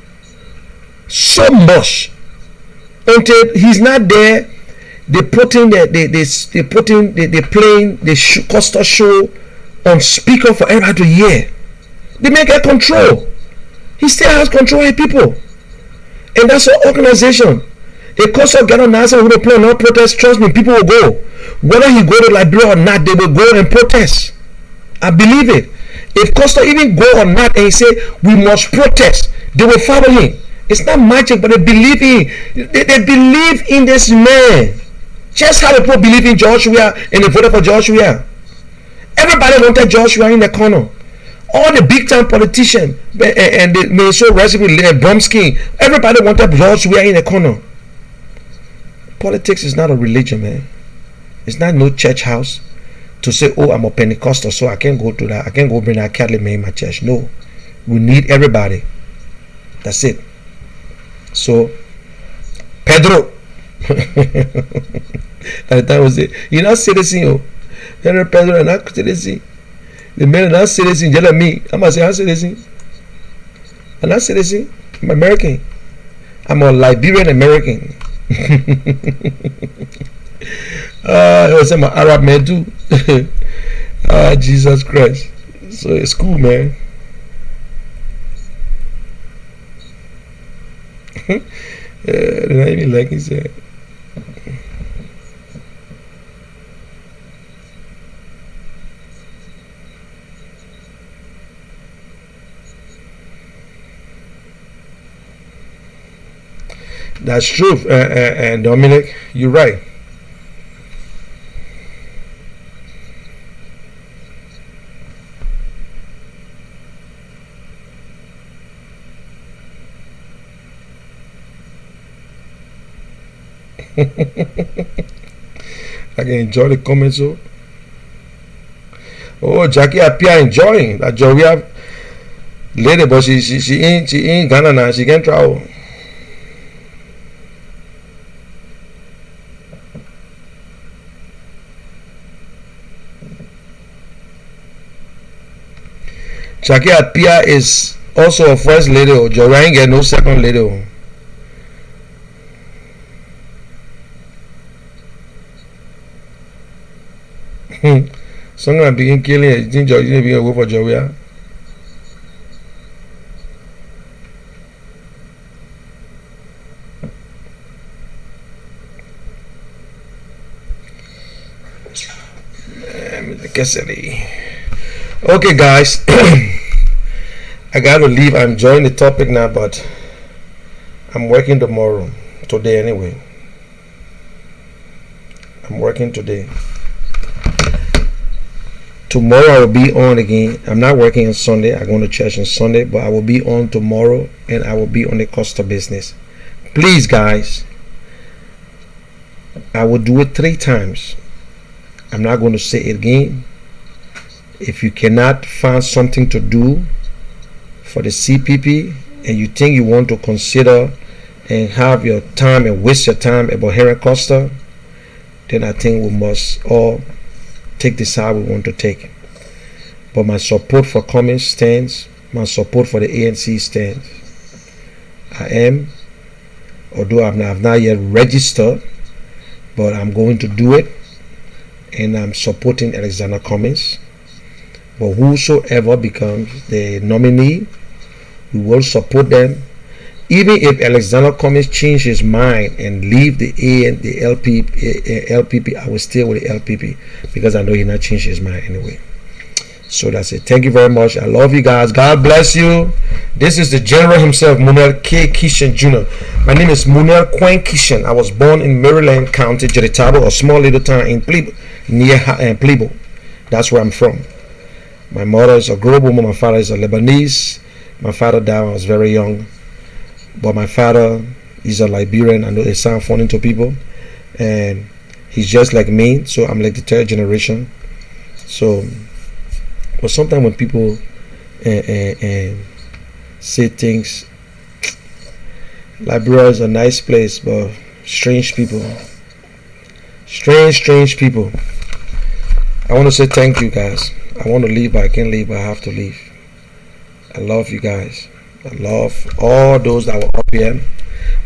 so much until he's not there. They playing the Costa show on speaker for everybody to hear. They make a control. He still has control of people, and that's an organization. If Costa get on answer who they play no protest, trust me, people will go. Whether he go to Liberia or not, they will go and protest. I believe it. If Costa even go or not and he say we must protest, they will follow him. It's not magic, but they believe in they believe in this man. Just how the people believe in Joshua and they voted for Joshua. Everybody wanted Joshua in the corner. All the big time politicians and the Minnesota resident Bromsky, everybody wanted Joshua in the corner. Politics is not a religion, man. It's not no church house to say, oh, I'm a Pentecostal, so I can't go to that. I can't go bring that Catholic man in my church. No. We need everybody. That's it. So, Pedro. That time was it. You're not citizen, oh. Pedro, you're not citizen. The man not citizen, just like me. I'm say I'm citizen. I'm not citizen. I'm American. I'm a Liberian American. I'm an Arab man too. Jesus Christ. So it's cool, man. They're not even like he said. That's true, and Dominic, you're right. I can enjoy the comments. Oh, Jackie appear enjoying that job. We have lady, but she in Ghana now. She can travel. Jackie appear is also a first lady. Joey ain't get no second lady. Some gonna begin killing it. You think Joey begin go for Joey? Okay, guys, I gotta leave. I'm enjoying the topic now, but I'm working tomorrow. Today, anyway. I'm working today. Tomorrow I will be on again. I'm not working on Sunday. I go to church on Sunday, but I will be on tomorrow, and I will be on the cost of business. Please, guys, I will do it 3 times. I'm not going to say it again. If you cannot find something to do for the CPP and you think you want to consider and have your time and waste your time about Henry Costa, then I think we must all take the side we want to take. But my support for Cummings stands. My support for the ANC stands. I am, although I've not yet registered, but I'm going to do it, and I'm supporting Alexander Cummings. But whosoever becomes the nominee, we will support them. Even if Alexander Cummings change his mind and leave the LPP, I will stay with the LPP because I know he not change his mind anyway. So that's it. Thank you very much. I love you guys. God bless you. This is the General himself, Munel K. Kishan Jr. My name is Munel Quang Kishan. I was born in Maryland County, Jeritabo, a small little town in Plebo, near Plebo. That's where I'm from. My mother is a global woman. My father is a Lebanese. My father died when I was very young. But my father is a Liberian. I know it sounds funny to people. And he's just like me. So I'm like the 3rd generation. So, but sometimes when people say things, Liberia is a nice place, but strange people. Strange people. I want to say thank you, guys. I want to leave, but I can't leave, but I have to leave. I love you guys. I love all those that were up here.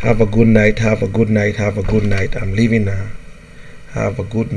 Have a good night. Have a good night. Have a good night. I'm leaving now. Have a good night.